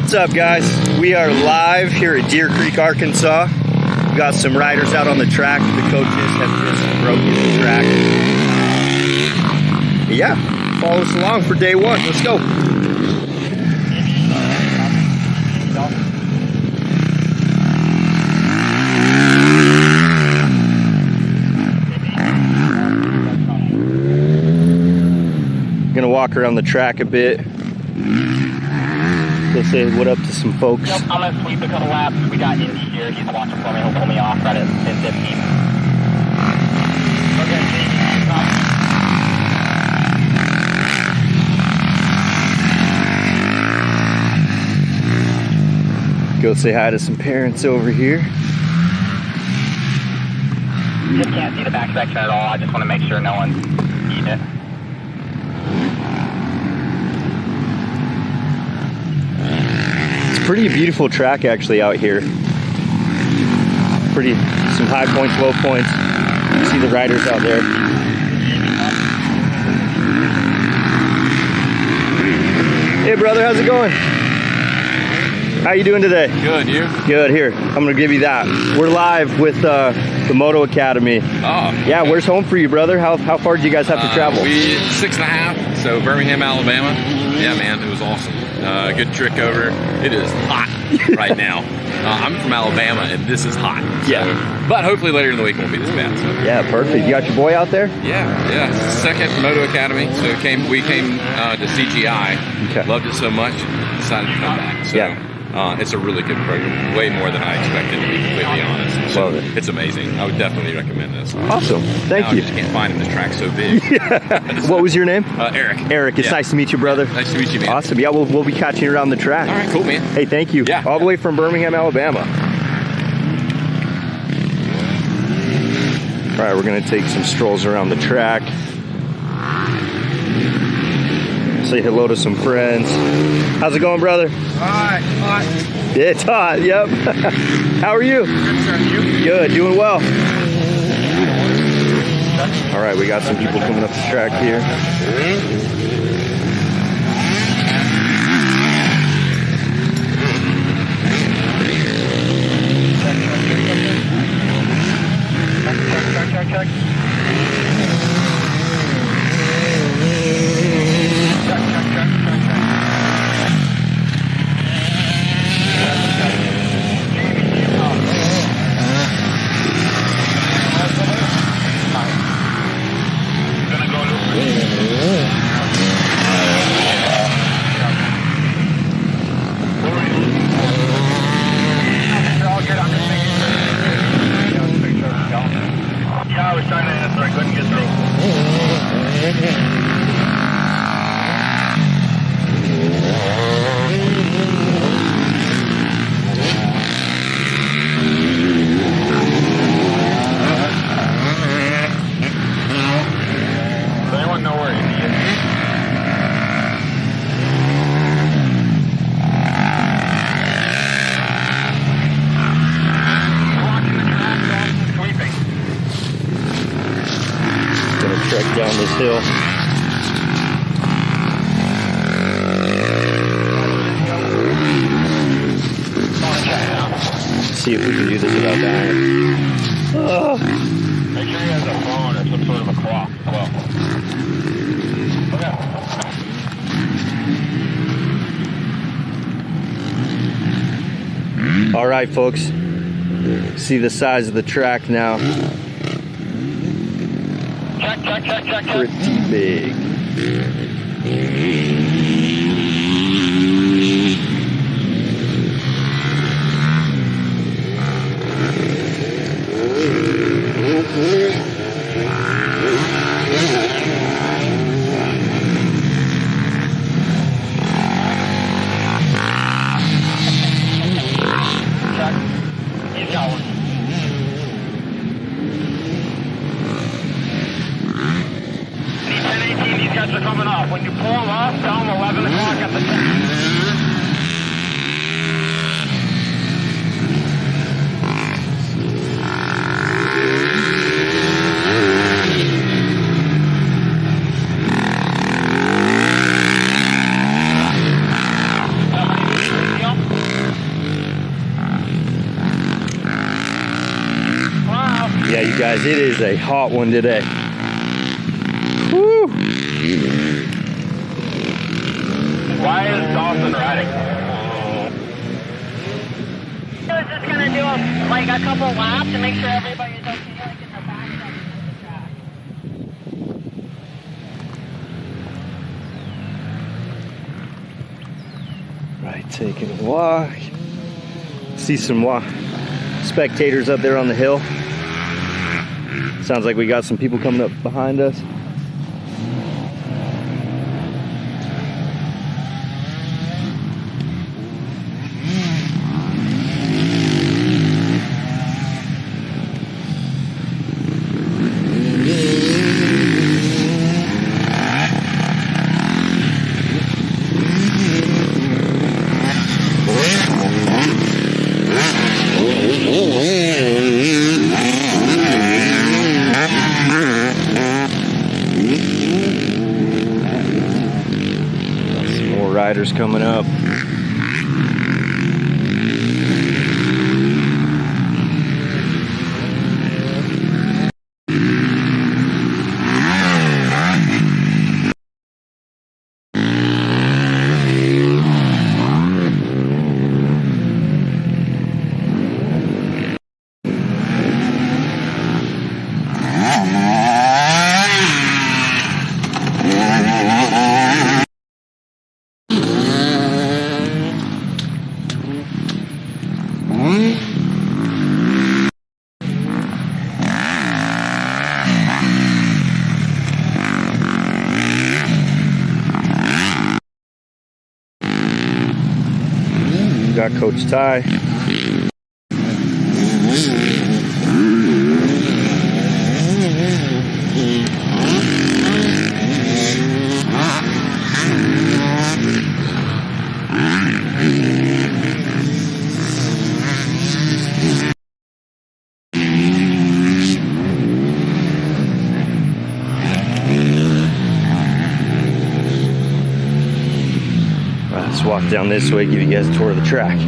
What's up, guys? We are live here at Deer Creek, Arkansas. We've got some riders out on the track. The coaches have just broken the track. Yeah, follow us along for day one. Let's go. Gonna walk around the track a bit. Go say what up to some folks. Yep, I'm gonna sweep a couple laps. We got Indy here. He's watching for me. He'll pull me off right at 10:15. Okay, Go say hi to some parents over here. Just can't see the back section at all. I just want to make sure no one's eating it. Pretty beautiful track actually out here. Pretty, some high points, low points. You see the riders out there. Hey brother, how's it going? How you doing today? Good, you? Good, here. I'm gonna give you that. We're live with the Moto Academy. Oh. Yeah, where's home for you, brother? How far did you guys have to travel? We 6.5, so Birmingham, Alabama. Yeah, man, it was awesome. Good trick over. It is hot right now. I'm from Alabama, and this is hot. So, yeah. But hopefully later in the week it won't be this bad. So. Yeah, perfect. You got your boy out there? Yeah. Second Moto Academy. So we came to CGI. Okay. Loved it so much, decided to come back. So, yeah. It's a really good program, way more than I expected, to be completely honest. So Love it. It's amazing. I would definitely recommend this. Awesome. Thank you. I just can't find him. This track's so big. What was your name? Eric. Eric, it's nice to meet you, brother. Nice to meet you, man. Awesome. Yeah, we'll be catching you around the track. All right, cool, man. Hey, thank you. Yeah. All the way from Birmingham, Alabama. All right, we're going to take some strolls around the track. Say hello to some friends. How's it going, brother? Hot. Yeah, it's hot, yep. How are you? Good, sir. You? Good, doing well. All right, we got some people coming up the track here. Check. Yeah, I was trying to answer. I couldn't get through. Does anyone know where he is? Trek down this hill. See if we can do this without dying. Oh. Make sure he has a phone or some sort of a clock. Okay. All right, folks. See the size of the track now. Check. Pretty big. He's got one. These guys are coming off. When you pull them off, tell them 11 o'clock at the track. Yeah, you guys, it is a hot one today. Woo! Why is Dawson riding? I was just gonna do a couple laps to make sure everybody's okay, like in the back of the track. Right, taking a walk. See some spectators up there on the hill. Sounds like we got some people coming up behind us. Some more riders coming up. Got Coach Ty. Let's walk down this way, give you guys a tour of the track.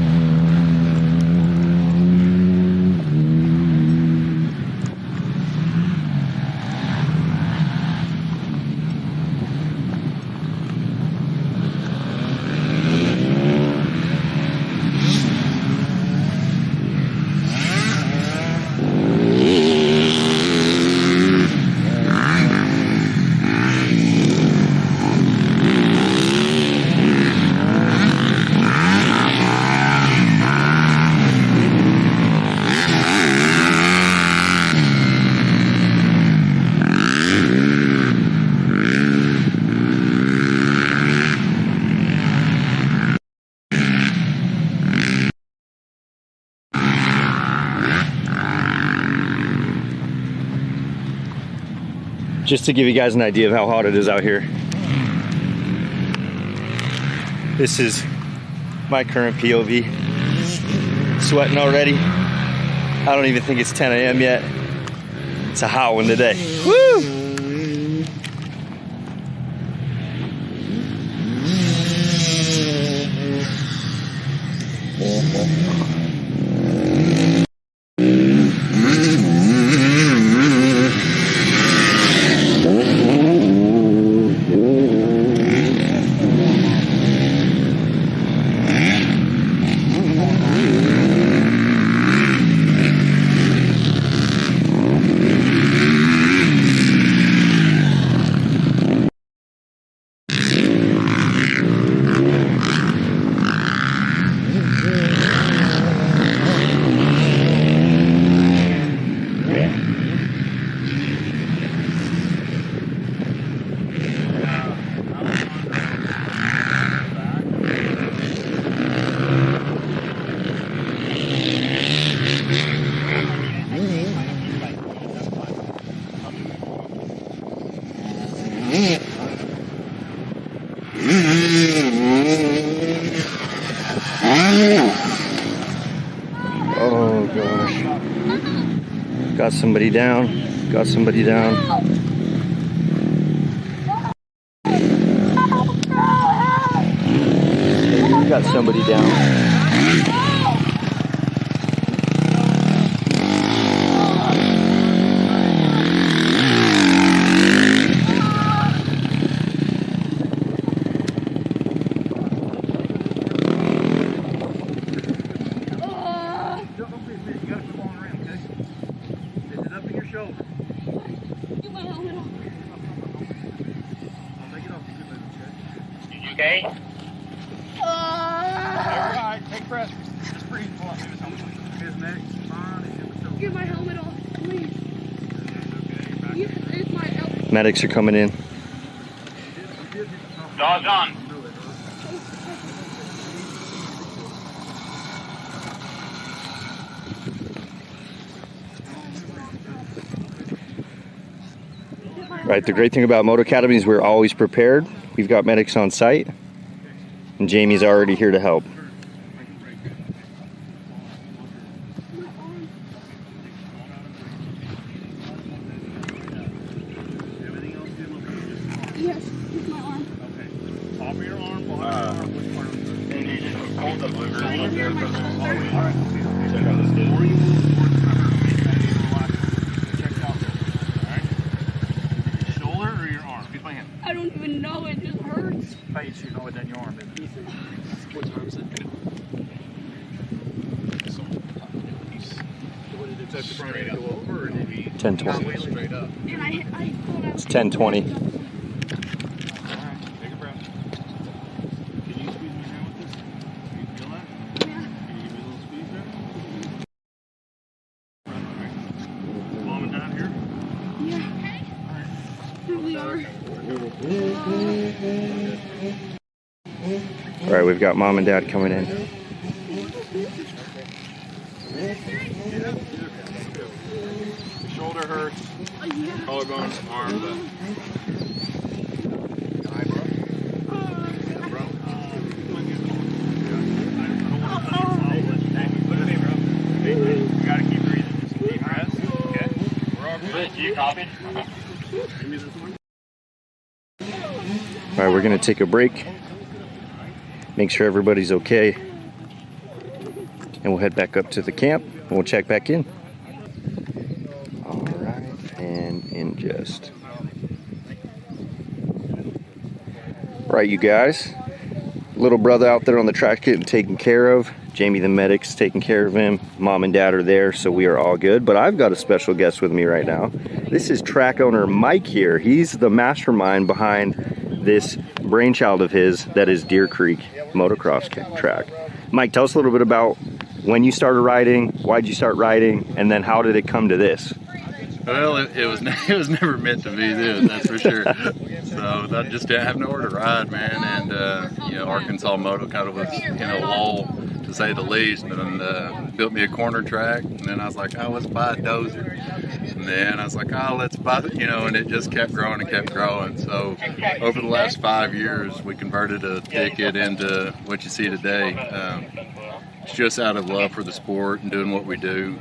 Just to give you guys an idea of how hot it is out here. This is my current POV. Sweating already. I don't even think it's 10 a.m. yet. It's a hot one today. Woo! Oh gosh. Got somebody down. Got somebody down. Got somebody down. watch the falling around, okay? Lift it up in your shoulder. Get my helmet off. I'll take it off. Good move, okay? You okay? Alright, take a breath. Just breathe. Hold on, move his helmet. His neck, spine, and his shoulder. Get my helmet off, please. Okay, back. Yeah, it's my helmet. Medics are coming in. Jaws on. Right, the great thing about Moto Academy is we're always prepared. We've got medics on site, and Jamie's already here to help. Yes, it's my arm. Okay. Top of your arm, bottom of your arm, which part of the Hold the blue Right here, my shoulder. Or you move towards the hurt. Check it out there. Alright? Your shoulder or your arm? Use my hand. I don't even know, it just hurts. Face, you know it, then your arm, baby. What time is it? What did it touch the front end go over, or did he 10:20. straight up? And I thought I It's 10:20. Alright, take a breath. Can you squeeze my hand with this? Can you feel that? Yeah. Can you give me a little squeeze there? Alright. Mom and Dad here? Yeah. Here we are. All right, we've got Mom and Dad coming in. Your shoulder hurts, Yeah. collarbone, arm, but... Eye, bro? Yeah, bro. You gotta keep breathing. Just deep breaths. Okay? We're all good. You copied? Give me this one. All right, we're gonna take a break, make sure everybody's okay, and we'll head back up to the camp and we'll check back in. All right, and ingest. Right, you guys, little brother out there on the track getting taken care of. Jamie the medic's taking care of him. Mom and Dad are there, so we are all good. But I've got a special guest with me right now. This is track owner Mike here. He's the mastermind behind this brainchild of his that is Deer Creek motocross track. Mike, tell us a little bit about when you started riding, why'd you start riding, and then how did it come to this? Well, it was never meant to be this, that's for sure. So I just didn't have nowhere to ride, man, and you know, Arkansas Moto kind of was in a lull, to say the least, and built me a corner track, and then I was like, oh, let's buy a dozer, and then I was like, oh, let's buy, you know, and it just kept growing and kept growing. So over the last 5 years, we converted a ticket into what you see today. It's just out of love for the sport and doing what we do.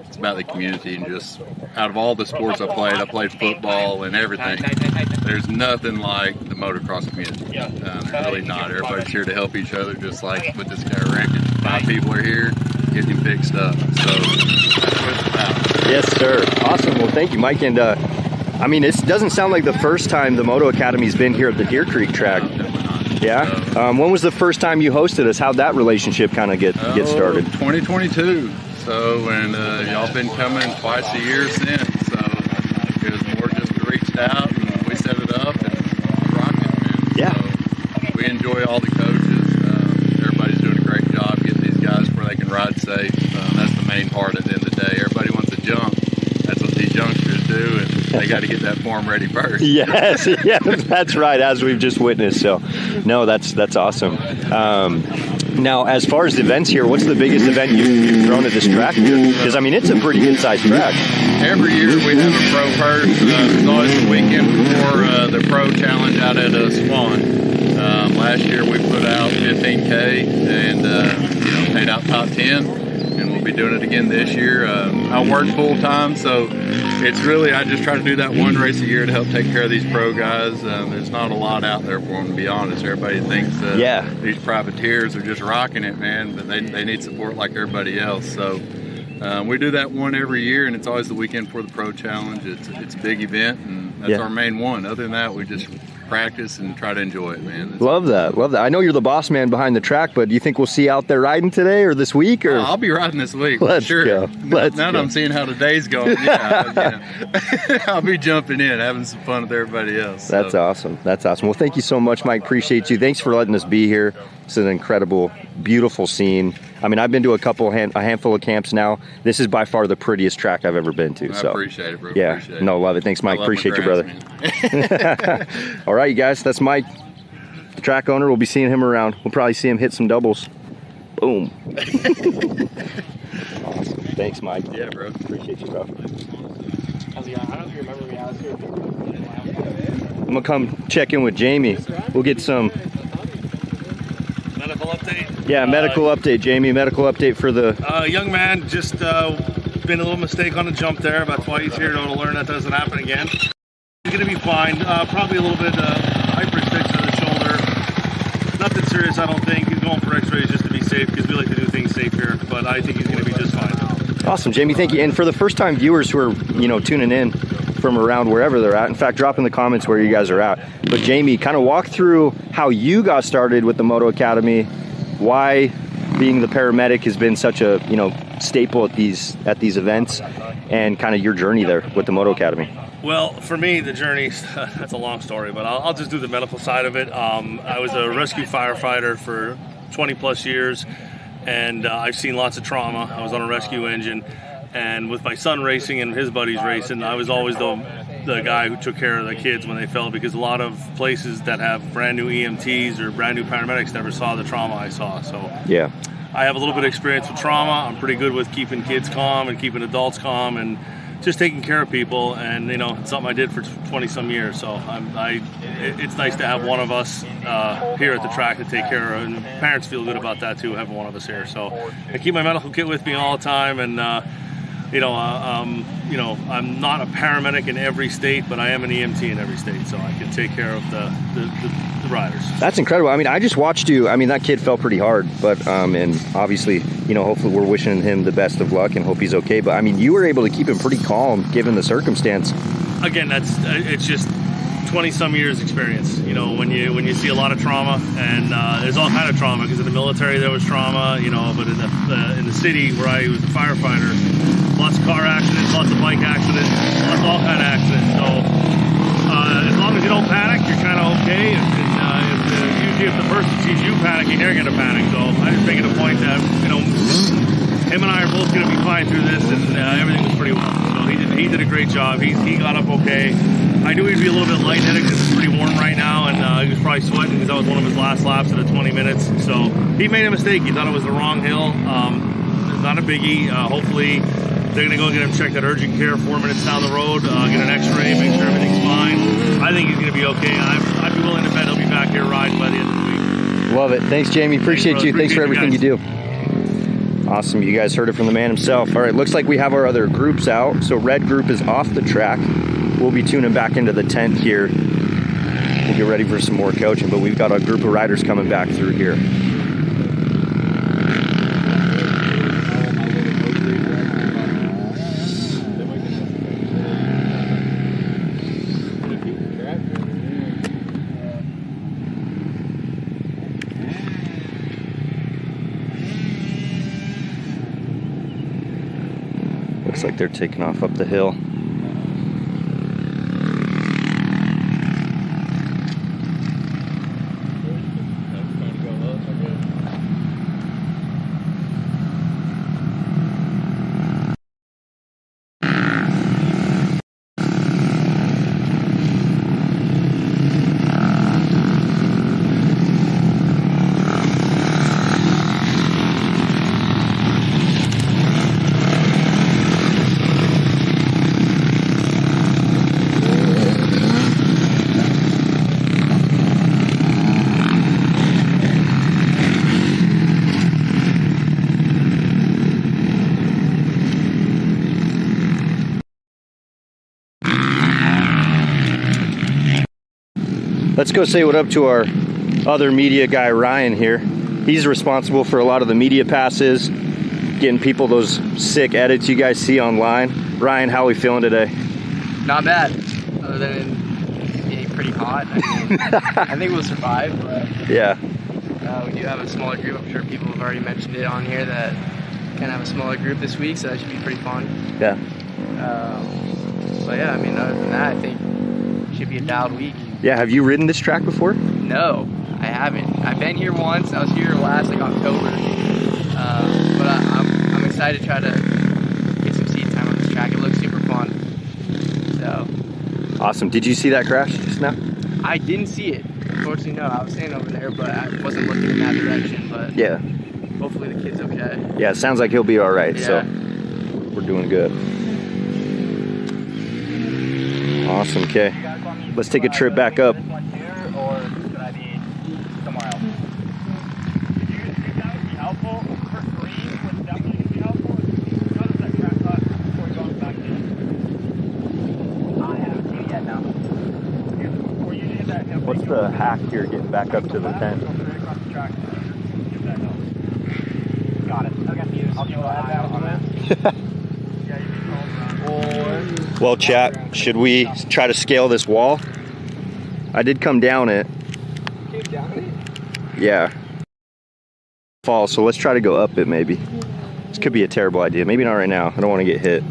It's about the community, and just out of all the sports I played football and everything. There's nothing like the motocross community. There's really not. Everybody's here to help each other, just like with this guy Rankin. 5 people are here getting him fixed up. So that's what it's about. Yes, sir. Awesome. Well, thank you, Mike. And I mean, it doesn't sound like the first time the Moto Academy's been here at the Deer Creek track. Definitely not. Yeah. When was the first time you hosted us? How'd that relationship kind of get started? 2022. So, and y'all been coming twice a year since. So it was more just reached out and we set it up and rocked it, man. Yeah. So we enjoy all the coaches. Everybody's doing a great job getting these guys where they can ride safe. That's the main part at the end of the day. Everybody wants to jump. That's what these youngsters do, and they got to get that form ready first. Yes, yeah, that's right, as we've just witnessed. So, no, that's awesome. Now, as far as events here, what's the biggest event you've thrown at this track here? Because, I mean, it's a pretty good-sized track. Every year we have a pro purse. There's always a weekend before the pro challenge out at Swan. Last year we put out 15K and paid out top 10, and we'll be doing it again this year. I work full time, so it's really, I just try to do that one race a year to help take care of these pro guys. There's not a lot out there for them, to be honest. Everybody thinks these privateers are just rocking it, man, but they need support like everybody else. So we do that one every year, and it's always the weekend for the pro challenge. It's a big event, and that's our main one. Other than that, we just practice and try to enjoy it, man. Love that. Love that. I know you're the boss man behind the track, but do you think we'll see you out there riding today or this week? Or I'll be riding this week. Let's for sure. go. Let's now go. that I'm seeing how the day's going, yeah. I'll be jumping in, having some fun with everybody else. That's awesome. That's awesome. Well, thank you so much, Mike. Appreciate you. Thanks for letting us be here. It's an incredible, beautiful scene. I mean, I've been to a handful of camps now. This is by far the prettiest track I've ever been to. I appreciate it, bro. Yeah, appreciate it. no, love it. Thanks, Mike. Appreciate you, brother. All right, you guys, that's Mike, the track owner. We'll be seeing him around. We'll probably see him hit some doubles. Boom. Awesome. Thanks, Mike. Yeah, bro. Appreciate you, bro. I don't remember me. I was here. I'm gonna come check in with Jamie. We'll get some Medical update? Yeah, medical update, Jamie. Medical update for the... young man, just been a little mistake on the jump there. About twice here to learn that doesn't happen again. He's going to be fine. Probably a little bit hyperextension of the shoulder. Nothing serious, I don't think. He's going for x-rays just to be safe because we like to do things safe here. But I think he's going to be just fine. Awesome, Jamie. Thank you. And for the first-time viewers who are, tuning in from around wherever they're at, in fact, drop in the comments where you guys are at. But Jamie, kind of walk through how you got started with the Moto Academy, why being the paramedic has been such a staple at these events, and kind of your journey there with the Moto Academy. Well, for me, the journey, that's a long story, but I'll just do the medical side of it. I was a rescue firefighter for 20 plus years, and I've seen lots of trauma. I was on a rescue engine, and with my son racing and his buddies racing, I was always the guy who took care of the kids when they fell, because a lot of places that have brand new EMTs or brand new paramedics never saw the trauma I saw. So yeah, I have a little bit of experience with trauma. I'm pretty good with keeping kids calm and keeping adults calm and just taking care of people, and it's something I did for 20 some years. So it's nice to have one of us here at the track to take care of, and parents feel good about that too, having one of us here. So I keep my medical kit with me all the time, and I'm not a paramedic in every state, but I am an EMT in every state, so I can take care of the riders. That's incredible. I mean, I just watched you. I mean, that kid fell pretty hard, but and obviously, hopefully we're wishing him the best of luck and hope he's okay. But I mean, you were able to keep him pretty calm given the circumstance. Again, it's just 20 some years experience. When you see a lot of trauma, and there's all kind of trauma, because in the military there was trauma, but in the city where I was a firefighter, lots of car accidents, lots of bike accidents, lots of all kind of accidents. So as long as you don't panic, you're kind of okay. Usually if the person sees you panicking, they're going to panic. So I just make it a point that him and I are both going to be fine through this, and everything was pretty well. So he did a great job. He got up okay. I knew he'd be a little bit lightheaded because it's pretty warm right now, and he was probably sweating because that was one of his last laps of the 20 minutes. So he made a mistake. He thought it was the wrong hill. Not a biggie. Hopefully they're going to go get him checked at urgent care 4 minutes down the road, get an x-ray, make sure everything's fine. I think he's going to be okay. I'd be willing to bet he'll be back here riding by the end of the week. Love it. Thanks, Jamie. Appreciate you. Thanks for everything you do. Awesome. You guys heard it from the man himself. All right, looks like we have our other groups out. So red group is off the track. We'll be tuning back into the tent here. We'll get ready for some more coaching, but we've got a group of riders coming back through here. Looks like they're taking off up the hill. Let's go say what up to our other media guy, Ryan, here. He's responsible for a lot of the media passes, getting people those sick edits you guys see online. Ryan, how are we feeling today? Not bad, other than being pretty hot. I mean, I think we'll survive, but Yeah. we do have a smaller group. I'm sure people have already mentioned it on here that kind of have a smaller group this week, so that should be pretty fun. Yeah. But yeah, I mean, other than that, I think it should be a dialed week. Yeah. Have you ridden this track before? No, I haven't. I've been here once. I was here last like October, but I'm excited to try to get some seat time on this track. It looks super fun. So. Awesome. Did you see that crash just now? I didn't see it. Unfortunately, no. I was standing over there, but I wasn't looking in that direction. But Yeah. hopefully the kid's okay. Yeah. It sounds like he'll be all right. Yeah. So we're doing good. Awesome. Okay. Let's take a trip back up. This one here, or should I be somewhere else? If that would be helpful, for green would definitely be helpful. If you notice that track cut before going back in. I haven't seen it yet now. Before you hit that hill, What's the hack here getting back up to the tent? go straight across the track. Give that hill. Got it. Okay. I'll keep an eye out on that. Yeah, you can roll around. Well, chat, should we try to scale this wall? I did come down it. Came down it? Yeah. Fall, so let's try to go up it maybe. This could be a terrible idea. Maybe not right now. I don't want to get hit.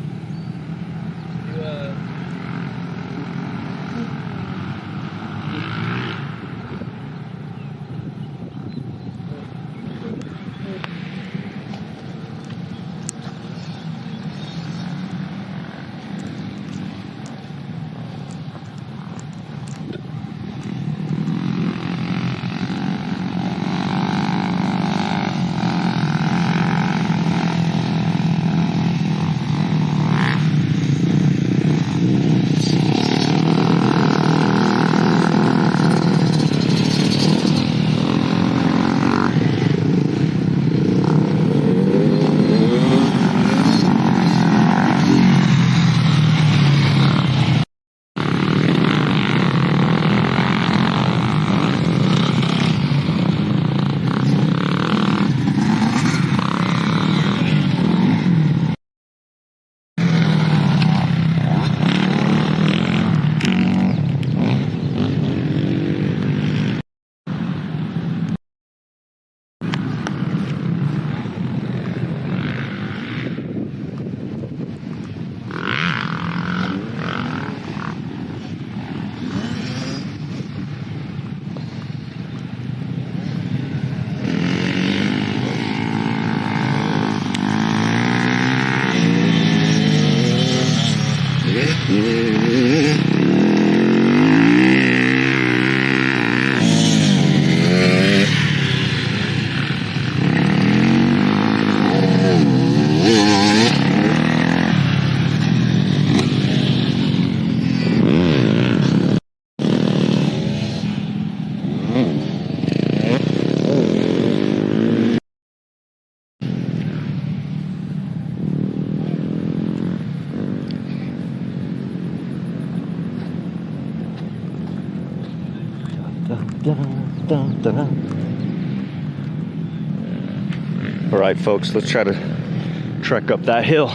All right, folks, let's try to trek up that hill.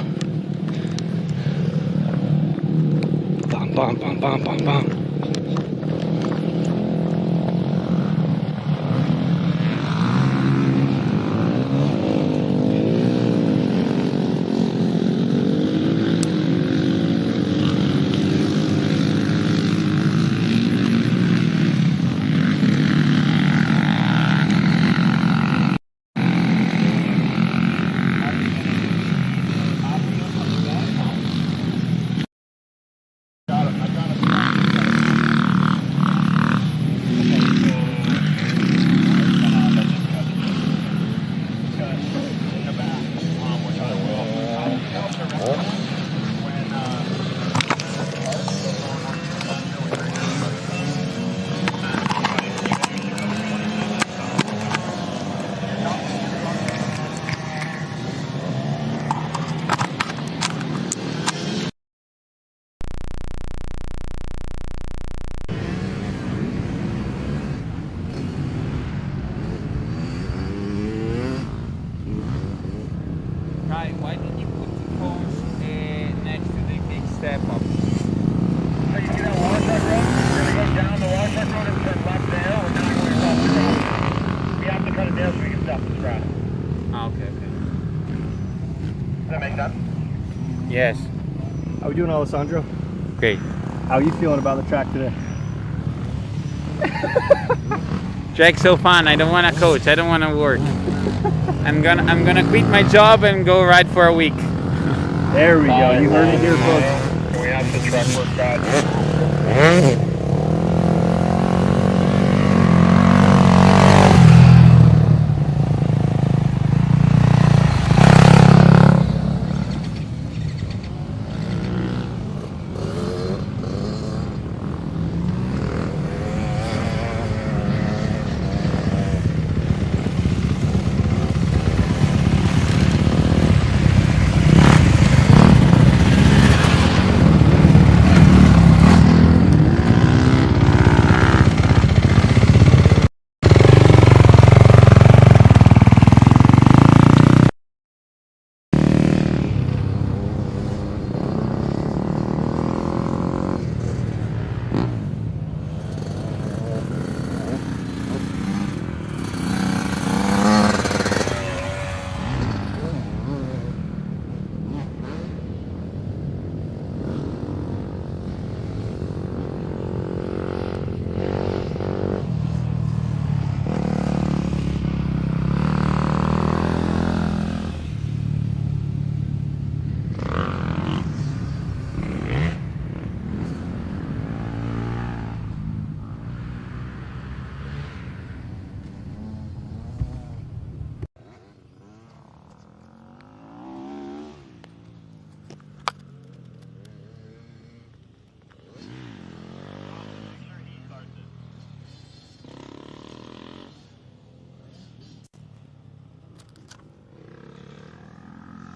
Bum, bum, bum, bum, bum, bum. Yes. How we doing, Alessandro? Great. How are you feeling about the track today? Track's so fun. I don't want to coach. I don't want to work. I'm gonna quit my job and go ride for a week. There we go. You heard it here, folks. Can we have the truck work, God?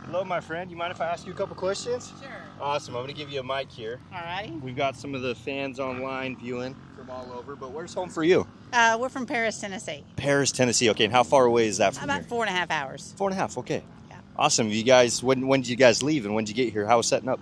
Hello, my friend. You mind if I ask you a couple questions? Sure. Awesome. I'm going to give you a mic here. All righty. We've got some of the fans online viewing from all over, but where's home for you? We're from Paris, Tennessee. Paris, Tennessee. Okay, and how far away is that from About here? 4.5 hours. 4.5, okay. Yeah. Awesome. You guys, when did you guys leave and when did you get here? How was setting up?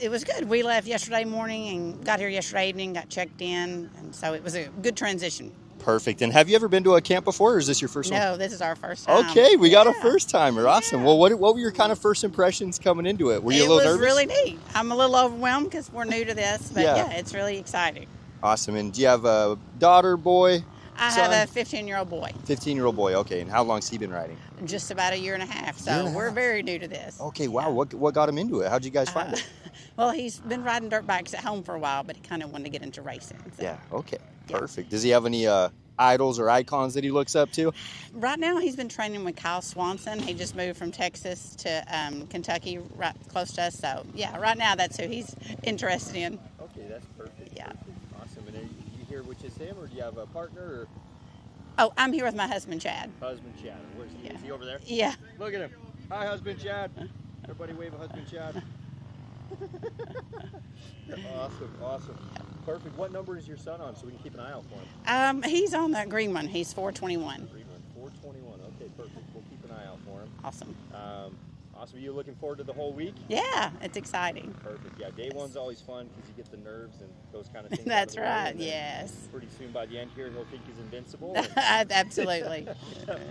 It was good. We left yesterday morning and got here yesterday evening, got checked in, and so it was a good transition. Perfect. And have you ever been to a camp before, or is this your first one? No, this is our first time. Okay, we got a first timer. Awesome. Well, what were your kind of first impressions coming into it? Were you a little nervous? It was really neat. I'm a little overwhelmed because we're new to this, but Yeah. yeah, it's really exciting. Awesome. And do you have a daughter, boy? I son? have a 15-year-old boy, 15-year-old boy. Okay. And how long's he been riding? just about a year and a half, so Year and a we're half. very new to this. Okay. Wow. What got him into it? How'd you guys find it? Well, he's been riding dirt bikes at home for a while, but he kind of wanted to get into racing. So. Yeah. Okay. Yeah. Perfect. Does he have any idols or icons that he looks up to? Right now, he's been training with Kyle Swanson. He just moved from Texas to Kentucky, right close to us. So, yeah, right now that's who he's interested in. Okay, that's perfect. Yeah. Perfect. Awesome. And are you here with just him, or do you have a partner or Oh, I'm here with my husband, Chad. husband Chad? Where's he? Yeah. Is he over there? Yeah. Look at him. Hi, husband Chad. Everybody wave a husband Chad. Awesome, awesome. Perfect. What number is your son on so we can keep an eye out for him? He's on the green one. He's 421. 421. Okay, perfect. We'll keep an eye out for him. Awesome. Awesome. You looking forward to the whole week? Yeah, it's exciting. Perfect. Yeah, day one's always fun because you get the nerves and those kind of things. That's out of the way, right. and then Yes. Pretty soon by the end here, he'll think he's invincible. Absolutely.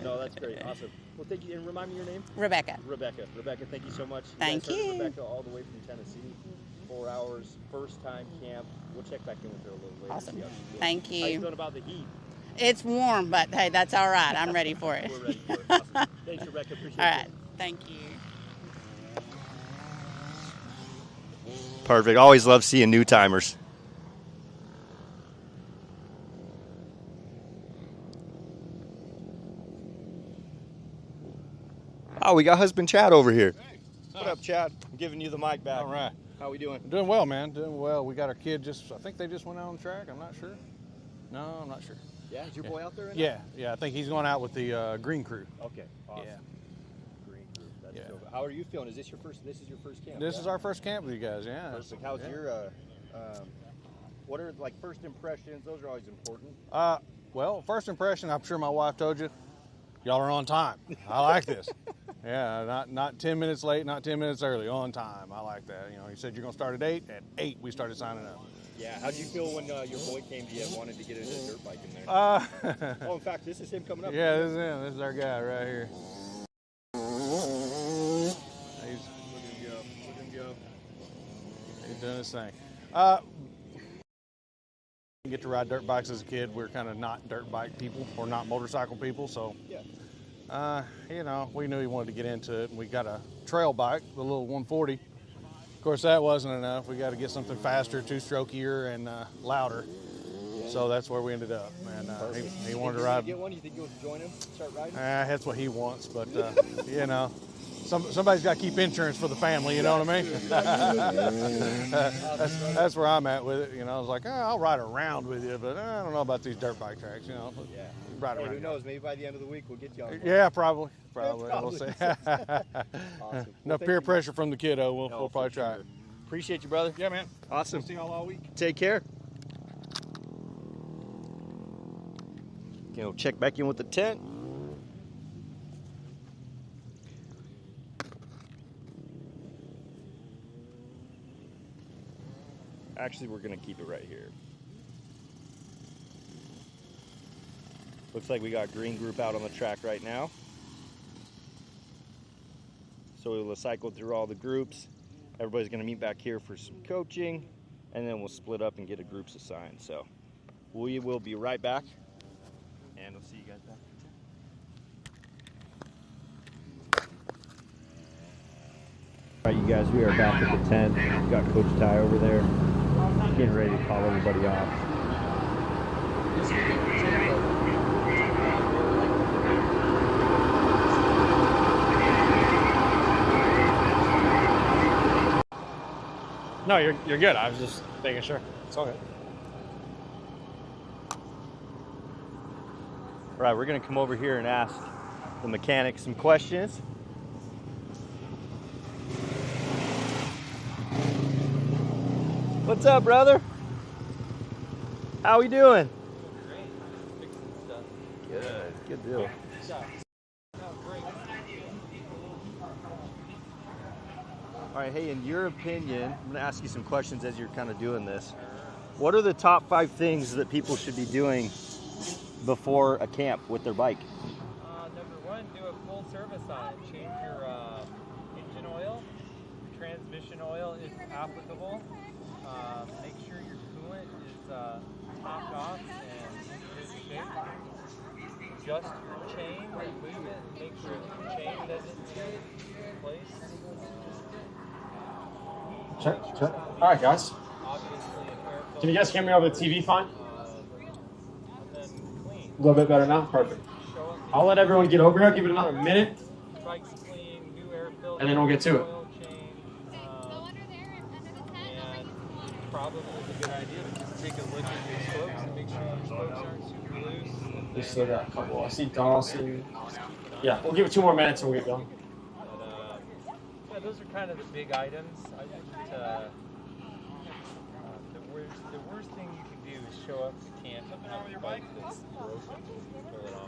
No, that's great. Awesome. Well, thank you. And remind me your name? Rebecca. Rebecca. Rebecca, thank you so much. Thank guys heard you. Rebecca all the way from Tennessee. 4 hours, first time camp. We'll check back in with her a little later. Awesome. See how she's doing. Thank How you you. feeling about the heat? It's warm, but hey, that's all right. I'm ready for it. We're ready for it. Awesome. Thanks, Rebecca. Appreciate All it. right. Thank you. Perfect. Always love seeing new timers. Oh, we got husband Chad over here. What up, Chad? I'm giving you the mic back. All right. How we doing? Doing well, man. Doing well. We got our kid I think they just went out on the track. I'm not sure. No, I'm not sure. Yeah, is your boy out there right Yeah. I think he's going out with the green crew. now? Okay, awesome. Yeah. Green group. That's Yeah. so good. How are you feeling? This is your first camp? This yeah? is our first camp with you guys, yeah. Perfect. How's Yeah. your what are like first impressions? Those are always important. Well, first impression, I'm sure my wife told you, y'all are on time. I like this. Yeah, not 10 minutes late, not 10 minutes early, on time. I like that. You know, you said you're going to start at 8. At 8, we started signing up. Yeah. How'd you feel when your boy came to you and wanted to get into dirt biking there? Oh, in fact, this is him coming up. Yeah, this is him. This is our guy right here. Look at him go. Look at him go. He's doing his thing. Get to ride dirt bikes as a kid. We're kind of not dirt bike people or not motorcycle people, so you know, we knew he wanted to get into it, and we got a trail bike, the little 140. Of course, that wasn't enough. We got to get something faster, two-strokier, and louder. So that's where we ended up. And he wanted to ride. Get one? You think you want to join him? Start riding? That's what he wants, but you know, somebody's got to keep insurance for the family. You know what I mean? that's where I'm at with it. You know, I was like, I'll ride around with you, but I don't know about these dirt bike tracks. You know, yeah. Ride around. Who knows? Maybe by the end of the week we'll get you on. Yeah, probably. We'll see. Awesome. Enough peer pressure from the kiddo. We'll probably try it. Appreciate you, brother. Yeah, man. Awesome. We'll see y'all all week. Take care. Go check back in with the tent. Actually, we're going to keep it right here. Looks like we got green group out on the track right now. So we'll cycle through all the groups. Everybody's going to meet back here for some coaching, and then we'll split up and get a groups assigned. So we will be right back, and we'll see you guys back. All right, you guys, we are back at the tent. We've got Coach Ty over there, getting ready to call everybody off. No, you're good. I was just making sure. It's all good. All right, we're gonna come over here and ask the mechanic some questions. What's up, brother? How we doing? Good, good deal. All right, hey, in your opinion, I'm gonna ask you some questions as you're kind of doing this. What are the top 5 things that people should be doing before a camp with their bike? Number 1, do a full service on it. Change your engine oil. Transmission oil is applicable. Make sure your coolant is topped off and in good shape. Adjust your chain and move it. Make sure your chain doesn't stay in place. Check. All right, guys. Can you guys hear me over the TV fine? A little bit better now? Perfect. I'll let everyone get over here. Give it another minute. And then we'll get to it. Probably a good idea to just take a look at your spokes and make sure your spokes aren't super loose. We still got a couple. I see Dawson. Yeah, we'll give it 2 more minutes and we'll get going. Yeah, those are kind of the big items. I wouldn't, the worst thing you can do is show up to camp and have a bike that's broken.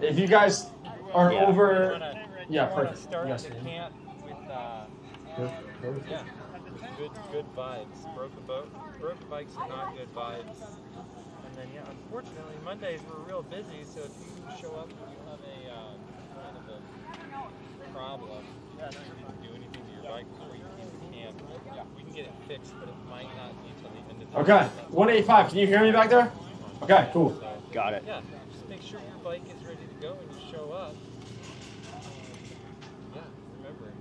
If you guys are over, You perfect. want to start the camp with good vibes. Broken bikes are not good vibes. And then unfortunately Mondays we're real busy, so if you show up and you have a kind of a problem, you can't do anything to your bike before you came to camp. We can get it fixed, but it might not be until the end of the Okay, 185. Can you hear me back there? Okay, cool. Got it. Yeah, just make sure your bike is ready to go when you show up. Remember,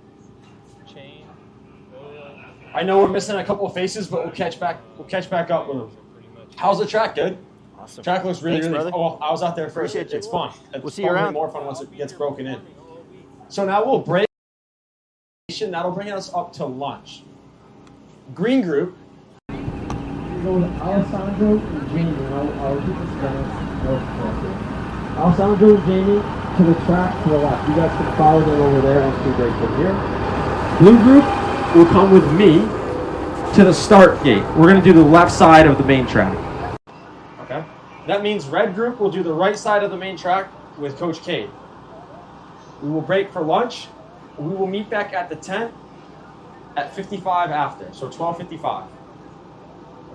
chain, oil. I know we're missing a couple of faces, but we'll catch back up with them. How's the track? Good. Awesome. Track looks really, Thanks, really. brother. Oh, I was out there first. Appreciate you. It's fun. We'll It's see you probably around. more fun once it gets broken in. So now we'll break. That'll bring us up to lunch. Green group. Go with Alessandro and Jamie. I'll keep this down. Alessandro and Jamie to the track to the left. You guys can follow them over there once we break from here. Blue group will come with me to the start gate. We're going to do the left side of the main track. Okay. That means red group will do the right side of the main track with Coach Cade. We will break for lunch. We will meet back at the tent at 55 after, so 12:55.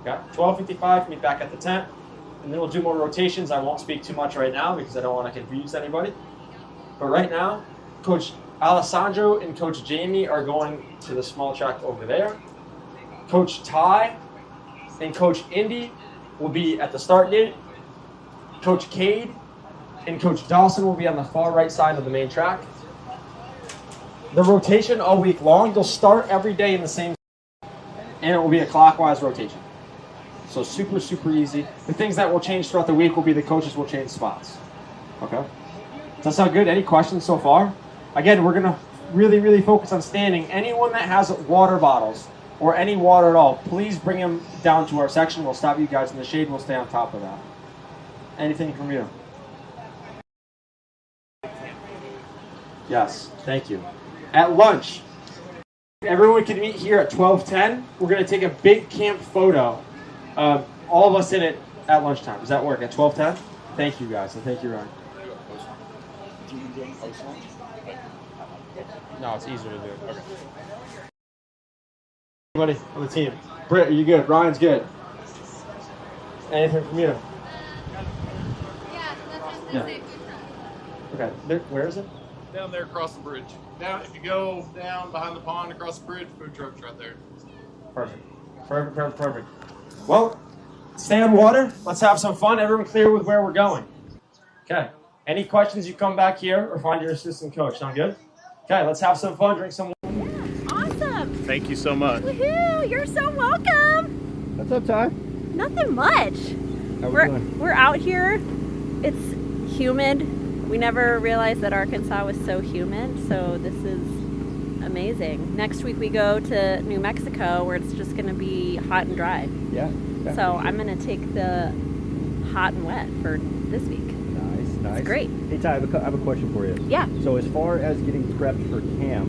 Okay, 12:55, meet back at the tent, and then we'll do more rotations. I won't speak too much right now because I don't want to confuse anybody. But right now, Coach Alessandro and Coach Jamie are going to the small track over there. Coach Ty and Coach Indy will be at the start gate. Coach Cade and Coach Dawson will be on the far right side of the main track. The rotation all week long, you'll start every day in the same, and it will be a clockwise rotation. So super, super easy. The things that will change throughout the week will be the coaches will change spots. Okay? Does that sound good? Any questions so far? Again, we're gonna really, really focus on standing. Anyone that has water bottles or any water at all, please bring them down to our section. We'll stop you guys in the shade and we'll stay on top of that. Anything from you? Yes, thank you. At lunch, everyone can meet here at 12:10. We're going to take a big camp photo. All of us in it at lunchtime. Does that work? At 12:10? Thank you guys, and thank you, Ryan. No, it's easier to do. Okay. Anybody on the team? Britt, are you good? Ryan's good. Anything from you? Yeah. Okay. Where is it? Down there across the bridge. Down, if you go down behind the pond across the bridge, food truck's right there. Perfect. Perfect, perfect, perfect. Well, stay on water. Let's have some fun. Everyone clear with where we're going. Okay. Any questions, you come back here or find your assistant coach. Sound good? Okay, let's have some fun, drink some water. Awesome. Thank you so much. Woohoo! You're so welcome. What's up, Ty? Nothing much. How we doing? We're out here. It's humid. We never realized that Arkansas was so humid, so this is amazing. Next week we go to New Mexico where it's just going to be hot and dry. Yeah. So I'm going to take the hot and wet for this week. Nice. It's great. Hey, Ty, I have a question for you. Yeah. So as far as getting prepped for camp,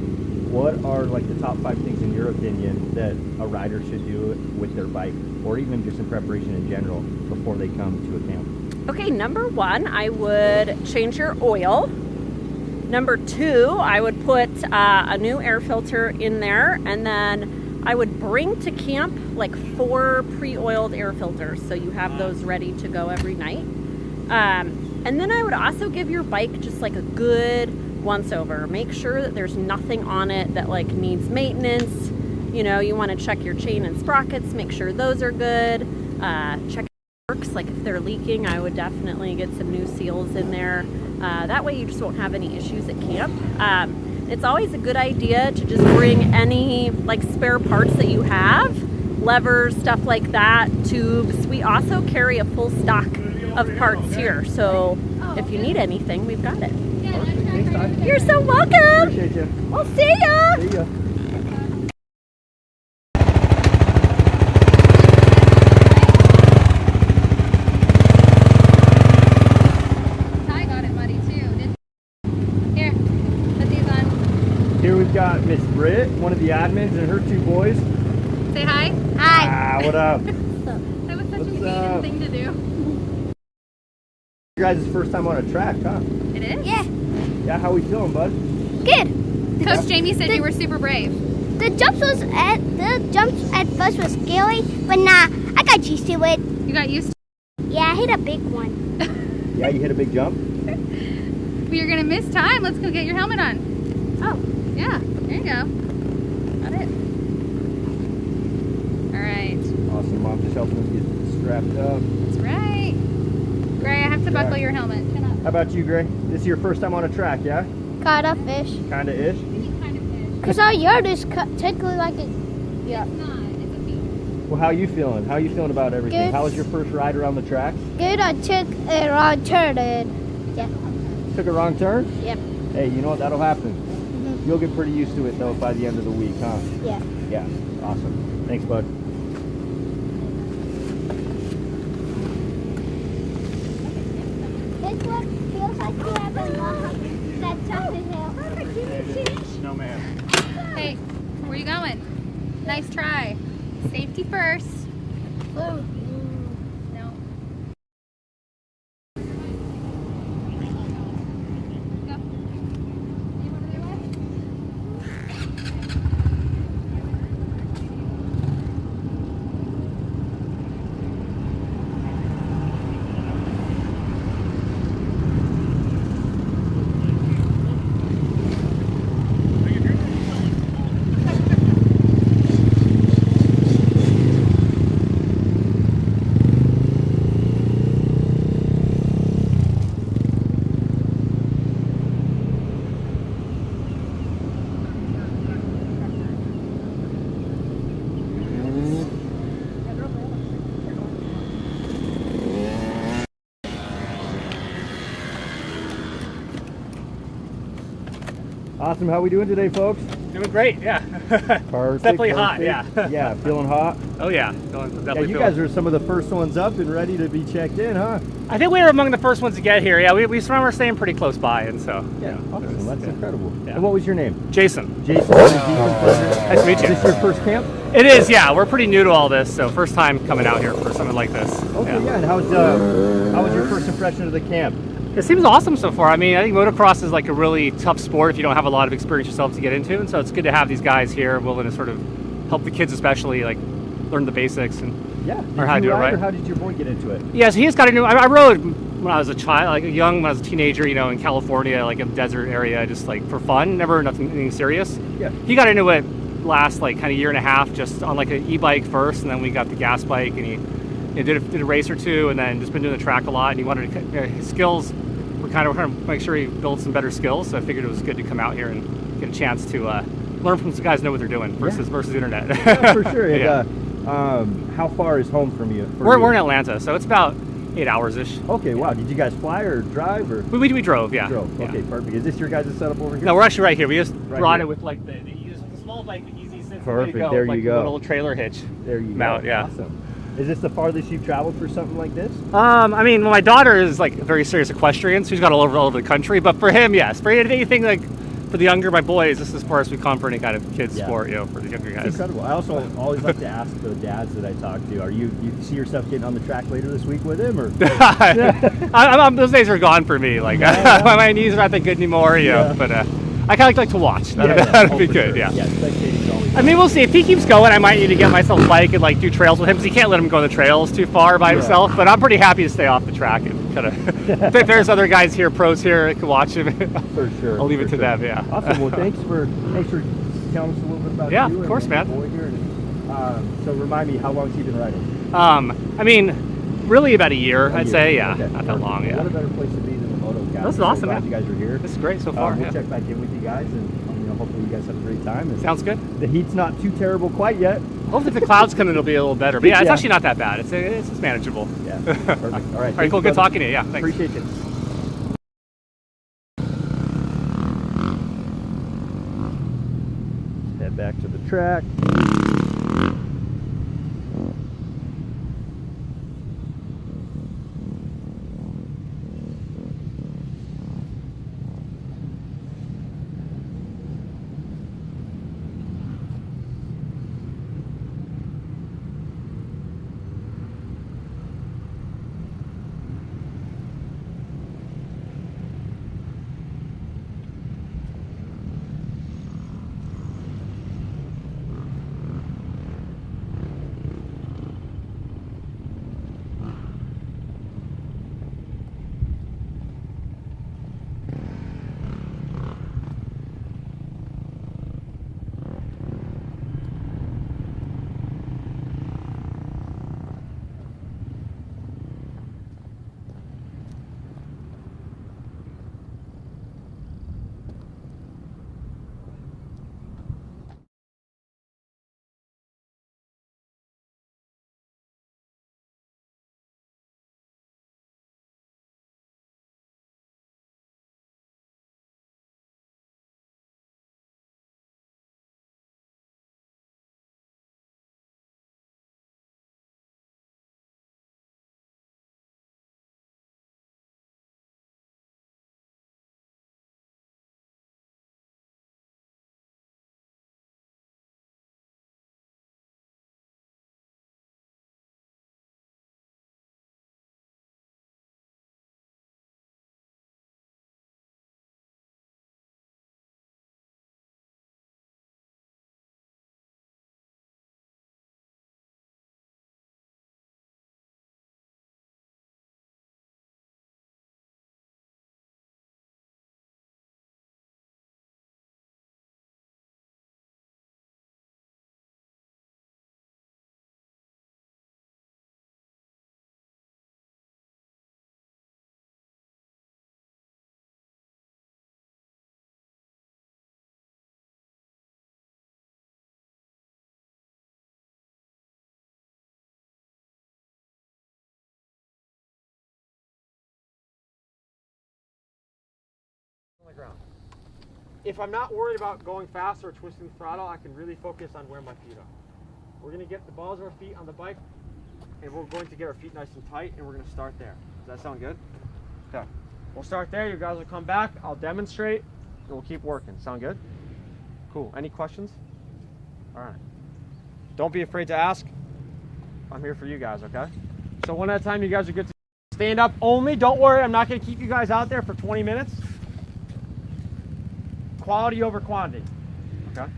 what are like the top 5 things in your opinion that a rider should do with their bike, or even just in preparation in general before they come to a camp? Okay, number 1, I would change your oil. Number 2, I would put a new air filter in there, and then I would bring to camp like 4 pre-oiled air filters, so you have those ready to go every night. And then I would also give your bike just like a good once over. Make sure that there's nothing on it that like needs maintenance. You know, you want to check your chain and sprockets, make sure those are good. Check works, like if they're leaking, I would definitely get some new seals in there. That way you just won't have any issues at camp. It's always a good idea to just bring any like spare parts that you have, levers, stuff like that, tubes. We also carry a full stock of parts here, so if you need anything, we've got it. Thanks, Ty. You're so welcome. Appreciate you. We'll see ya. See ya. Ty got it muddy too. Here, put these on. Here we've got Miss Britt, one of the admins, and her 2 boys. Say hi. Ah, what up? That was such What's a up? neat thing to do. You guys' first time on a track, huh? It is? Yeah. Yeah, how we feeling, bud? Good. Coach Jamie said you were super brave. The jumps at first was scary, but nah, I got used to it. You got used to it? Yeah, I hit a big one. Yeah, you hit a big jump? Well, you're gonna miss time. Let's go get your helmet on. Oh. Yeah, there you go. Got it. All right. Awesome, Mom, just helping us get strapped up. That's right. Gray, I have to buckle your helmet. Chin up. How about you, Gray? This is your first time on a track, yeah? Kinda fish. Kinda-ish? Cause our yard is technically like a, yeah. It's not. It's a beach. Well, how are you feeling? How are you feeling about everything? Good. How was your first ride around the track? Good, I took a wrong turn and, yeah. Took a wrong turn? Yep. Hey, you know what? That'll happen. You'll get pretty used to it, though, by the end of the week, huh? Yeah. Yeah, awesome. Thanks, bud. This one feels like you have a long that's something else. No, ma'am. Hey, where you going? Nice try. Safety first. Oh. No. Awesome. How we doing today, folks? Doing great, yeah. Perfect. Definitely hot, yeah. Yeah, feeling hot? Oh yeah, Yeah, you guys are some of the first ones up and ready to be checked in, huh? I think we were among the first ones to get here. Yeah, we remember staying pretty close by, and so. Yeah, awesome. That's incredible. Yeah. And what was your name? Jason. Jason. Nice to meet you. Is this your first camp? It is, yeah. We're pretty new to all this, so first time coming out here for something like this. Okay, yeah. And how was your first impression of the camp? It seems awesome so far. I mean, I think motocross is like a really tough sport if you don't have a lot of experience yourself to get into, and so it's good to have these guys here willing to sort of help the kids, especially like learn the basics and or how to do it right. Or how did your boy get into it? Yeah, so he's got a new. I rode when I was a child, like when I was a teenager, you know, in California, like in the desert area, just like for fun, never anything serious. Yeah. He got into it last like kind of year and a half, just on like an e-bike first, and then we got the gas bike, and he did a race or two, and then just been doing the track a lot. And he wanted to, his skills were kind of trying to make sure he built some better skills. So I figured it was good to come out here and get a chance to learn from some guys who know what they're doing versus the internet. Yeah, for sure. Yeah. How far is home from you? We're in Atlanta, so it's about 8 hours ish. Okay, wow. Did you guys fly or drive or? We drove, yeah. Drove. Okay, perfect. Is this your guys' setup over here? No, we're actually right here. We just brought here. it with like the small bike, the easy sit. Perfect. Go, there like you go. Little trailer hitch. There you mount, go. yeah. Awesome. Is this the farthest you've traveled for something like this? I mean, my daughter is like a very serious equestrian, so she's got all over the country. But for him, yes. For anything like for the younger, my boys, this is as far as we come for any kind of kids sport, you know, for the younger guys. It's incredible. I also always like to ask the dads that I talk to, you see yourself getting on the track later this week with him, or? Those days are gone for me. Like my knees are not that good anymore, you know, but I kind of like to watch. That'd be good, yeah. I mean, we'll see. If he keeps going, I might need to get myself a bike and like do trails with him, because you can't let him go on the trails too far by himself. But I'm pretty happy to stay off the track and kind of. If there's other guys here, pros here, that can watch him. For sure. I'll leave it to them. Yeah. Awesome. Well, thanks for telling us a little bit about you. Yeah, of course, man. Boy here. So remind me, how long has he been riding? I mean, really about a year, I'd say. Yeah, okay. Not that long. Yeah. What a better place to be than the Moto guys. This is awesome, glad man. You guys are here. This is great so far. We'll check back in with you guys, and hopefully you guys have a great time. And sounds good. The heat's not too terrible quite yet. Hopefully, if the clouds come in, it'll be a little better. But yeah, it's actually not that bad. It's manageable. Yeah, perfect. All right. All right, cool. Good talking to you. Yeah, thanks. Appreciate you. Head back to the track. On the ground. if I'm not worried about going fast or twisting the throttle, I can really focus on where my feet are. We're going to get the balls of our feet on the bike, and we're going to get our feet nice and tight, and we're going to start there. Does that sound good? Okay. We'll start there. You guys will come back. I'll demonstrate, and we'll keep working. Sound good? Cool. Any questions? All right. Don't be afraid to ask. I'm here for you guys, okay? So one at a time, you guys are good to stand up only. Don't worry, I'm not going to keep you guys out there for 20 minutes. Quality over quantity, okay?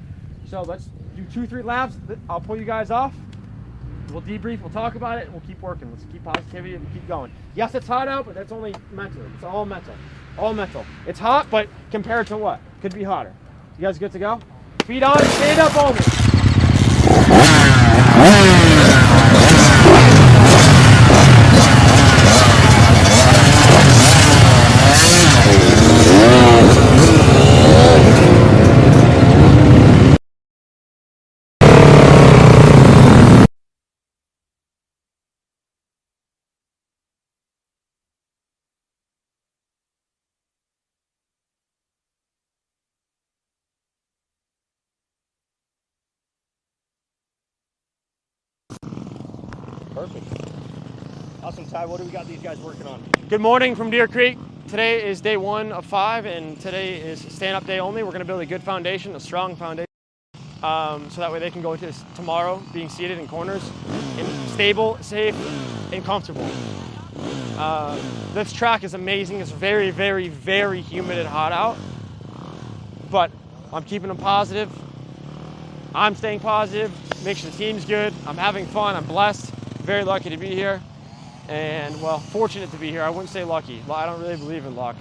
So let's do 2-3 laps. I'll pull you guys off. We'll debrief, we'll talk about it, and we'll keep working. Let's keep positivity and keep going. Yes, it's hot out, but that's only mental. It's all mental. All mental. It's hot, but compared to what? Could be hotter. You guys good to go? Feet on, stand up only. Perfect. Awesome, Ty. What do we got these guys working on? Good morning from Deer Creek. Today is day 1 of 5, and today is stand-up day only. We're going to build a good foundation, a strong foundation, so that way they can go into tomorrow being seated in corners, and stable, safe, and comfortable. This track is amazing. It's very, very, very humid and hot out, but I'm keeping them positive. I'm staying positive, make sure the team's good. I'm having fun. I'm blessed. Very lucky to be here, and well, fortunate to be here. I wouldn't say lucky. I don't really believe in luck.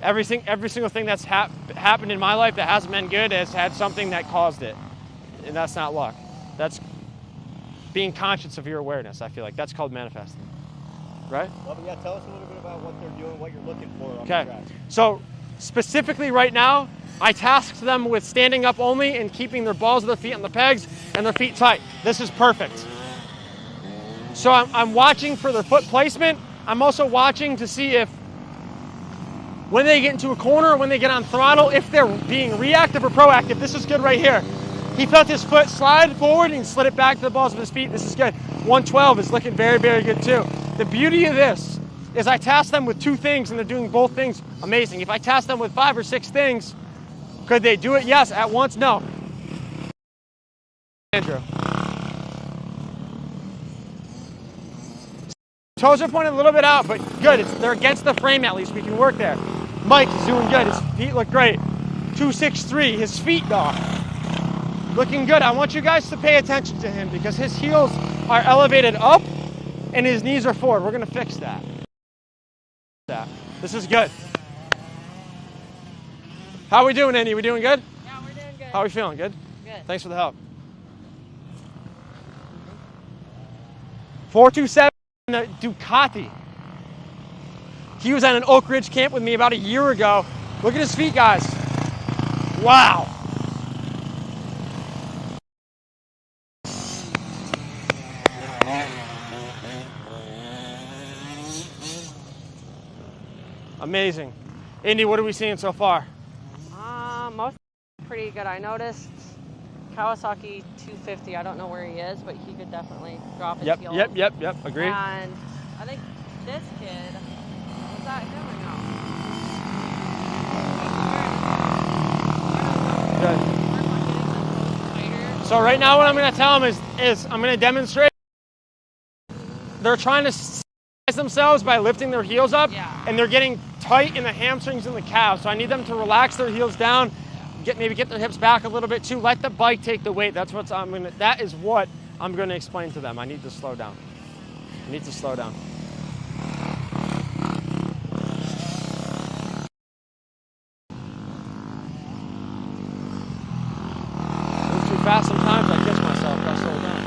Every single thing that's happened in my life that hasn't been good has had something that caused it, and that's not luck. That's being conscious of your awareness. I feel like that's called manifesting, right? Well, yeah, tell us a little bit about what they're doing, what you're looking for on the Okay, track. so specifically right now, I tasked them with standing up only and keeping their balls of their feet on the pegs and their feet tight. This is perfect. So I'm watching for their foot placement. I'm also watching to see if when they get into a corner, when they get on throttle, if they're being reactive or proactive. This is good right here. He felt his foot slide forward and slid it back to the balls of his feet. This is good. 112 is looking very, very good too. The beauty of this is I task them with 2 things and they're doing both things amazing. If I task them with 5 or 6 things, could they do it? Yes. At once? No. Andrew. Toes are pointed a little bit out, but good. They're against the frame at least. We can work there. Mike is doing good. His feet look great. 263. His feet, though, looking good. I want you guys to pay attention to him because his heels are elevated up and his knees are forward. We're going to fix that. This is good. How are we doing, Andy? We doing good? Yeah, we're doing good. How are we feeling? Good? Good. Thanks for the help. 427 Ducati. He was at an Oak Ridge camp with me about a year ago. Look at his feet, guys. Wow. Amazing. Indy, what are we seeing so far? Most pretty good. I noticed Kawasaki 250. I don't know where he is, but he could definitely drop his heels. Yep. Agreed. And I think this kid, was that him or no? Good. So right now what I'm going to tell them is I'm going to demonstrate. They're trying to size themselves by lifting their heels up, and they're getting tight in the hamstrings and the calves. So I need them to relax their heels down, maybe get their hips back a little bit too. Let the bike take the weight. That is what I'm going to explain to them. I need to slow down. I need to slow down. Move too fast sometimes, I catch myself. Gotta slow down.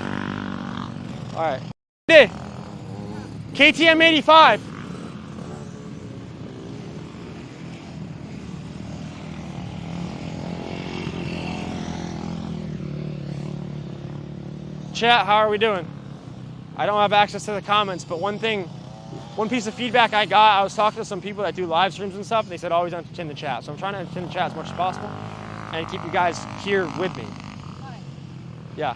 All right. KTM 85. Chat, how are we doing? I don't have access to the comments, but one thing one piece of feedback I got, I was talking to some people that do live streams and stuff, and they said always entertain the chat. So I'm trying to entertain the chat as much as possible and keep you guys here with me. Yeah.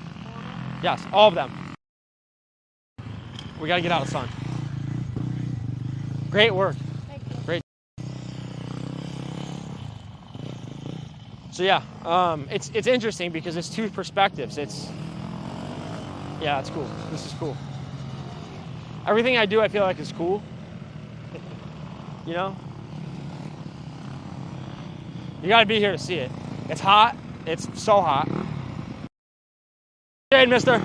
Yes, all of them. We got to get out of the sun. Great work. Great. So yeah, it's interesting because it's two perspectives. It's cool. This is cool. Everything I do, I feel like is cool. You know? You got to be here to see it. It's hot. It's so hot. Hey, mister.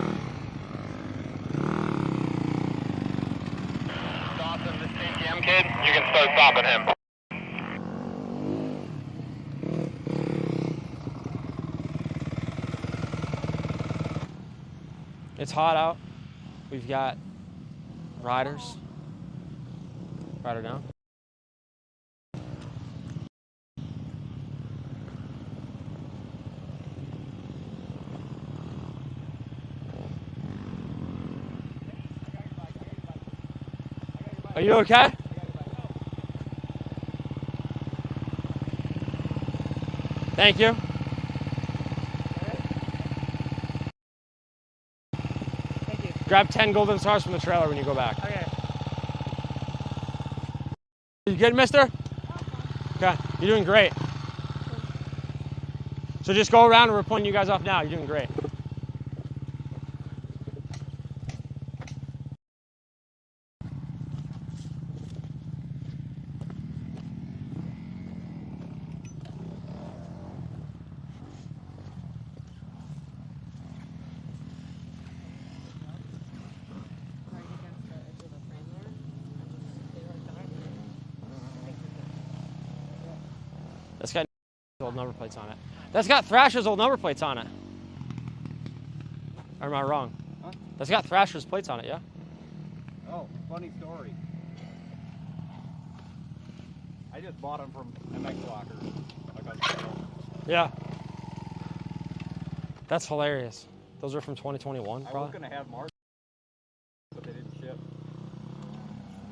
Stopping this TM kid, you can start stopping him. It's hot out. We've got riders. Rider down. Are you okay? Thank you. Thank you. Grab 10 golden stars from the trailer when you go back. Okay. You good, mister? Okay, you're doing great. So just go around and we're pulling you guys off now. You're doing great. That's got old number plates on it. That's got Thrasher's old number plates on it. Or am I wrong? Huh? That's got Thrasher's plates on it, yeah? Oh, funny story. I just bought them from MX Locker. Yeah. That's hilarious. Those are from 2021, probably? I was going to have March, but they didn't ship.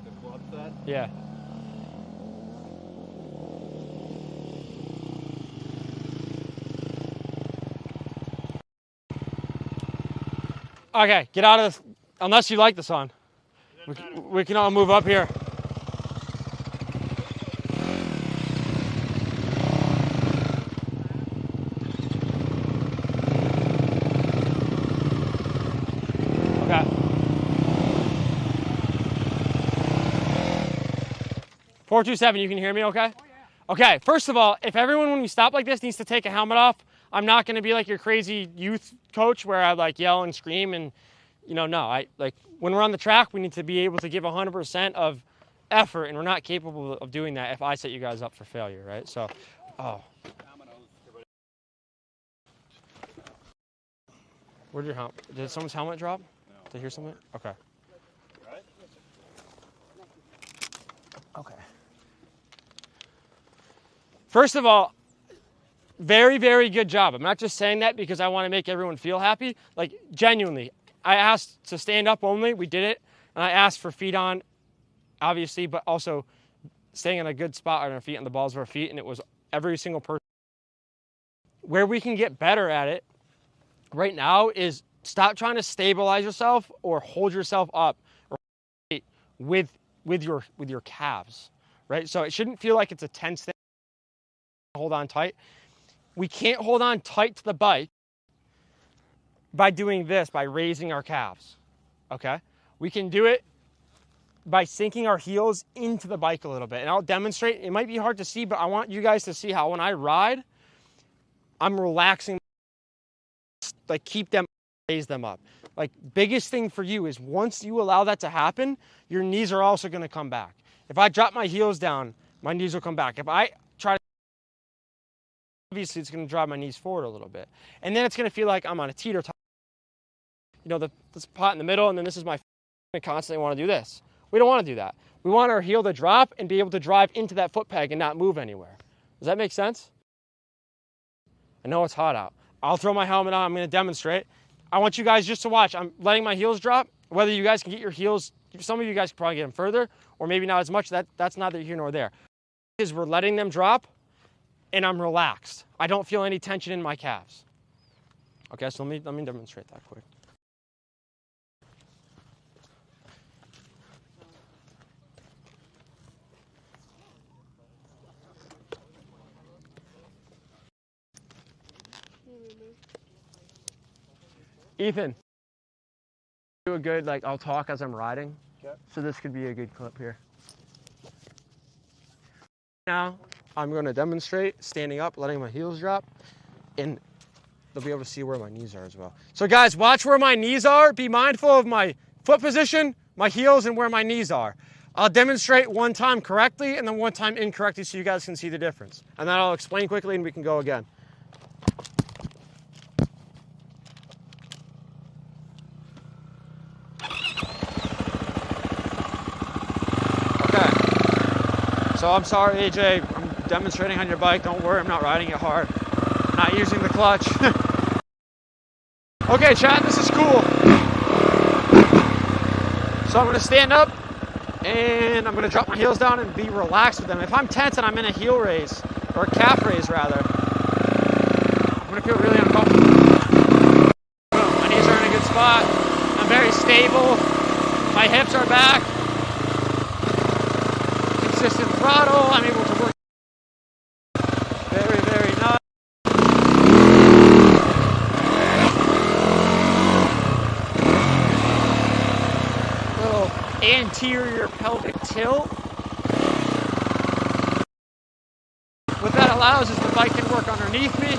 The club set? Yeah. Okay, get out of this, unless you like the sun. We can all move up here. Okay. 427, you can hear me okay? Okay, first of all, if everyone when we stop like this needs to take a helmet off, I'm not going to be like your crazy youth coach where I like yell and scream and, you know, no. I like when we're on the track, we need to be able to give 100% of effort, and we're not capable of doing that if I set you guys up for failure, right? So, where'd your helmet? Did someone's helmet drop? No. Did you hear something? Okay. Okay. First of all, very, very good job. I'm not just saying that because I want to make everyone feel happy. Like, genuinely, I asked to stand up only. We did it. And I asked for feet on, obviously, but also staying in a good spot on our feet, on the balls of our feet. And it was every single person. Where we can get better at it right now is stop trying to stabilize yourself or hold yourself up with your calves, right? So it shouldn't feel like it's a tense thing. Hold on tight. We can't hold on tight to the bike by doing this, by raising our calves, okay? We can do it by sinking our heels into the bike a little bit. And I'll demonstrate. It might be hard to see, but I want you guys to see how when I ride, I'm relaxing, like keep them, raise them up. Like biggest thing for you is once you allow that to happen, your knees are also gonna come back. If I drop my heels down, my knees will come back. If I try to, obviously it's going to drive my knees forward a little bit. And then it's going to feel like I'm on a teeter-totter. You know, this pot in the middle, and then this is my, I constantly want to do this. We don't want to do that. We want our heel to drop and be able to drive into that foot peg and not move anywhere. Does that make sense? I know it's hot out. I'll throw my helmet on. I'm going to demonstrate. I want you guys just to watch. I'm letting my heels drop. Whether you guys can get your heels some of you guys could probably get them further, or maybe not as much. That's neither here nor there. Is we're letting them drop, and I'm relaxed. I don't feel any tension in my calves. Okay, so let me demonstrate that quick. Ethan, do a good, like, I'll talk as I'm riding. Okay. So this could be a good clip here. Now, I'm going to demonstrate standing up, letting my heels drop, and they'll be able to see where my knees are as well. So guys, watch where my knees are. Be mindful of my foot position, my heels, and where my knees are. I'll demonstrate one time correctly and then one time incorrectly so you guys can see the difference. And then I'll explain quickly and we can go again. So I'm sorry, AJ, I'm demonstrating on your bike. Don't worry, I'm not riding it hard. I'm not using the clutch. Okay, Chad, this is cool. So I'm gonna stand up and I'm gonna drop my heels down and be relaxed with them. If I'm tense and I'm in a heel raise, or a calf raise rather, I'm gonna feel really uncomfortable. Boom, my knees are in a good spot. I'm very stable. My hips are back. Consistent throttle, I'm able to work very, very nice. Little anterior pelvic tilt. What that allows is the bike can work underneath me.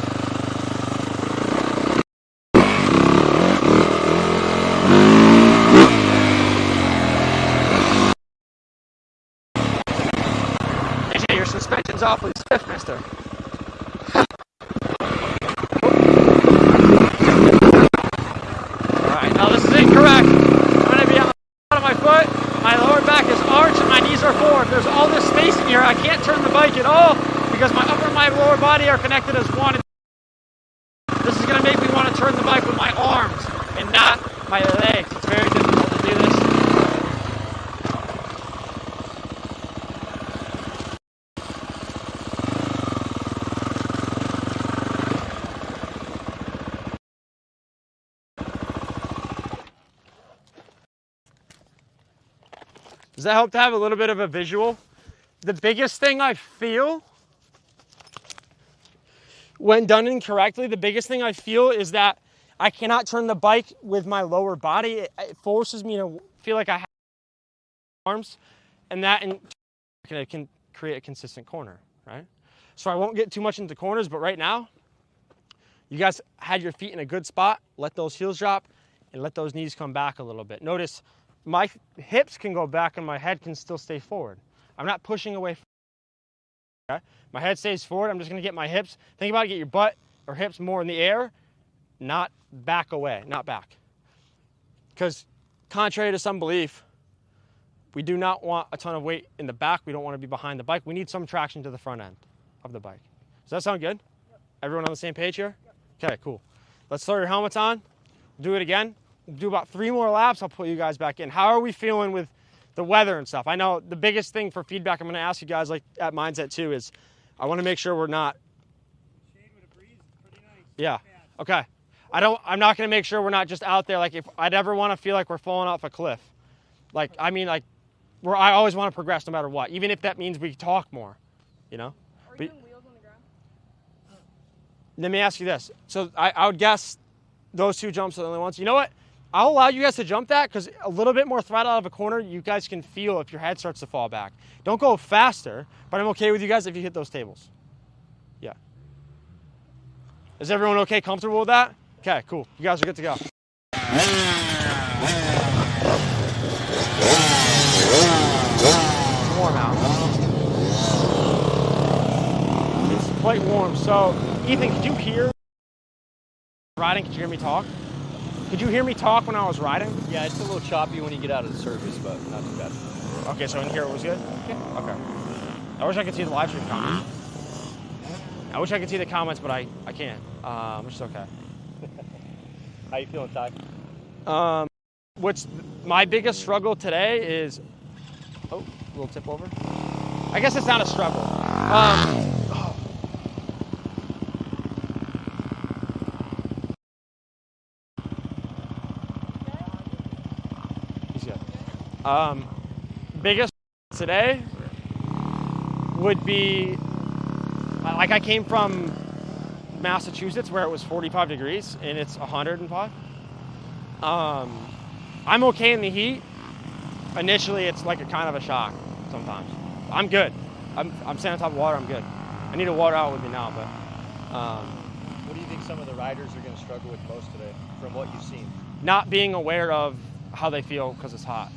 Your suspension's awfully stiff, mister. Alright, now this is incorrect. I'm going to be on the bottom of my foot, my lower back is arched, and my knees are forward. There's all this space in here, I can't turn the bike at all because my upper and my lower body are connected as one. This is going to make me want to turn the bike with my arms and not my legs. It's very difficult to do this. Does that help to have a little bit of a visual? The biggest thing I feel when done incorrectly, the biggest thing I feel is that I cannot turn the bike with my lower body. It forces me to feel like I have arms, and that can create a consistent corner, right? So I won't get too much into corners, but right now, you guys had your feet in a good spot. Let those heels drop and let those knees come back a little bit. Notice my hips can go back and my head can still stay forward. I'm not pushing away from it, okay? My head stays forward. I'm just going to get my hips. Think about it, get your butt or hips more in the air, not back away, not back. Because contrary to some belief, we do not want a ton of weight in the back. We don't want to be behind the bike. We need some traction to the front end of the bike. Does that sound good? Yep. Everyone on the same page here? Yep. Okay, cool. Let's throw your helmets on. Do it again. We'll do about 3 more laps. I'll put you guys back in. How are we feeling with the weather and stuff? I know the biggest thing for feedback I'm going to ask you guys, like at Mindset 2, is I want to make sure we're not. Shade with a breeze is pretty nice. Yeah. Okay. I'm not going to make sure we're not just out there. Like if I'd ever want to feel like we're falling off a cliff. Like, I mean, like, I always want to progress no matter what, even if that means we talk more, you know? Are you doing wheels on the ground? Let me ask you this. So I would guess those 2 jumps are the only ones. You know what? I'll allow you guys to jump that because a little bit more throttle out of a corner, you guys can feel if your head starts to fall back. Don't go faster, but I'm okay with you guys if you hit those tables. Yeah. Is everyone okay, comfortable with that? Okay, cool. You guys are good to go. Warm out. It's quite warm. So, Ethan, could you hear riding? Could you hear me talk? Could you hear me talk when I was riding? Yeah, it's a little choppy when you get out of the surface, but not too bad. Okay, so in here it was good? Yeah. Okay. I wish I could see the live stream comments. I wish I could see the comments, but I can't, which is okay. How you feeling, Ty? what's my biggest struggle today is, oh, a little tip over. I guess it's not a struggle. He's good. Biggest today would be, like I came from Massachusetts where it was 45 degrees and it's 105. I'm okay in the heat. Initially, it's like a kind of a shock sometimes. I'm good. I'm standing on top of water, I'm good. I need a water out with me now, but. What do you think some of the riders are going to struggle with most today from what you've seen? Not being aware of how they feel because it's hot.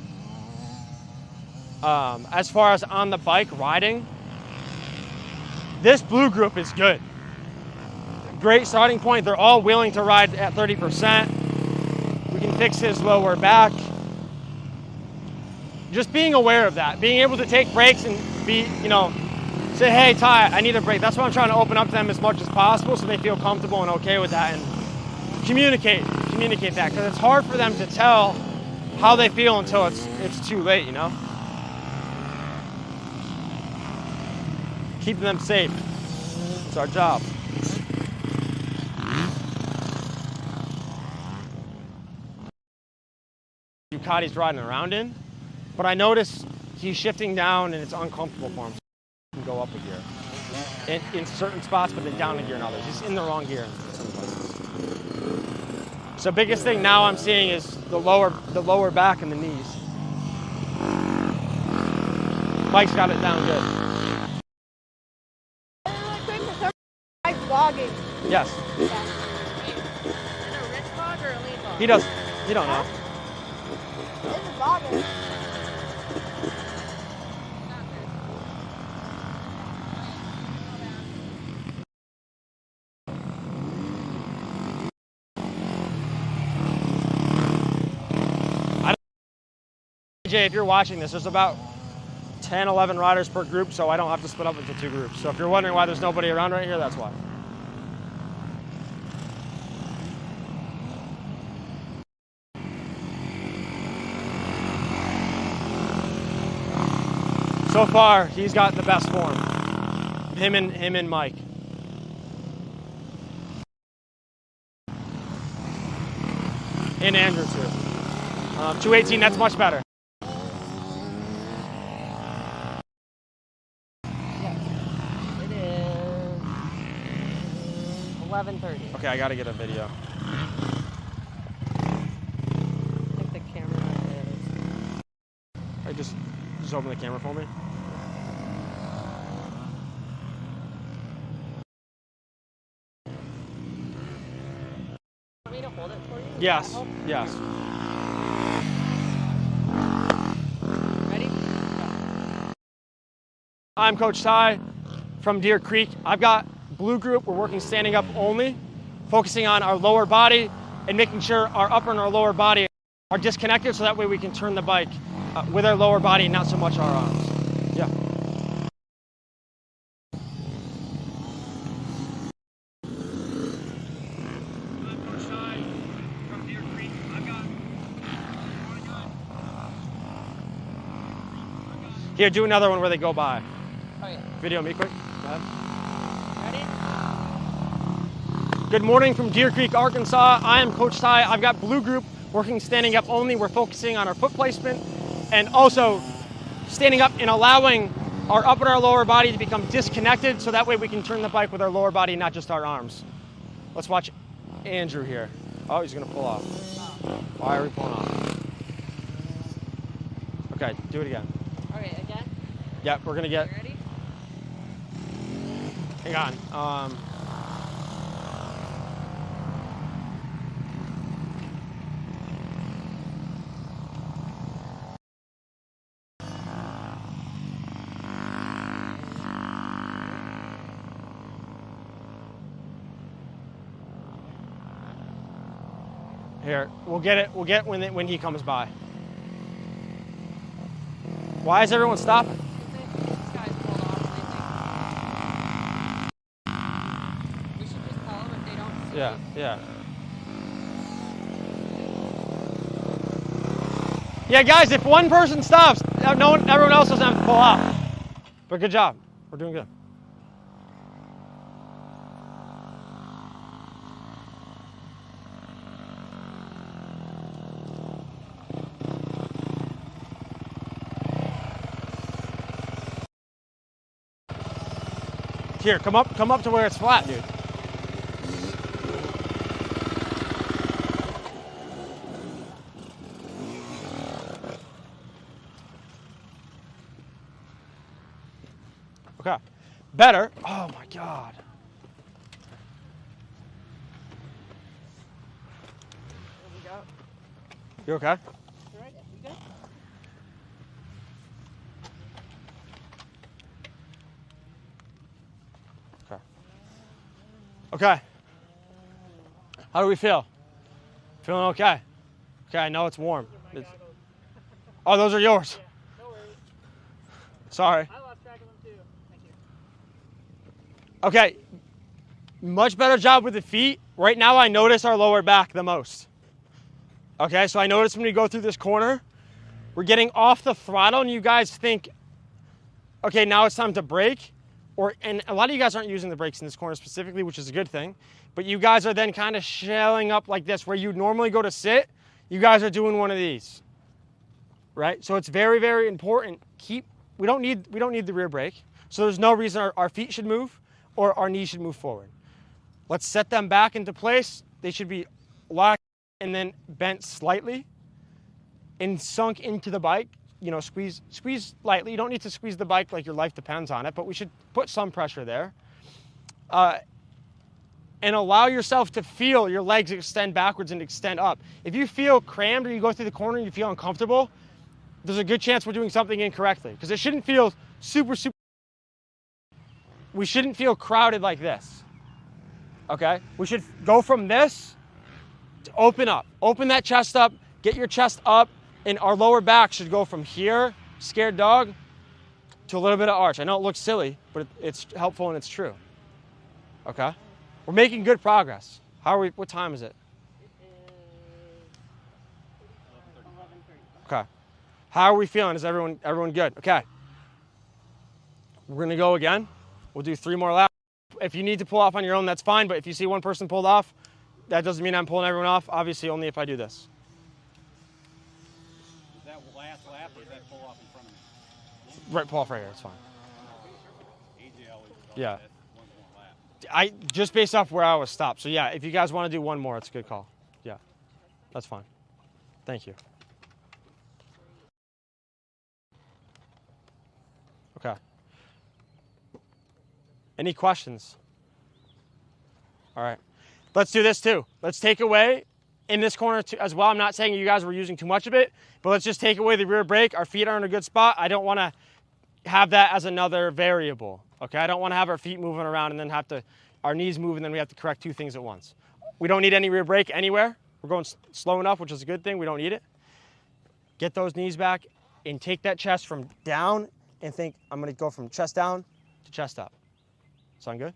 As far as on the bike riding, this blue group is good. Great starting point. They're all willing to ride at 30%. We can fix his lower back. Just being aware of that, being able to take breaks and be, say, hey, Ty, I need a break. That's why I'm trying to open up to them as much as possible so they feel comfortable and okay with that, and communicate that, because it's hard for them to tell how they feel until it's too late, Keeping them safe. It's our job. Ducati's riding around in, but I notice he's shifting down and it's uncomfortable for him. So he can go up a gear in certain spots, but then down a gear in others. He's in the wrong gear in some places. So biggest thing now I'm seeing is the lower back and the knees. Mike's got it down good. Vlogging. Yes. Yeah. Is it a rich vlog or a lean vlog? He don't know. It's a vlogger. AJ, if you're watching this, there's about 10, 11 riders per group, so I don't have to split up into 2 groups. So if you're wondering why there's nobody around right here, that's why. So far, he's got the best form. Him and Mike. And Andrew too. 218, that's much better. It is 11:30. Okay, I gotta get a video. I think the camera is. Hey, just open the camera for me. Want me to hold it for you? Yes, yes. Ready? I'm Coach Ty from Deer Creek. I've got Blue Group. We're working standing up only, focusing on our lower body and making sure our upper and our lower body are disconnected so that way we can turn the bike with our lower body and not so much our arms. Yeah. Here, do another one where they go by. Oh, yeah. Video me quick. Go ahead. Ready? Good morning from Deer Creek, Arkansas. I am Coach Ty. I've got Blue Group working standing up only. We're focusing on our foot placement and also standing up and allowing our upper and our lower body to become disconnected so that way we can turn the bike with our lower body, not just our arms. Let's watch Andrew here. Oh, he's gonna pull off. Why are we pulling off? Okay, do it again. Okay, again? Yep, we're gonna get. Ready? Hang on. Here, we'll get it. We'll get when he comes by. Why is everyone stopping? This guy's pulled off, they think. We should just call them if they don't see. Yeah, yeah. Yeah, guys, if one person stops, everyone else doesn't have to pull out. But good job. We're doing good. Here, come up to where it's flat, dude. Okay. Better. Oh my God. You okay? Okay. Okay. How do we feel? Feeling okay? Okay, I know it's warm. Oh, those are yours. Sorry. Okay. Much better job with the feet. Right now I notice our lower back the most. Okay, so I notice when we go through this corner, we're getting off the throttle and you guys think, okay, now it's time to brake. And a lot of you guys aren't using the brakes in this corner specifically, which is a good thing. But you guys are then kind of shelling up like this, where you normally go to sit, you guys are doing one of these. Right? So it's very, very important. We don't need the rear brake. So there's no reason our feet should move or our knees should move forward. Let's set them back into place. They should be locked and then bent slightly and sunk into the bike. You know, squeeze lightly. You don't need to squeeze the bike like your life depends on it, but we should put some pressure there. And allow yourself to feel your legs extend backwards and extend up. If you feel crammed or you go through the corner and you feel uncomfortable, there's a good chance we're doing something incorrectly, because it shouldn't feel super. We shouldn't feel crowded like this. Okay? We should go from this to open up. Open that chest up, get your chest up, and our lower back should go from here, scared dog, to a little bit of arch. I know it looks silly, but it's helpful and it's true. Okay? We're making good progress. What time is it? Okay. How are we feeling? Is everyone good? Okay. We're gonna go again. We'll do 3 more laps. If you need to pull off on your own, that's fine, but if you see one person pulled off, that doesn't mean I'm pulling everyone off, obviously only if I do this. Is that last lap or is that pull off in front of me? Right, pull off right here, it's fine. Yeah. Just based off where I was stopped. So yeah, if you guys want to do one more, it's a good call. Yeah, that's fine. Thank you. Okay. Any questions? All right. Let's do this too. Let's take away in this corner as well. I'm not saying you guys were using too much of it, but let's just take away the rear brake. Our feet are in a good spot. I don't want to have that as another variable. Okay, I don't want to have our feet moving around and then our knees move and then we have to correct 2 things at once. We don't need any rear brake anywhere. We're going slow enough, which is a good thing. We don't need it. Get those knees back and take that chest from down and think, I'm going to go from chest down to chest up. Sound good?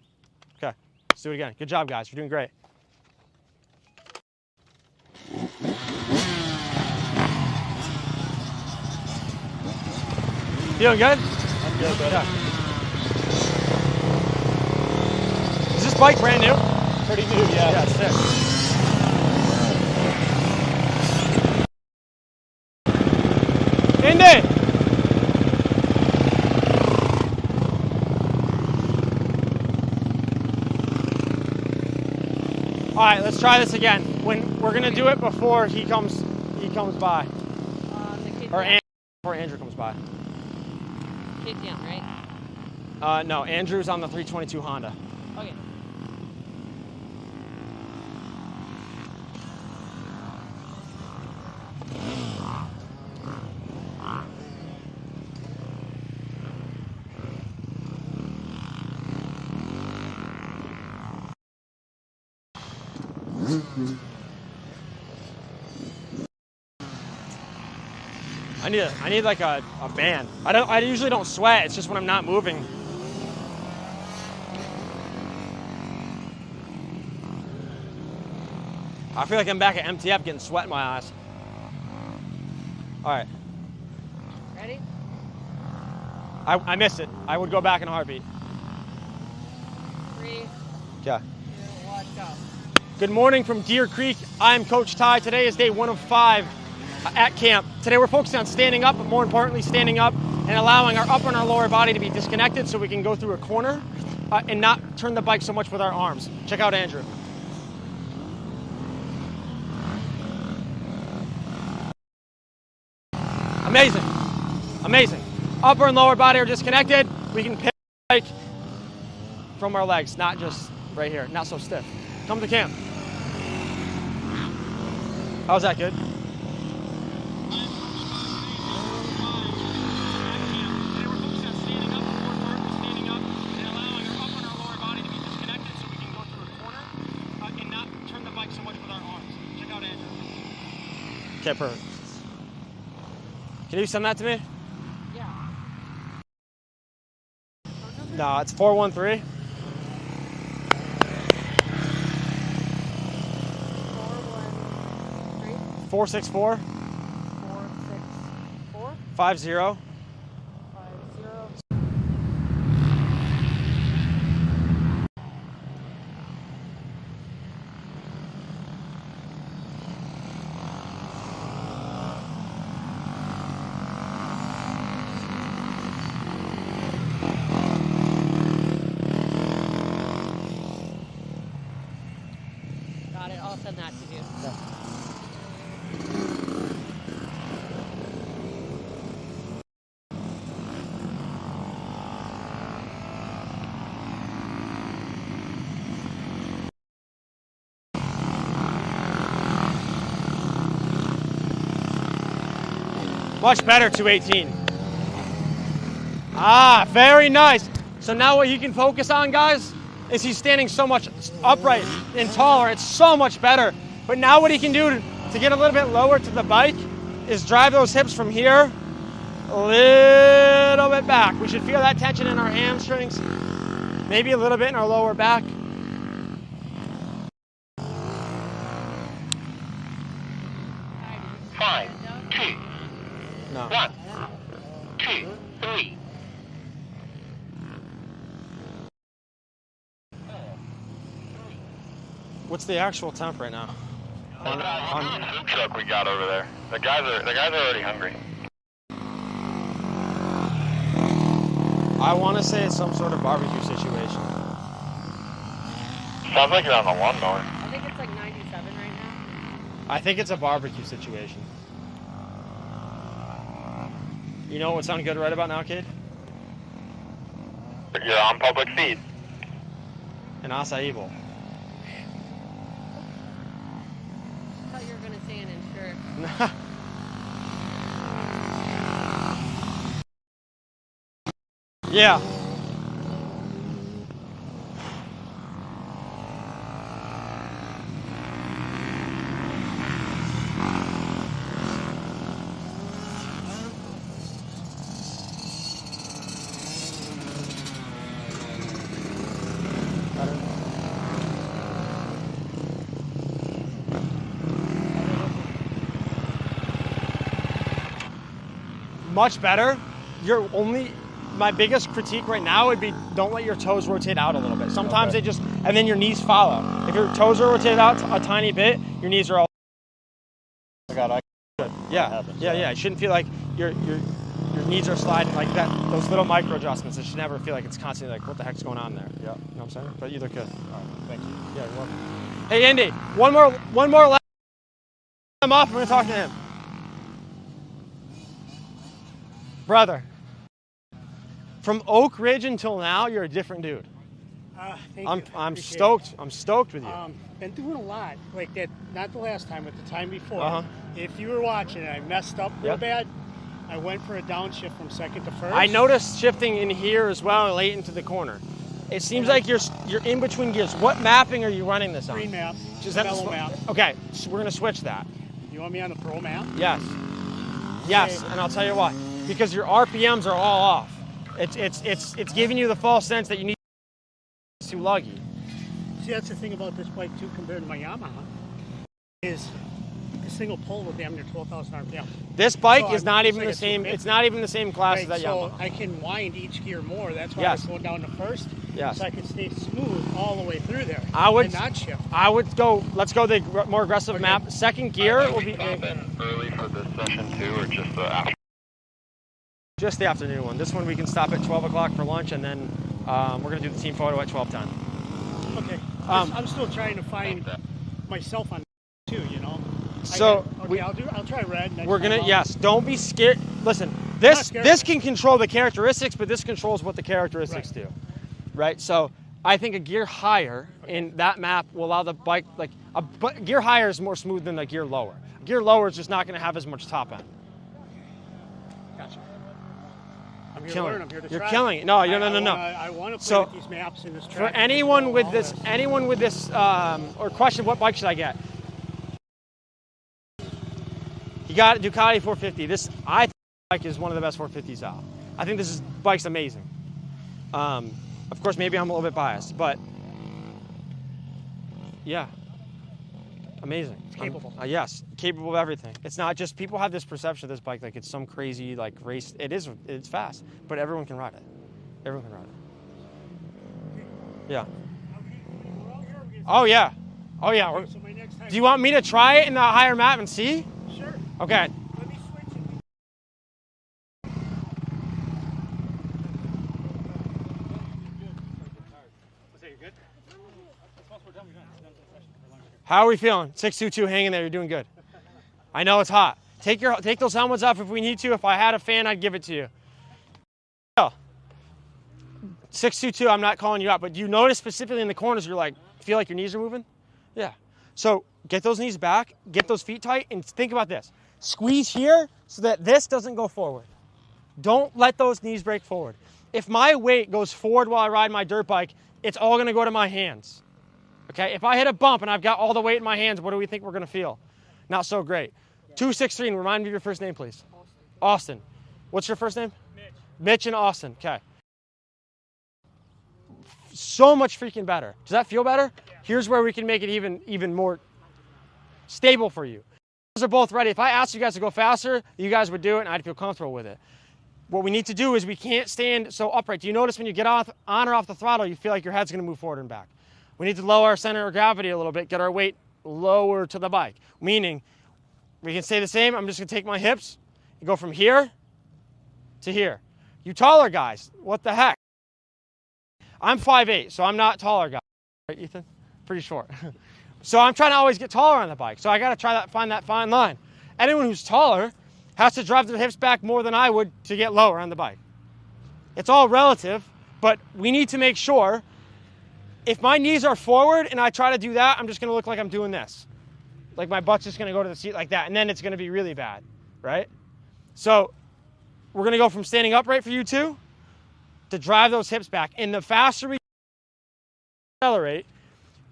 Okay, let's do it again. Good job, guys. You're doing great. Feeling good? I'm good, buddy. Yeah. Is this bike brand new? Pretty new, yeah. Yeah, sick. Indy! All right, let's try this again. We're gonna do it before he comes by. Before Andrew comes by. Kick down, right? No, Andrew's on the 322 Honda. Okay. I need like a band. I usually don't sweat. It's just when I'm not moving. I feel like I'm back at MTF getting sweat in my eyes. All right. Ready? I missed it. I would go back in a heartbeat. 3, 2, Yeah. 1, go. Good morning from Deer Creek. I'm Coach Ty. Today is day 1 of 5 at camp. Today we're focusing on standing up, but more importantly, standing up and allowing our upper and our lower body to be disconnected so we can go through a corner and not turn the bike so much with our arms. Check out Andrew. Amazing. Amazing. Upper and lower body are disconnected. We can pick the bike from our legs, not just right here, not so stiff. Come to camp. How's that, good? Okay, perfect. Can you send that to me? Yeah. No, it's 413. 464. 464. 50. 50. Got it. I'll send that to you. Yeah. Much better, 218. Ah, very nice. So now what he can focus on, guys, is he's standing so much upright and taller. It's so much better. But now what he can do to get a little bit lower to the bike is drive those hips from here a little bit back. We should feel that tension in our hamstrings, maybe a little bit in our lower back. Five, 2, No. 1, 2, 3. What's the actual temp right now? On food truck we got over there. The guys are already hungry. I want to say it's some sort of barbecue situation. Sounds like you're on the lawnmower. I think it's like 97 right now. I think it's a barbecue situation. You know what would sound good right about now, kid? You're on public feed. An acai bowl. I thought you were going to say an insurance. Yeah. Much better. My biggest critique right now would be don't let your toes rotate out a little bit. Sometimes they just, and then your knees follow. If your toes are rotated out a tiny bit, your knees are all. Yeah. It shouldn't feel like your knees are sliding like that. Those little micro adjustments. It should never feel like it's constantly like, what the heck's going on there? Yeah. You know what I'm saying? But either could. All right. Thank you. Yeah, you're welcome. Hey, Indy, one more lap. I'm off. I'm going to talk to him. Brother, from Oak Ridge until now, you're a different dude. Thank you. I'm Appreciate stoked. it. I'm stoked with you. Been doing a lot like that. Not the last time, but the time before. Uh-huh. If you were watching, I messed up real bad. I went for a downshift from second to first. I noticed shifting in here as well, late into the corner. It seems like you're in between gears. What mapping are you running this on? Green map. Is that Mellow map. Okay, so we're gonna switch that. You want me on the pro map? Yes. Yes, and I'll tell you why. Because your RPMs are all off. It's giving you the false sense that you need too luggy. See, that's the thing about this bike too, compared to my Yamaha, is single pole with damn near 12,000 RPM. This bike So is not even the same. It's not even the same class as that so Yamaha. I can wind each gear more. That's why Yes. I was going down to first. Yes. So I can stay smooth all the way through there. I would and not shift. I would go. Let's go the more aggressive map. Second gear will be early for this session too, or just the after? just the afternoon one. This one we can stop at 12 o'clock for lunch, and then we're gonna do the team photo at 12:10. Okay. I'm still trying to find myself on too. You know. So I'll try red. Next we're gonna time yes. Don't be scared. Listen, this can control the characteristics, but this controls what the characteristics do, right? So I think a gear higher in that map will allow the bike gear higher is more smooth than a gear lower. A gear lower is just not going to have as much top end. Gotcha. I'm here Killing to it. learn. I'm here to You're try. killing it. No. I want to play with these maps in this track. For anyone with this, or question, what bike should I get? You got Ducati 450. This I think bike is one of the best 450s out. I think this bike's amazing. Of course, maybe I'm a little bit biased, but yeah, amazing. It's capable. Yes, capable of everything. It's not just people have this perception of this bike like it's some crazy like race. It's fast, but everyone can ride it. Everyone can ride it. Yeah. Oh yeah. Oh yeah. Do you want me to try it in the higher map and see? Sure. Okay. Let me switch it. How are we feeling? 622, hang in there. You're doing good. I know it's hot. Take those helmets off if we need to. If I had a fan, I'd give it to you. 622, I'm not calling you out, but do you notice specifically in the corners you're like, feel like your knees are moving? Yeah. So get those knees back, get those feet tight, and think about this. Squeeze here so that this doesn't go forward. Don't let those knees break forward. If my weight goes forward while I ride my dirt bike, it's all going to go to my hands. Okay? If I hit a bump and I've got all the weight in my hands, what do we think we're going to feel? Not so great. 263, and remind me of your first name, please. Austin. What's your first name? Mitch. Mitch and Austin. Okay. So much freaking better. Does that feel better? Yeah. Here's where we can make it even more stable for you. You guys are both ready. If I asked you guys to go faster, you guys would do it, and I'd feel comfortable with it. What we need to do is we can't stand so upright. Do you notice when you get on or off the throttle, you feel like your head's going to move forward and back? We need to lower our center of gravity a little bit, get our weight lower to the bike. Meaning, we can stay the same. I'm just going to take my hips and go from here to here. You taller guys, what the heck? I'm 5'8", so I'm not taller guy. Right, Ethan? Pretty short. So I'm trying to always get taller on the bike. So I got to find that fine line. Anyone who's taller has to drive their hips back more than I would to get lower on the bike. It's all relative, but we need to make sure if my knees are forward and I try to do that, I'm just going to look like I'm doing this. Like my butt's just going to go to the seat like that, and then it's going to be really bad, right? So we're going to go from standing upright for you two to drive those hips back. And the faster we accelerate,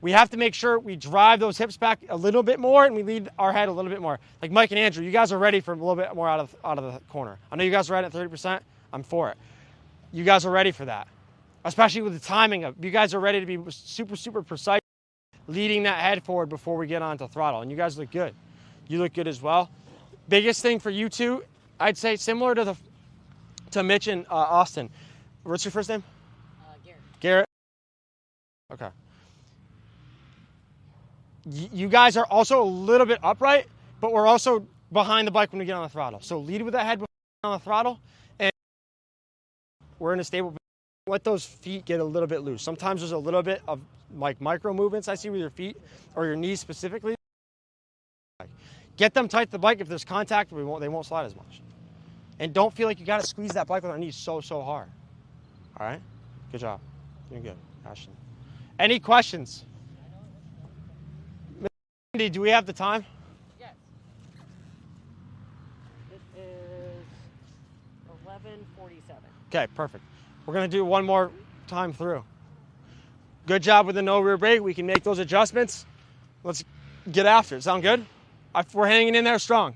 we have to make sure we drive those hips back a little bit more and we lead our head a little bit more. Like Mike and Andrew, you guys are ready for a little bit more out of the corner. I know you guys are right at 30%. I'm for it. You guys are ready for that, especially with the timing of. You guys are ready to be super, super precise, leading that head forward before we get onto throttle. And you guys look good. You look good as well. Biggest thing for you two, I'd say similar to Mitch and Austin. What's your first name? Garrett. Garrett. Okay. You guys are also a little bit upright, but we're also behind the bike when we get on the throttle. So lead with that head on the throttle, and we're in a stable position. Let those feet get a little bit loose. Sometimes there's a little bit of like micro movements I see with your feet or your knees specifically. Get them tight to the bike. If there's contact, they won't slide as much. And don't feel like you got to squeeze that bike with our knees so hard. All right? Good job. Doing good, Ashton. Any questions? Andy, do we have the time? Yes. It is 11:47. Okay, perfect. We're going to do one more time through. Good job with the no rear brake. We can make those adjustments. Let's get after it. Sound good? We're hanging in there strong.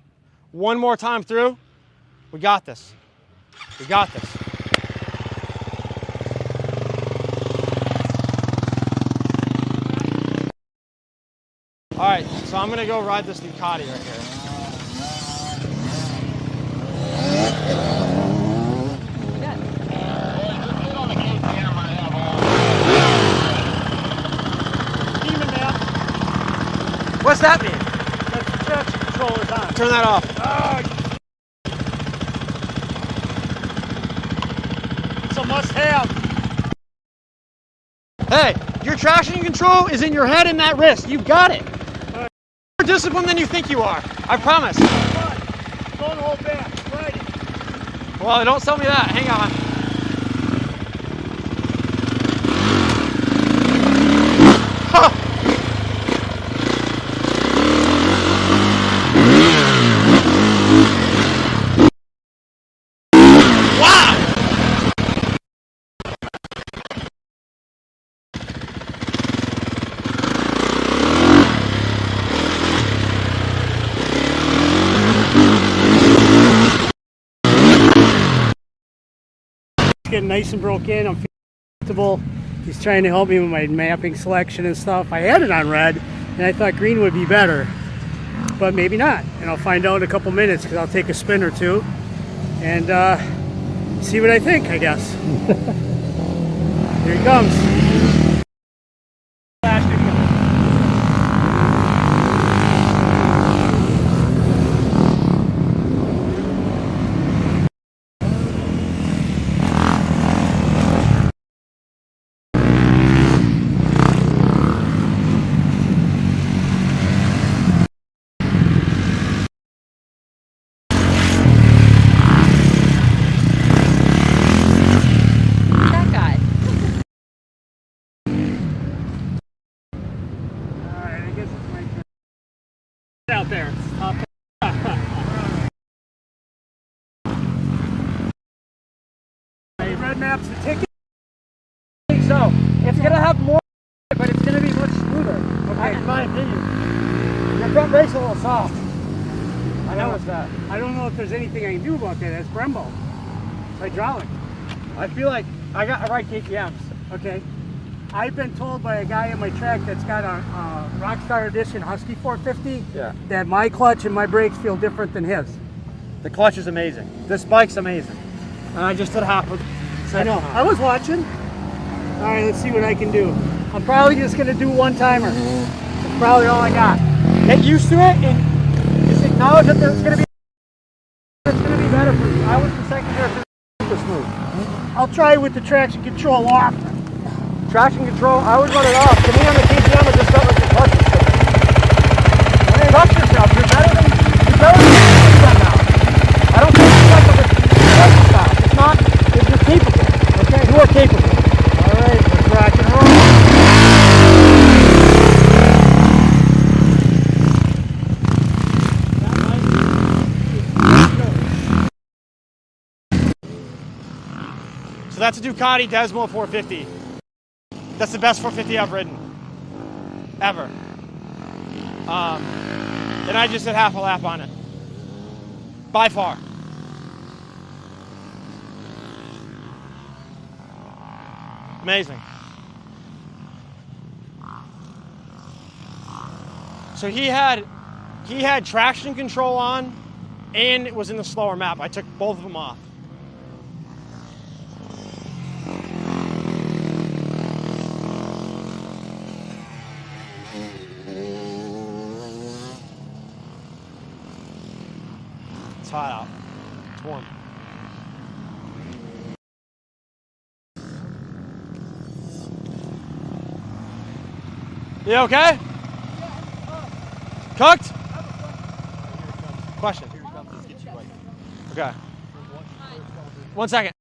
One more time through. We got this. We got this. All right, so I'm going to go ride this Ducati right here. that mean? That's the traction controller's on. Turn that off. It's a must-have. Hey, your traction control is in your head and that wrist. You've got it. You're more disciplined than you think you are. I promise. Don't hold back. Right. Well, don't tell me that. Hang on. Getting nice and broke in. I'm feeling comfortable. He's trying to help me with my mapping selection and stuff. I had it on red, and I thought green would be better, but maybe not. And I'll find out in a couple minutes because I'll take a spin or two and see what I think, I guess. Here he comes. Out there. Red map's the ticket. So it's gonna have more, but it's gonna be much smoother. Okay, in my opinion. Your front brake's a little soft. I noticed that. I don't know if there's anything I can do about that. That's Brembo. It's hydraulic. I feel like I got right KTMs. Okay. I've been told by a guy in my track that's got a Rockstar Edition Husky 450 that my clutch and my brakes feel different than his. The clutch is amazing. This bike's amazing. And I just did half of it. I know. I was watching. All right, let's see what I can do. I'm probably just going to do one timer. That's probably all I got. Get used to it and just acknowledge that it's going to be better for you. I was the second gear super smooth. I'll try with the traction control off. Traction control, I would run it off. To me on the KTM, it just felt like the clutch was slipping. Trust yourself. You're better than that now. I don't think it's like a clutch style. It's not. You're capable. Okay, you are capable. All right, let's rock and roll. So that's a Ducati Desmo 450. That's the best 450 I've ridden, ever. And I just did half a lap on it, by far. Amazing. So he had traction control on, and it was in the slower map. I took both of them off. It's hot out. It's warm. You okay? Cooked? Question. Okay. 1 second.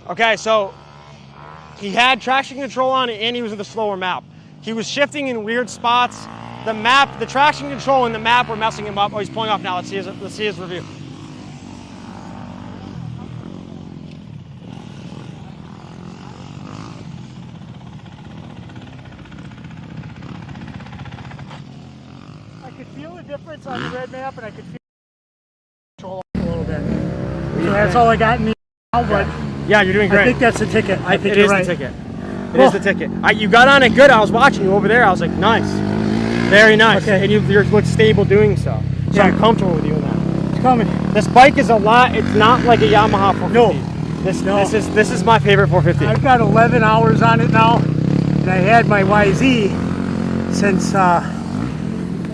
Okay, so he had traction control on and he was in the slower map. He was shifting in weird spots. The map, the traction control and the map were messing him up. Oh, he's pulling off now. Let's see his review. I could feel the difference on the red map, and I could feel the control a little bit. So that's all I got in the now, but yeah, you're doing great. I think that's the ticket. I think it you're is right. the ticket. It is the ticket. You got on it good. I was watching you over there. I was like, nice. Very nice. Okay. And you look stable doing so. So yeah. I'm comfortable with you in that. It's coming. This bike is a lot. It's not like a Yamaha 450. No. This is my favorite 450. I've got 11 hours on it now, and I had my YZ since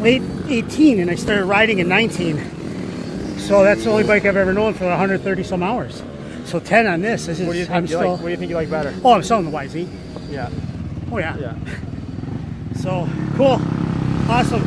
late 18, and I started riding in 19. So that's the only bike I've ever known for 130 some hours. So 10 on this. This is, What do you think what do you think you like better? Oh, I'm selling the YZ. Yeah. Oh yeah. Yeah. So cool. Awesome.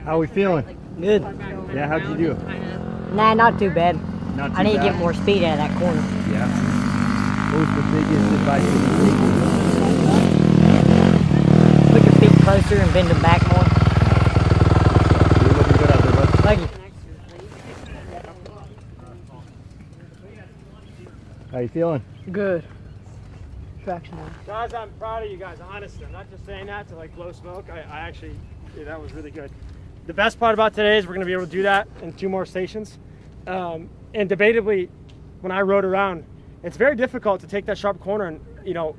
How are we feeling? Good. Yeah, how'd you do? Nah, not too bad. Not too I need to bad. get more speed out of that corner. Yeah. What was the biggest advice you Put your feet closer and bend them back more. You're looking good out there, bud. Thank you. How you feeling? Good. Traction now. Guys, I'm proud of you guys, honestly. I'm not just saying that to like blow smoke. I actually, yeah, that was really good. The best part about today is we're gonna be able to do that in 2 more stations. And debatably, when I rode around, it's very difficult to take that sharp corner and, you know,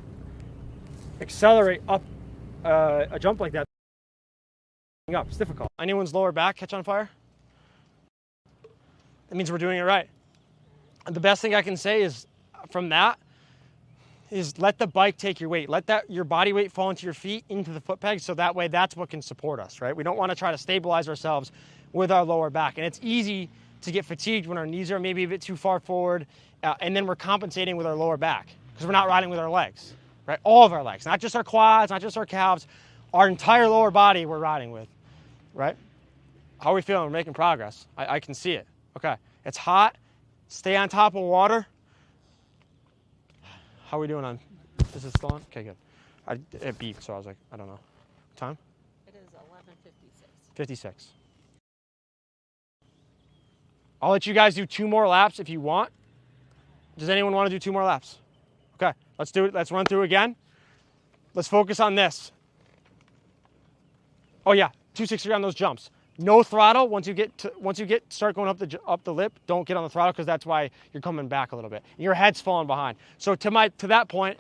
accelerate up a jump like that. It's difficult. Anyone's lower back catch on fire? That means we're doing it right. And the best thing I can say is from that is let the bike take your weight. Let your body weight fall into your feet, into the foot pegs, so that way that's what can support us, right? We don't want to try to stabilize ourselves with our lower back. And it's easy to get fatigued when our knees are maybe a bit too far forward, and then we're compensating with our lower back because we're not riding with our legs, right? All of our legs, not just our quads, not just our calves, our entire lower body we're riding with, right? How are we feeling? We're making progress. I can see it. Okay, it's hot. Stay on top of water. How are we doing on, is it still on? Okay, good. It beeped, so I was like, I don't know. Time? It is 11:56. 56. I'll let you guys do 2 more laps if you want. Does anyone want to do 2 more laps? Okay, let's do it. Let's run through again. Let's focus on this. Oh yeah, 260 on those jumps. No throttle. Once you start going up the lip, don't get on the throttle because that's why you're coming back a little bit. Your head's falling behind. So to that point,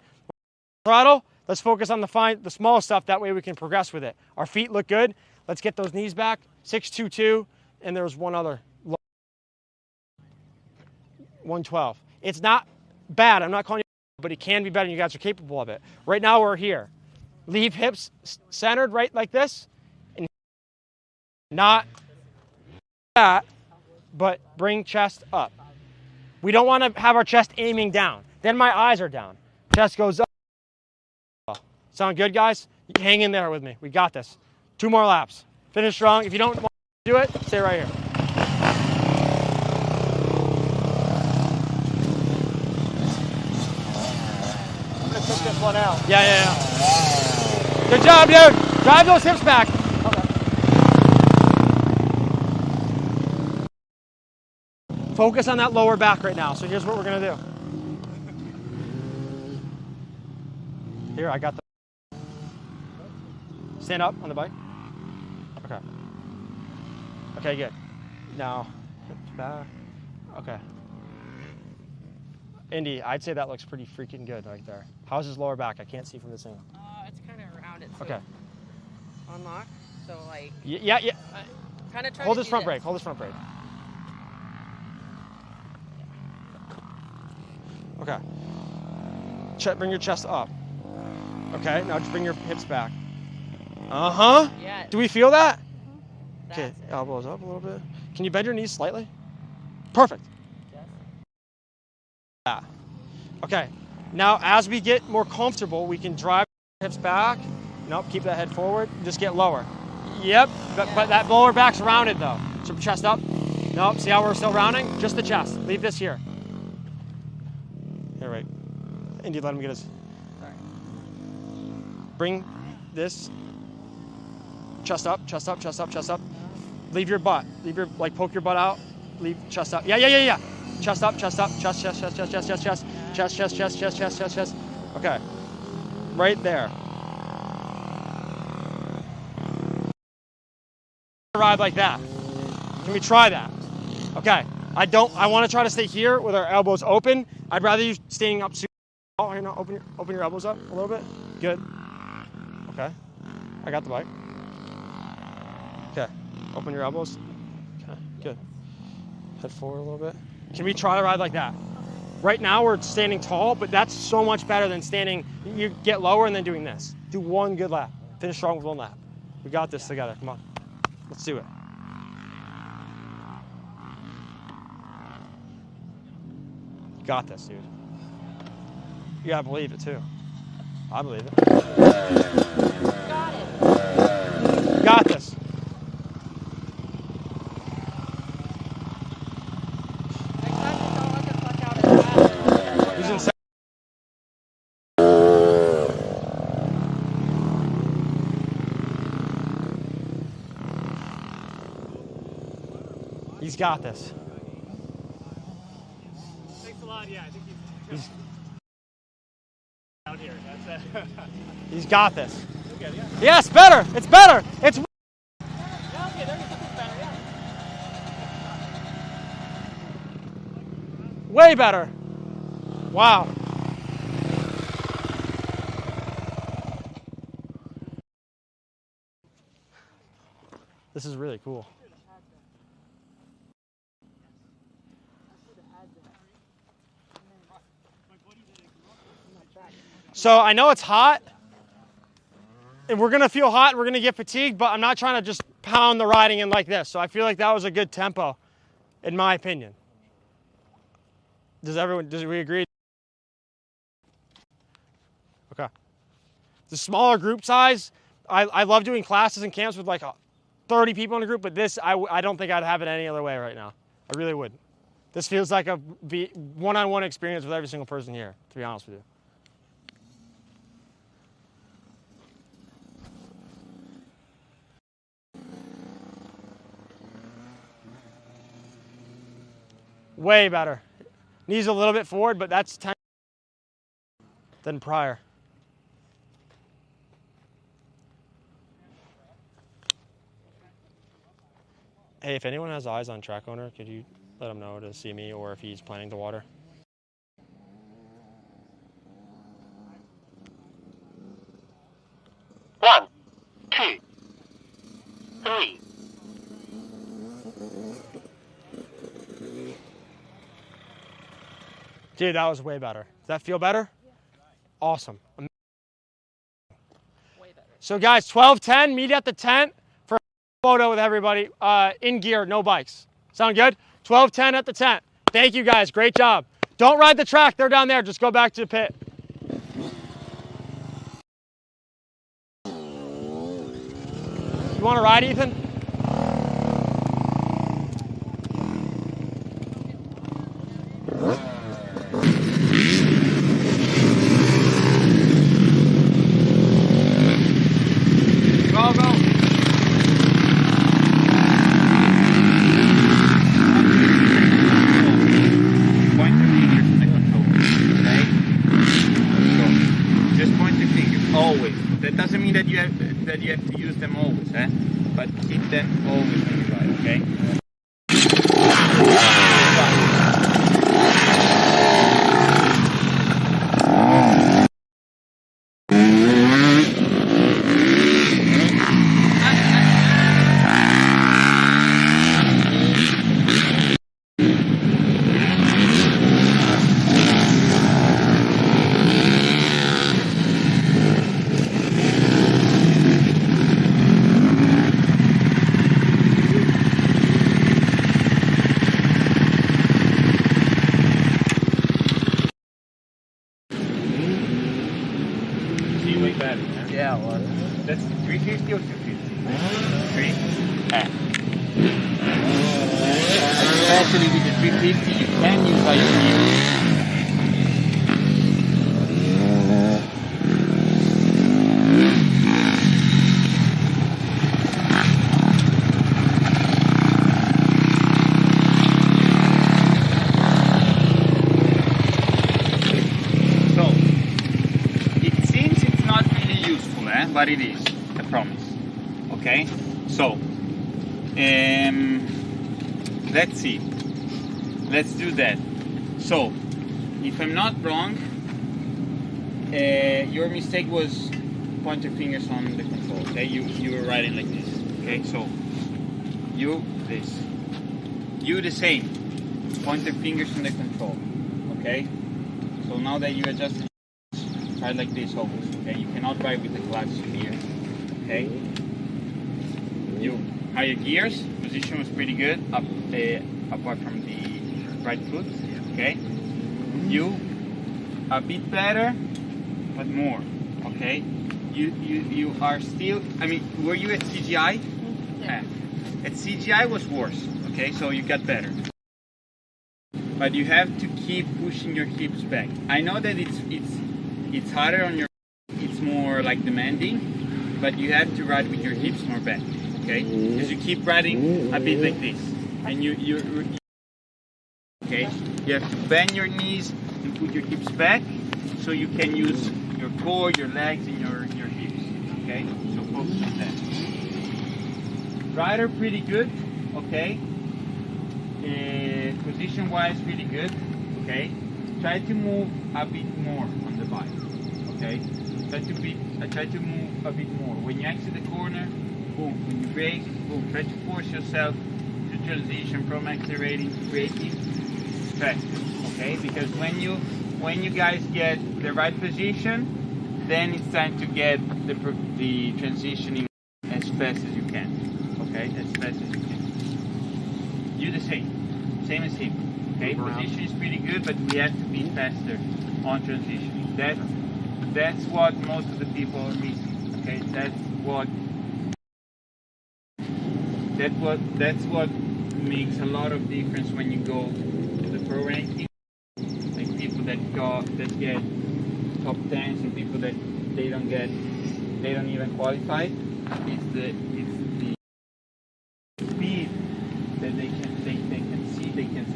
throttle. Let's focus on the small stuff. That way we can progress with it. Our feet look good. Let's get those knees back. 622, and there's one other. 112. It's not bad. I'm not calling you, but it can be better. And you guys are capable of it. Right now we're here. Leave hips centered right like this. Not that, but bring chest up. We don't want to have our chest aiming down. Then my eyes are down. Chest goes up. Sound good, guys? Hang in there with me. We got this. 2 more laps. Finish strong. If you don't want to do it, stay right here. I'm gonna cook this one out. Yeah. Good job, dude. Drive those hips back. Focus on that lower back right now. So here's what we're gonna do. Here, I got the. Stand up on the bike. Okay. Okay, good. Now, hips back. Okay. Indy, I'd say that looks pretty freaking good right there. How's his lower back? I can't see from this angle. It's kind of around it. So Okay. Unlock. So like. Yeah. Kind of try Hold to this do front this. brake. Hold this front brake. Okay. Bring your chest up. Okay, now just bring your hips back. Uh-huh. Yeah. Do we feel that? Okay, elbows up a little bit. Can you bend your knees slightly? Perfect. Yeah. Okay. Now, as we get more comfortable, we can drive hips back. Nope, keep that head forward. Just get lower. Yep, but that lower back's rounded though. So chest up. Nope, see how we're still rounding? Just the chest. Leave this here. Here, wait. Indy, let him get his. Bring this. Chest up, chest up, chest up, chest up. Leave your butt. Leave your, like, poke your butt out. Leave chest up. Yeah. Chest up, chest up, chest, chest, chest, chest, chest, chest, chest, chest, chest, chest, chest, chest, chest, chest. Okay. Right there. Ride like that. Can we try that? Okay. I want to try to stay here with our elbows open. I'd rather you standing up super tall. Here, now, open your elbows up a little bit. Good. Okay. I got the bike. Okay. Open your elbows. Okay. Good. Head forward a little bit. Can we try to ride like that? Right now we're standing tall, but that's so much better than standing. You get lower and then doing this. Do one good lap. Finish strong with one lap. We got this together. Come on. Let's do it. You got this, dude. You gotta believe it too. I believe it. Got it. You got this. He's in second. He's got this. Thanks a lot. Yeah, I think he's out here. That's it. He's got this. Okay, yeah. Yes, better. It's better. It's Yeah, okay, there you go. It's better, yeah. way better. Wow. This is really cool. So I know it's hot, and we're going to feel hot, and we're going to get fatigued, but I'm not trying to just pound the riding in like this. So I feel like that was a good tempo, in my opinion. Does we agree? Okay. The smaller group size, I love doing classes and camps with like 30 people in a group, but this, I don't think I'd have it any other way right now. I really wouldn't. This feels like a one-on-one experience with every single person here, to be honest with you. Way better. Knees a little bit forward, but that's 10 than prior. Hey, if anyone has eyes on track owner, could you let him know to see me or if he's planning to water? One, two, three. Dude, that was way better. Does that feel better? Awesome. Way better. So guys, 12:10, meet at the tent for a photo with everybody in gear, no bikes. Sound good? 12:10 at the tent. Thank you guys, great job. Don't ride the track, they're down there, just go back to the pit. You want to ride, Ethan? Go, go. Point your fingers to the controller, okay? So, just point your fingers, always. That doesn't mean that you have to use them always, eh? But keep especially with the 350, you can use higher gears. But it is, I promise. Okay, so let's see. Let's do that. So, if I'm not wrong, your mistake was point your fingers on the control. Okay, you were riding like this. Okay, so you the same. Point your fingers on the control. Okay, so now that you adjust. Ride like this always, okay? You cannot ride with the clutch here, okay? You higher gears, position was pretty good, apart from the right foot, okay? You a bit better, but more, okay? You are still, I mean, were you at CGI? Yeah. At CGI was worse, okay? So you got better. But you have to keep pushing your hips back. I know that it's harder on your, it's more like demanding, but you have to ride with your hips more back, okay? Because you keep riding a bit like this, and okay? You have to bend your knees and put your hips back, so you can use your core, your legs, and your hips, okay? So focus on that. Rider pretty good, okay? Position-wise, really good, okay? Try to move a bit more on the bike, okay? Try to move a bit more. When you exit the corner, boom. When you brake, boom. Try to force yourself to transition from accelerating to braking faster, okay? Because when you guys get the right position, then it's time to get the transitioning as fast as you can, okay? As fast as you can. You the same as him. Okay, position is pretty good, but we have to be faster on transitioning. That's what most of the people are missing. Okay, that's what makes a lot of difference when you go to the pro ranking. Like people that get top 10s and people that they don't even qualify. It's the speed that they can see, they can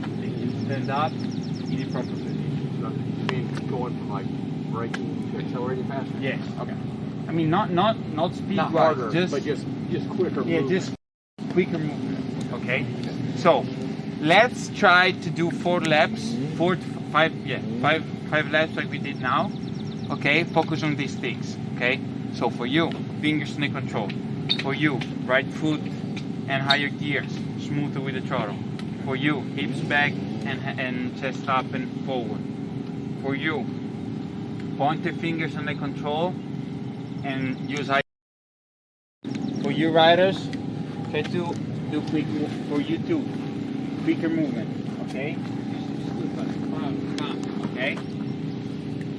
stand up in a proper position. So you mean going from like braking to accelerating faster? Yes. Okay. I mean not speed Not wise, harder, just but just quicker. Yeah, movement. just quicker movement. Okay. So let's try to do 4 laps, 4 to 5. Yeah, five laps like we did now. Okay. Focus on these things. Okay. So for you, fingers in the control. For you, right foot and higher gears, smoother with the throttle. For you, hips back and chest up and forward. For you, point the fingers on the control and use high. For you riders, try to do quick move. For you too, quicker movement. Okay. Okay.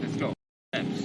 Let's go. Steps.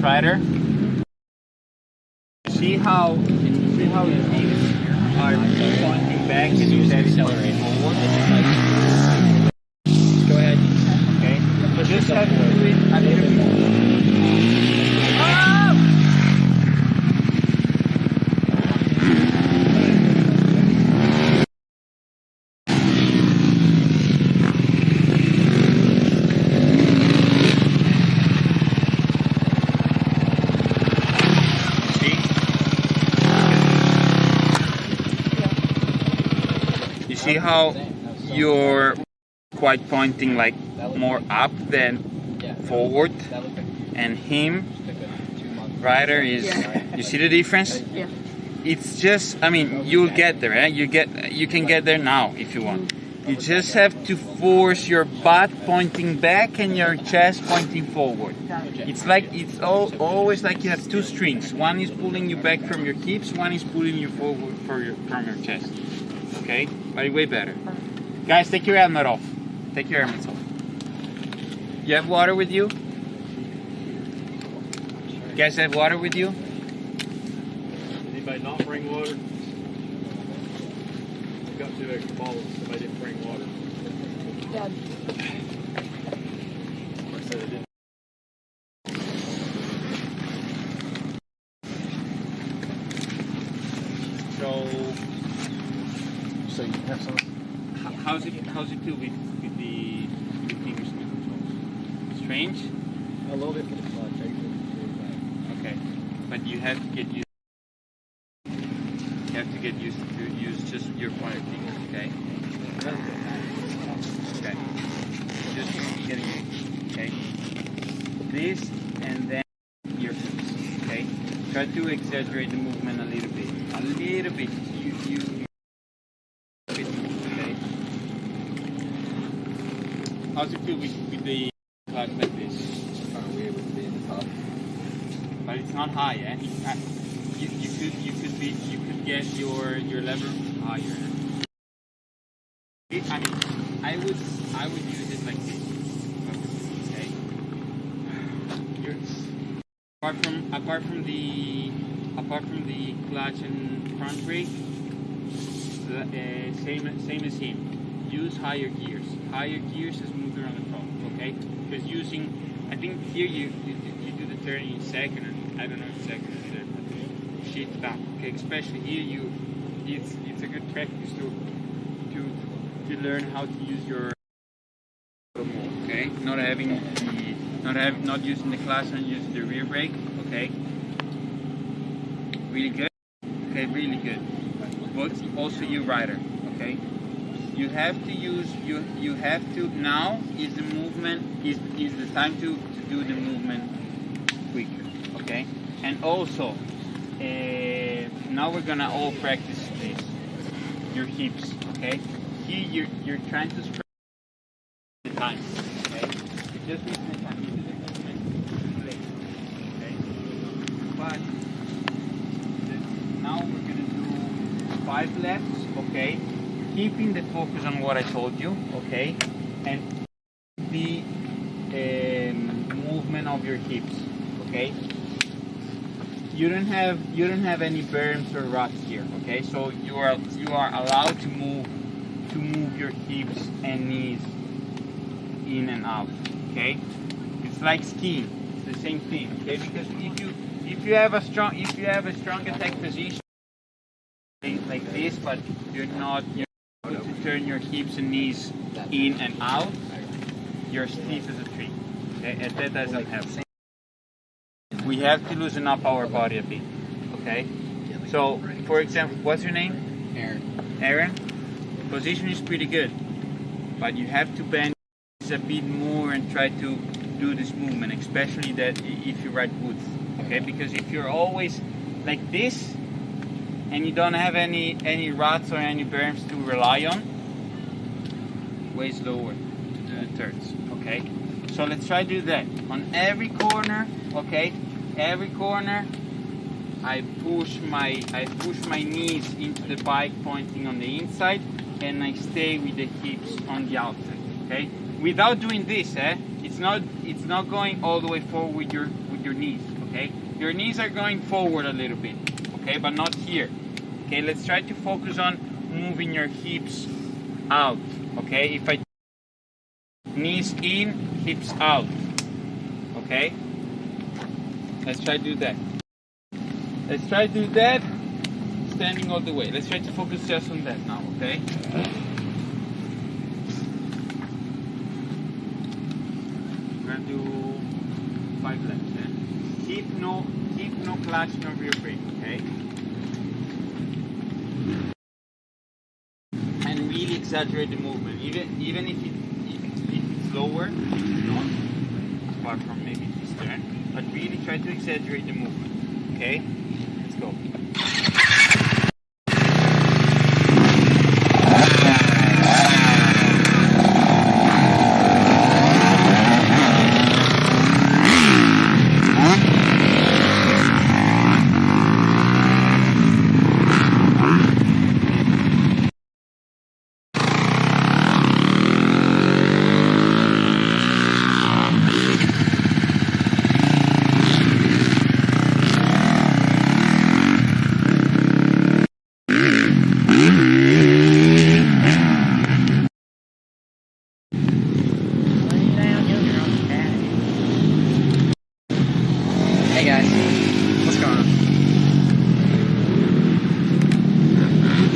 rider. See how your knees are pointing back and you said accelerate forward. Go ahead. Okay. But just have to do it a little bit. See how you're quite pointing like more up than forward, and him rider is, you see the difference? Yeah. It's just, I mean, you'll get there, eh? You can get there now if you want. You just have to force your butt pointing back and your chest pointing forward. It's like, it's always like you have two strings. One is pulling you back from your hips, one is pulling you forward from your chest. Okay, but way better. Guys, take your helmet off. Take your helmets off. You have water with you? You guys have water with you? Anybody not bring water? We've got 2 extra bottles. Somebody didn't bring water. Dad. I said it didn't. So you have some. How's it feel with the fingers in the controls? Strange? A little bit for the clutch. Okay, but you have to get used. You have to get used to use just your pointer fingers. Okay. Okay. Just getting used. Okay. This and then your hips. Okay. Try to exaggerate the movement a little bit. A little bit. You. Okay. How's it feel with the clutch like this? Weird with being the top. But it's not high, eh? You could get your lever higher. I mean, I would use it like this. Okay. Apart from the clutch and front brake, same as him. Use higher gears. Higher gears is smoother on the front. Okay. Because I think here you do the turn in second. I don't know if second or third, but shift up. Okay. Especially here it's a good practice to learn how to use your okay, not using the clutch and using the rear brake. Okay, really good. Okay, really good. But also you rider. Okay, you have to use you have to now is the movement is the time to do the movement quicker. Okay, and also now we're gonna all practice this. Your hips. Okay. Here you're trying to spread the time, okay? You just need the time. You do the movement, okay? But now we're gonna do 5 laps, okay? Keeping the focus on what I told you, okay? And the movement of your hips, okay? You don't have any berms or ruts here, okay? So you are allowed to move your hips and knees in and out, okay? It's like skiing. It's the same thing, okay? Because if you have a strong attack position like this, but you're not to turn your hips and knees in and out, you're stiff as a tree. Okay, and that doesn't happen. We have to loosen up our body a bit. Okay. So, for example, what's your name? Aaron. Aaron. Position is pretty good, but you have to bend a bit more and try to do this movement, especially that if you ride woods, okay? Because if you're always like this and you don't have any ruts or any berms to rely on, way slower to do the turns, okay? So let's try to do that on every corner, okay? Every corner, I push my knees into the bike, pointing on the inside, and I stay with the hips on the outside, okay? Without doing this, it's not going all the way forward with your knees, okay? Your knees are going forward a little bit, okay, but not here. Okay, let's try to focus on moving your hips out, okay? If I knees in, hips out, okay? Let's try to do that. Let's try to do that, standing all the way. Let's try to focus just on that now, okay? We're gonna do 5 laps, yeah? Keep no clutching over your brake, okay? And really exaggerate the movement, even if it's slower, not apart from maybe this turn, but really try to exaggerate the movement, okay? Let's go. Hey guys, what's going on?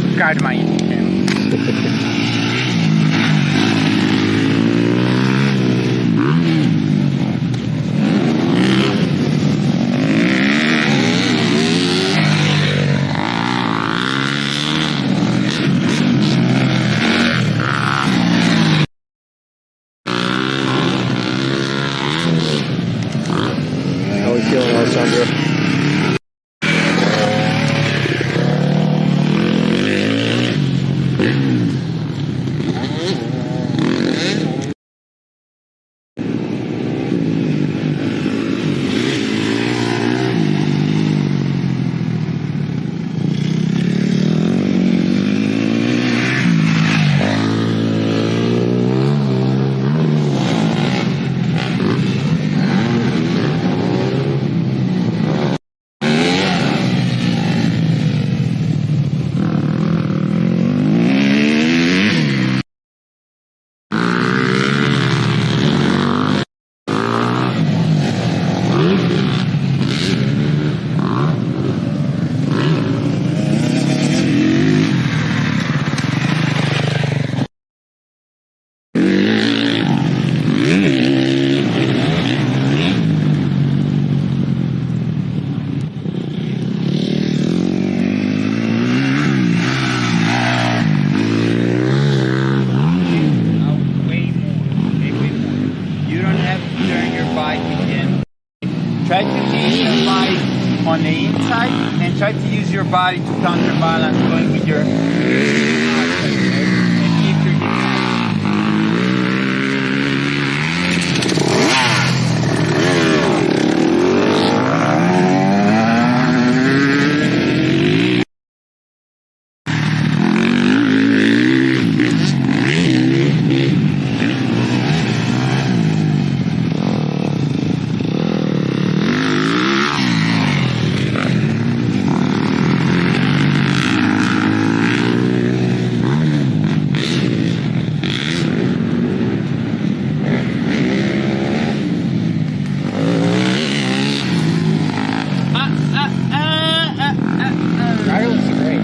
Subscribe to my YouTube channel. How we feeling, Alessandro? Try to use your bike on the inside and try to use your body to counterbalance going with your outside, okay? And keep your hips Rider looks great.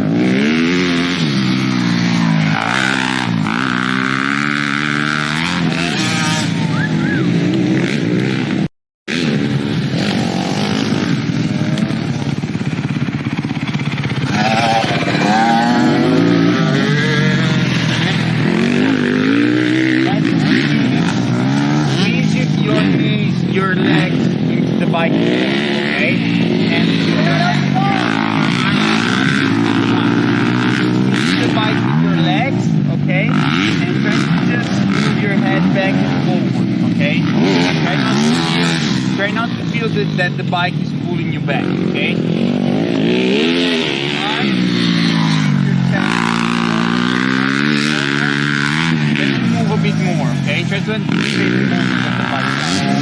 Squeeze your knees, your legs into the bike, okay? And squeeze the bike with your legs, okay? And try to just move your head back and forward, okay? Try not to feel that the bike is pulling you back, okay? Let's move a bit more, okay? Try to anticipate the movement of the bike.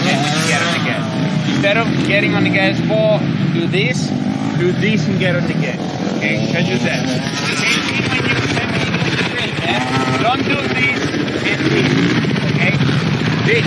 Yes, again and again. If instead of getting on the gas ball, do this and get on the gas. Okay, can do that. Same thing when you straight, man. Don't do this and this. Okay? This.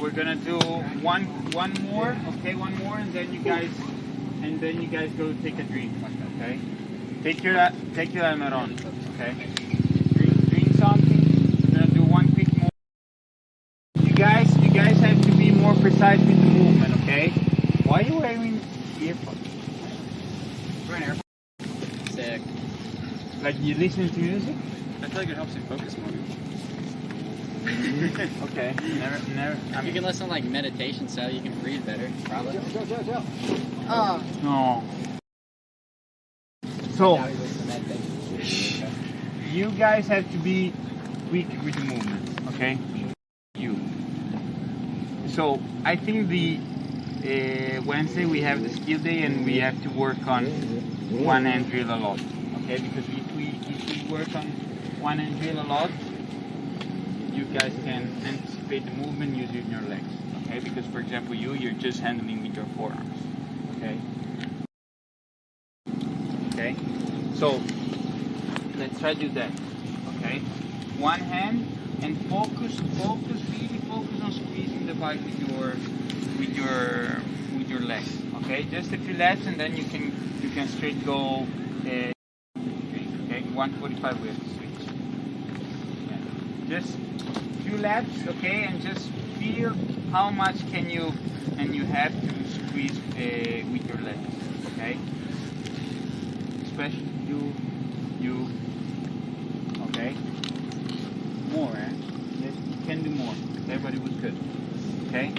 We're gonna do one more, okay, one more, and then you guys go take a drink, okay? Take your helmet on, okay? Drink something. We're gonna do one quick more. You guys have to be more precise with the movement, okay? Why are you wearing earphones? Wearing earphones. Sick. Like you listen to music? I feel like it helps you focus more. Okay, never. You can listen to like meditation style. You can breathe better, probably. No. So, you guys have to be quick with the movements, okay? You. So, I think the Wednesday we have the skill day and we have to work on one hand drill a lot, okay? Because if we work on one hand drill a lot, you guys can anticipate the movement using your legs, okay? Because for example, you're just handling with your forearms, okay? Okay, so let's try to do that, okay? One hand and focus, really focus on squeezing the bike with your legs, okay? Just a few laps and then you can straight go, okay? 145 we have to switch. Yeah. Just few laps, okay, and just feel how much can you have to squeeze with your legs, okay? Especially you, okay? More, eh? Yes, you can do more. Everybody was good, okay?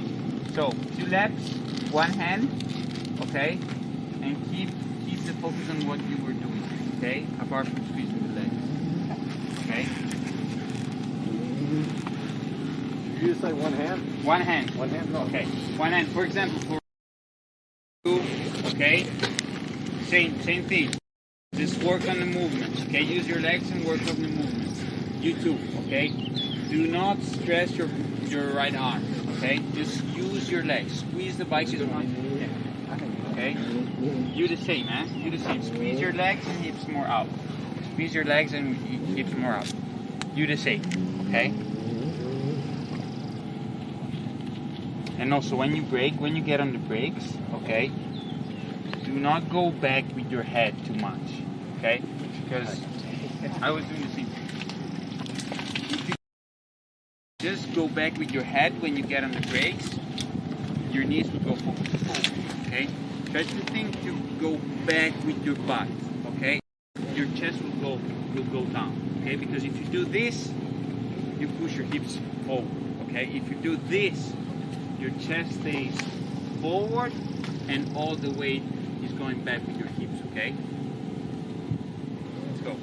So 2 laps, one hand, okay, and keep the focus on what you were doing, okay? Apart from squeezing the legs, okay? You just say one hand? One hand. One hand? No. Okay. One hand. For example, for you, okay? Same thing. Just work on the movements, okay? Use your legs and work on the movements. You too, okay? Do not stress your right arm, okay? Just use your legs. Squeeze the bike as much as you can, okay? You the same, man. You the same. Squeeze your legs and hips more out. Squeeze your legs and hips more out. You the same, okay? And also when you brake, when you get on the brakes, okay, do not go back with your head too much, okay? Because I was doing the same thing. just go back with your head when you get on the brakes. Your knees will go forward, okay? Try to think to go back with your butt, okay? Your chest will go down, okay? Because if you do this, you push your hips forward, okay? If you do this, your chest stays forward and all the weight is going back with your hips, okay? Let's go.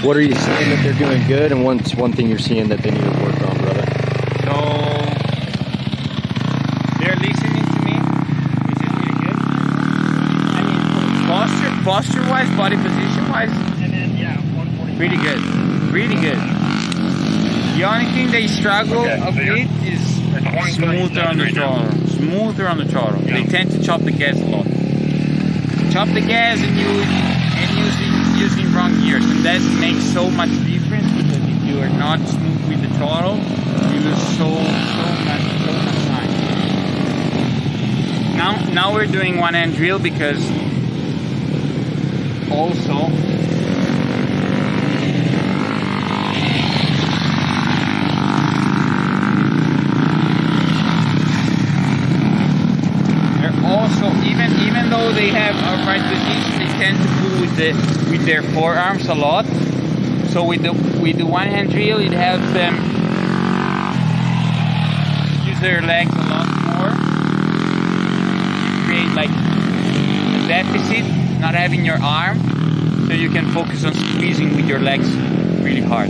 What are you saying that they're doing good, and one thing you're seeing that they need to work on, brother? So they're listening to me, which is really good. I mean, posture-wise, body position-wise, and then pretty good, really good. The only thing they struggle a bit is smoother on the throttle. Smoother on the throttle. They tend to chop the gas a lot. Chop the gas and using wrong gears, and that makes so much difference because if you are not smooth with the throttle, you lose so much time. Now we're doing one-hand drill because also even though they have upright position, they tend to pull with their forearms a lot. So with the one-hand drill, it helps them use their legs a lot more. Create like a deficit, not having your arm, so you can focus on squeezing with your legs really hard.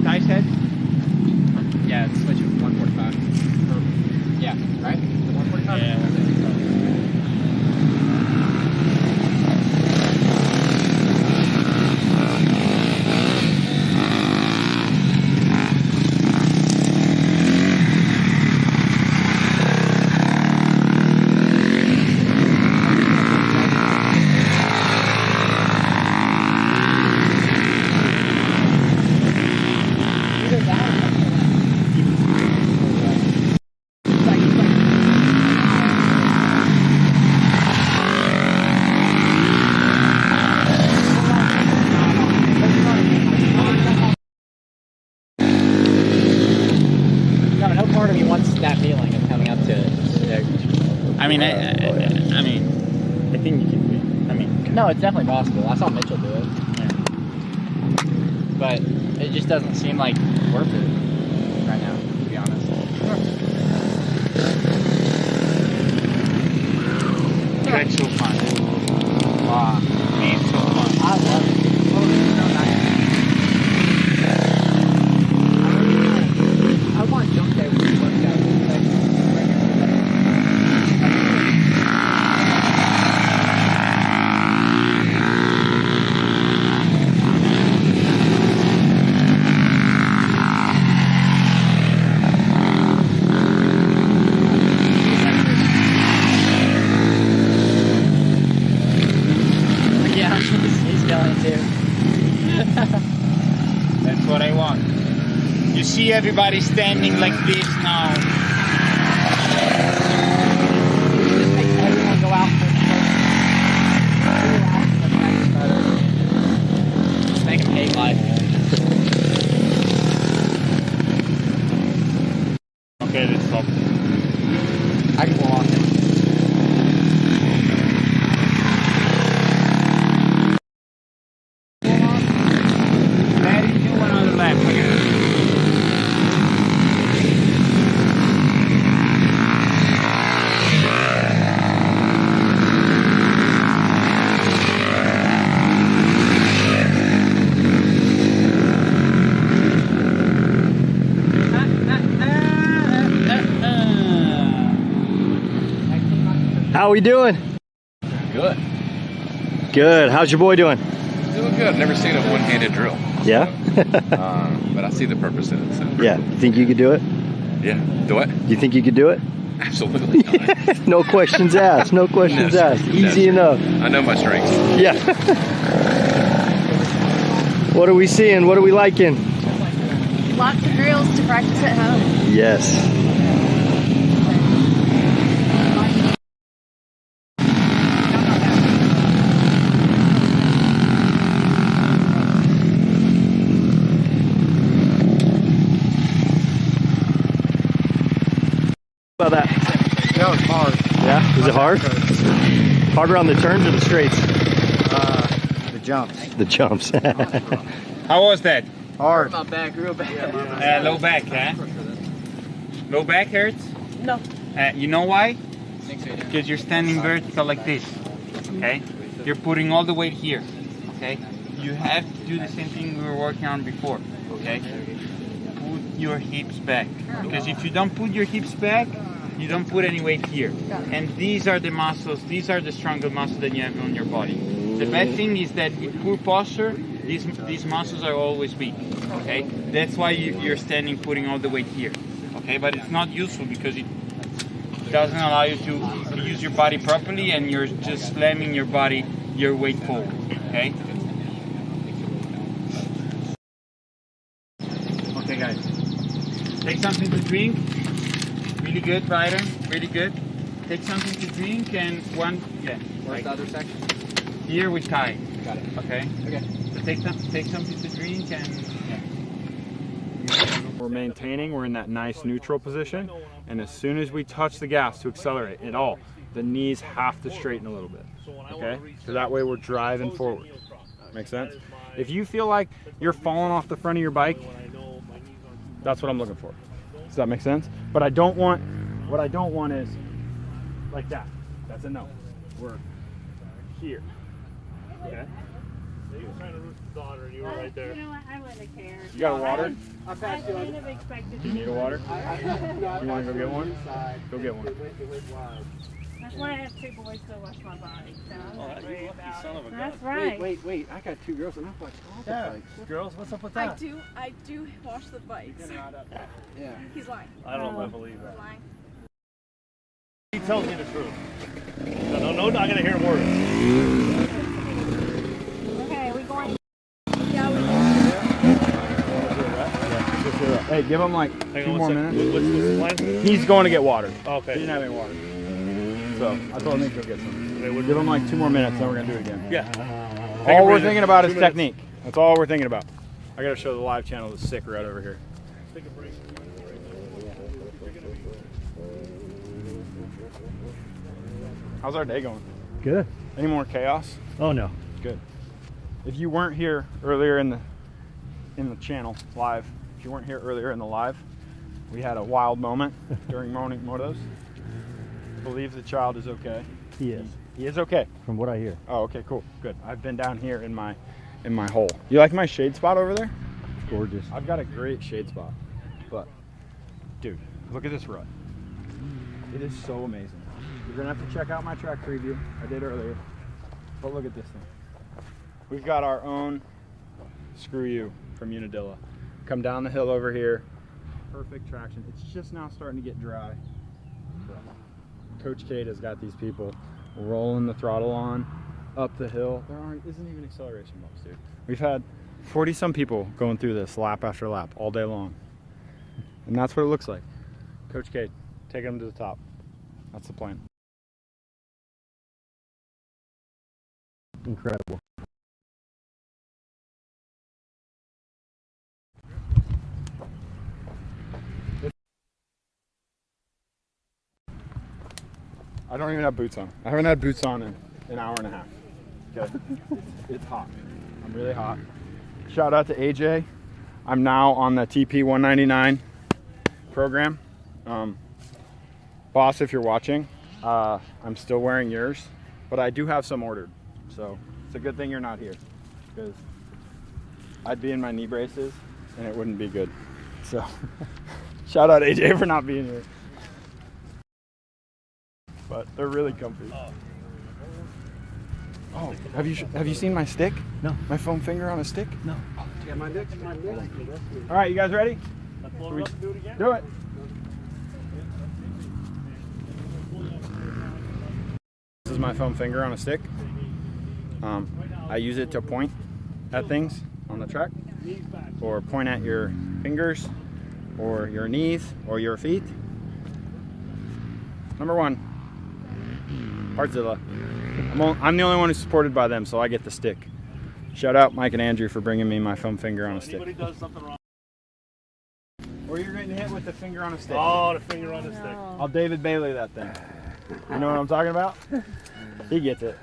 Ty said? Yeah, it's switch it 145. Yeah, right? 145? Yeah, 145. No, it's definitely possible. I saw Mitchell do it. Yeah. But it just doesn't seem like worth it right now, to be honest. That's so fun. Wow. Man, so fun. I love it. Oh, it's so nice. I want jump day with you guys. That's what I want. You see everybody standing like this now. Just make everyone go out for the just make them hate life. Okay, let's stop. I can go on. How we doing? Good. Good. How's your boy doing? Doing good. Never seen a one-handed drill. Yeah? But I see the purpose of it. So. Yeah. Think you could do it? Yeah. Do what? You think you could do it? Absolutely not. No questions asked. No questions asked. Easy enough. I know my strengths. Yeah. What are we seeing? What are we liking? Lots of drills to practice at home. Yes. About that? That was hard. Yeah? Was it hard? Harder on the turns or the straights? The jumps. The jumps. How was that? Hard. My back, real bad. Low back, huh? Low back hurts? No. You know why? Because you're standing vertical like this, okay? You're putting all the weight here, okay? You have to do the same thing we were working on before, okay? Put your hips back, because if you don't put your hips back, you don't put any weight here. And these are the muscles, these are the stronger muscles that you have on your body. The bad thing is that with poor posture, these muscles are always weak, okay? That's why you're standing putting all the weight here, okay? But it's not useful because it doesn't allow you to use your body properly, and you're just slamming your body, your weight forward, okay? Okay guys, take something to drink. Really good, Byron, really good. Take something to drink and Where's the other section? Here with Kai. Got it. Okay? Okay. So take something to drink and We're maintaining, we're in that nice neutral position, and as soon as we touch the gas to accelerate at all, the knees have to straighten a little bit, okay? So that way we're driving forward. Make sense? If you feel like you're falling off the front of your bike, that's what I'm looking for. Does that make sense? But what I don't want is like that. That's a no. We're here, okay? You were trying to root the daughter and you were right there. You know what? I wouldn't have cared. You got a water? I kind of expected. Do you need a water? You want to go get one? Go get one. That's why I have two boys to wash my bike. So I'm Oh, not that's worried lucky about son of a it. gun. That's right. Wait. I got two girls and I'm like, Girls, what's up with I that? do wash the bikes. Yeah. He's lying. I don't know if I believe He's that. lying. He tells me the truth. No, I'm not gonna hear words. Okay, we going. Hey, give him like Hang 2 on more one sec. minutes. What's the plan? He's going to get water. Okay. He didn't have any water. So I told him to go get some. Okay, Give him like 2 more minutes, then we're going to do it again. Yeah. All we're thinking about is technique. That's all we're thinking about. I got to show the live channel the sick right over here. Take a break. How's our day going? Good. Any more chaos? Oh no. Good. If you weren't here earlier in the channel live, if you weren't here earlier in the live, we had a wild moment during morning motos. I believe the child is okay. He is. He is okay. From what I hear. Oh, okay, cool, good. I've been down here in my hole. You like my shade spot over there? It's gorgeous. I've got a great shade spot, but dude, look at this rut. It is so amazing. You're gonna have to check out my track preview I did earlier, but look at this thing. We've got our own Screw You from Unadilla. Come down the hill over here. Perfect traction. It's just now starting to get dry. Coach Kate has got these people rolling the throttle on up the hill. There isn't even acceleration bumps, dude. We've had 40 some people going through this lap after lap all day long. And that's what it looks like. Coach Kate, taking them to the top. That's the plan. Incredible. I don't even have boots on. I haven't had boots on in an hour and a half. Okay. It's hot. I'm really hot. Shout out to AJ. I'm now on the TP 199 program. Boss, if you're watching, I'm still wearing yours, but I do have some ordered. So it's a good thing you're not here, because I'd be in my knee braces and it wouldn't be good. So shout out AJ for not being here. but they're really comfy. Oh, have you seen my stick? No. My foam finger on a stick? No. Yeah, my dick. All right, you guys ready? Do it again. Do it. This is my foam finger on a stick. I use it to point at things on the track, or point at your fingers, or your knees, or your feet. Number one, Partzilla. I'm the only one who's supported by them, so I get the stick. Shout out Mike and Andrew for bringing me my foam finger on a stick. Anybody does something wrong. Or you're getting hit with the finger on a stick. Oh, the finger on the stick. I'll David Bailey that thing. You know what I'm talking about? He gets it.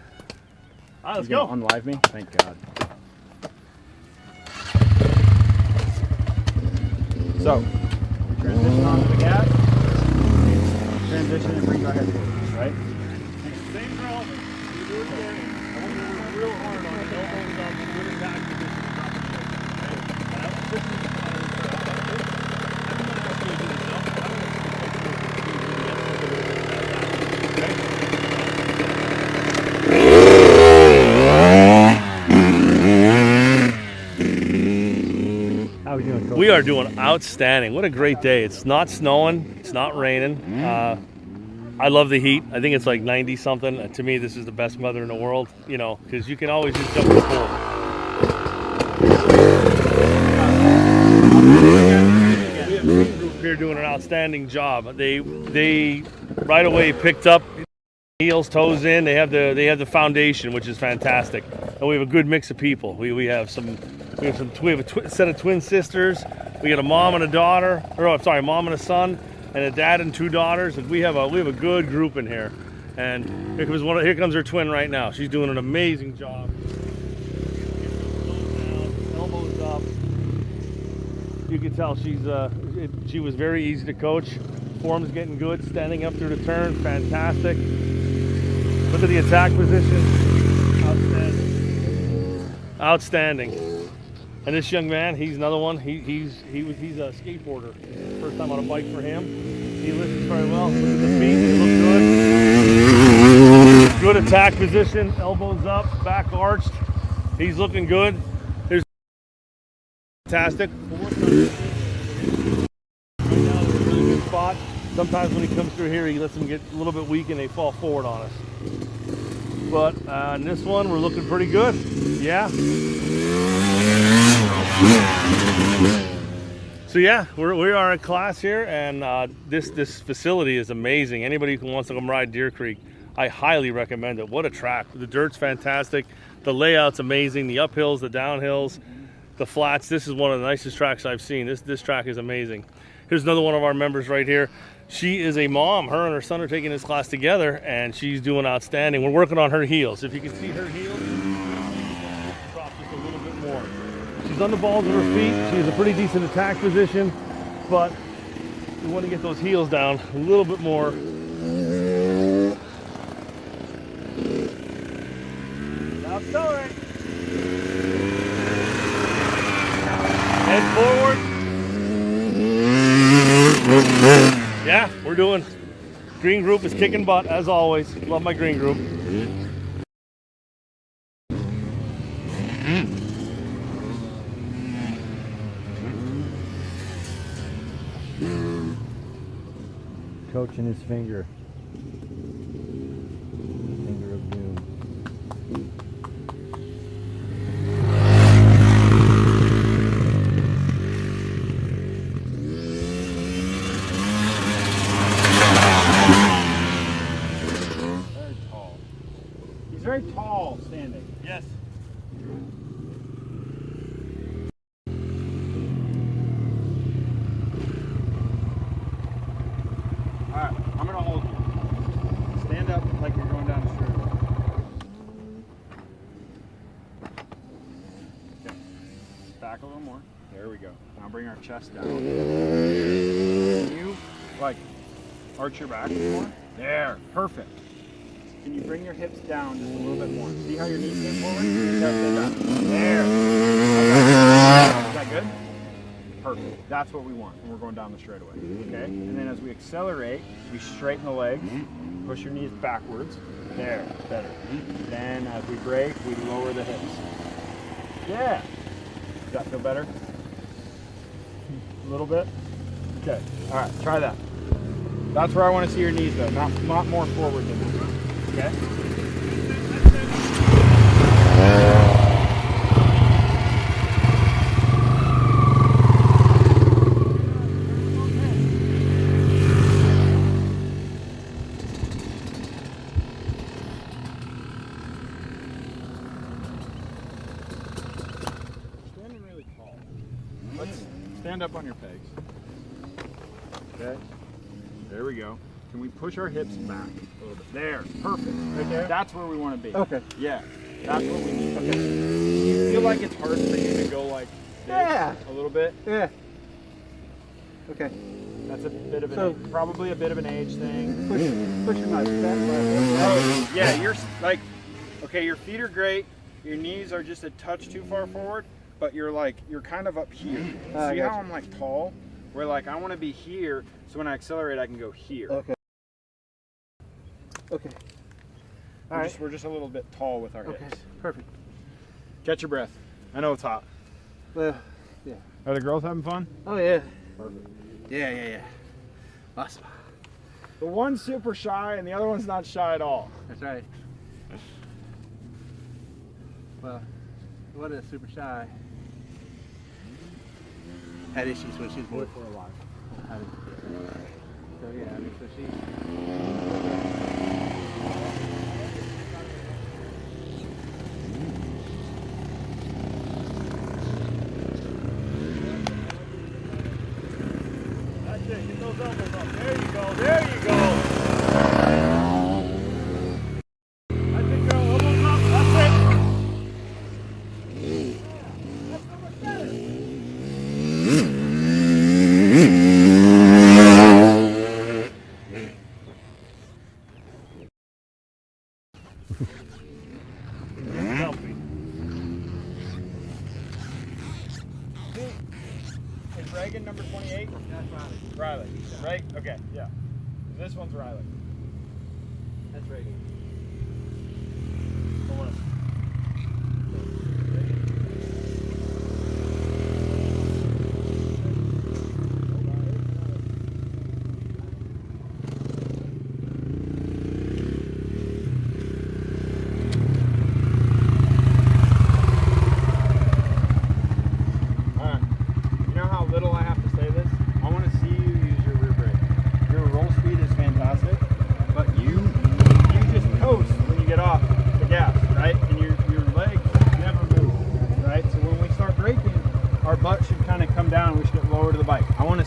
All right, let's He's gonna go. unlive me? Thank God. So, transition onto the gas. Transition and brings our head forward, right? Same drill. You do it again. I want you to work real hard on it. Elbows up, good attack position, drop the shoulder. Okay? And that's 50 I'm going to ask you to do the jump. I'm going How are we doing, Coach? We are doing outstanding. What a great day. It's not snowing. It's not raining. I love the heat. I think it's like 90 something. To me, this is the best weather in the world, you know, because you can always just jump in the pool. We have a team group here doing an outstanding job. They right away picked up heels, toes in. They have the foundation, which is fantastic, and we have a good mix of people. We have a set of twin sisters. We got a mom and a daughter, mom and a son, and a dad and two daughters. And we have a good group in here. And here comes her twin right now. She's doing an amazing job. Elbows up. You can tell she was very easy to coach. Form's getting good, standing up through the turn, fantastic. Look at the attack position, outstanding. And this young man, he's another one. He's a skateboarder. First time on a bike for him. He listens very well. Look at the feet, they look good. Good attack position, elbows up, back arched. He's looking good. There's fantastic. Spot. Sometimes when he comes through here, he lets them get a little bit weak and they fall forward on us. But in this one, we're looking pretty good. Yeah. So yeah, we are in class here, and this facility is amazing. Anybody who wants to come ride Deer Creek, I highly recommend it. What a track! The dirt's fantastic. The layout's amazing. The uphills, the downhills, the flats. This is one of the nicest tracks I've seen. This track is amazing. Here's another one of our members right here. She is a mom. Her and her son are taking this class together, and she's doing outstanding. We're working on her heels. If you can see her heels, drop just a little bit more. She's on the balls of her feet. She has a pretty decent attack position, but we want to get those heels down a little bit more. Now accelerate. Head forward. Yeah, we're doing. Green group is kicking butt as always. Love my green group. Coaching his finger. Finger of doom. He's very tall standing. Yes. Alright, I'm gonna hold you. Stand up like you're going down the street. Okay. Back a little more. There we go. Now bring our chest down. Can you arch your back more? There. Perfect. Can you bring your hips down just a little bit more? See how your knees came forward? There. Is that good? Perfect. That's what we want when we're going down the straightaway. Okay? And then as we accelerate, we straighten the legs, push your knees backwards. There, better. Then as we brake, we lower the hips. Yeah. Does that feel better? A little bit? Okay. All right, try that. That's where I want to see your knees though, not more forward than that. Okay? Standing really tall. Let's stand up on your pegs. Okay? There we go. Can we push our hips back a little bit? There, perfect. Right there? That's where we want to be. Okay. Yeah, that's what we need. Okay. Do you feel like it's hard for you to go like this a little bit? Yeah. Okay. That's a bit of an probably a bit of an age thing. Pushing my back. Oh, yeah, you're like, okay, your feet are great. Your knees are just a touch too far forward, but you're kind of up here. See how I'm like tall? Where like I want to be here, so when I accelerate, I can go here. Okay. Okay. All right. We're just a little bit tall with our hips. Okay. Perfect. Catch your breath. I know it's hot. Well, yeah. Are the girls having fun? Oh yeah. Perfect. Yeah. Awesome. The one's super shy and the other one's not shy at all. That's right. Well, the one that's super shy had issues when she was born. For a while. So yeah, I mean, so she. That's it. Get those elbows up. There you go. There you go. That's it, girl. Elbows up. That's it. That's so much better. Is Reagan number 28? That's Riley. Riley. Right? Okay, yeah. This one's Riley. That's Reagan. Hold on.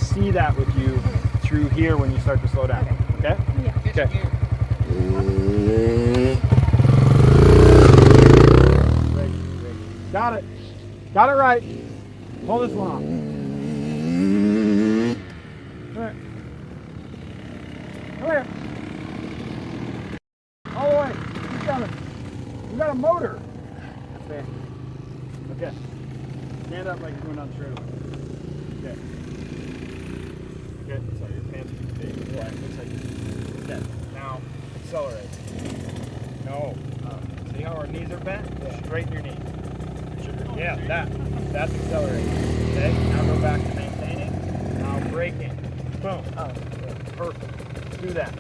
See that with you through here when you start to slow down. Okay? Yeah. Okay. Got it. Got it right. Pull this one off. Come here. Come here. All the way. Keep coming. You got a motor. Okay. Okay. Stand up like you're going down the straightaway. Okay. Okay, sorry, your pants are too big. Yeah, it looks like okay. Now, accelerate. No. See how our knees are bent? Yeah. Straighten your knees. Yeah, that's accelerating. Okay, now go back to maintaining. Now braking. Boom. Oh, perfect. Let's do that.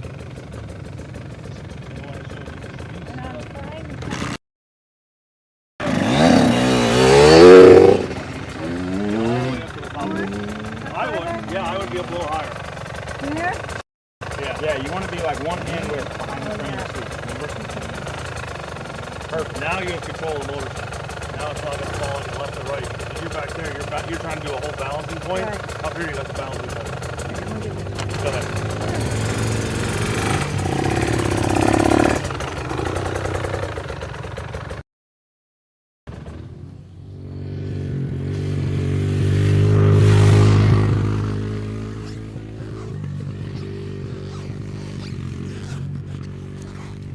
I would be a little higher. Here? Yeah, you want to be like one hand width behind the trainer seat. Perfect. Now you have control of the motor. Now it's not going to fall on left or right. Because you're back there, you're trying to do a whole balancing point. Right. Up here you got the balancing point. Go ahead.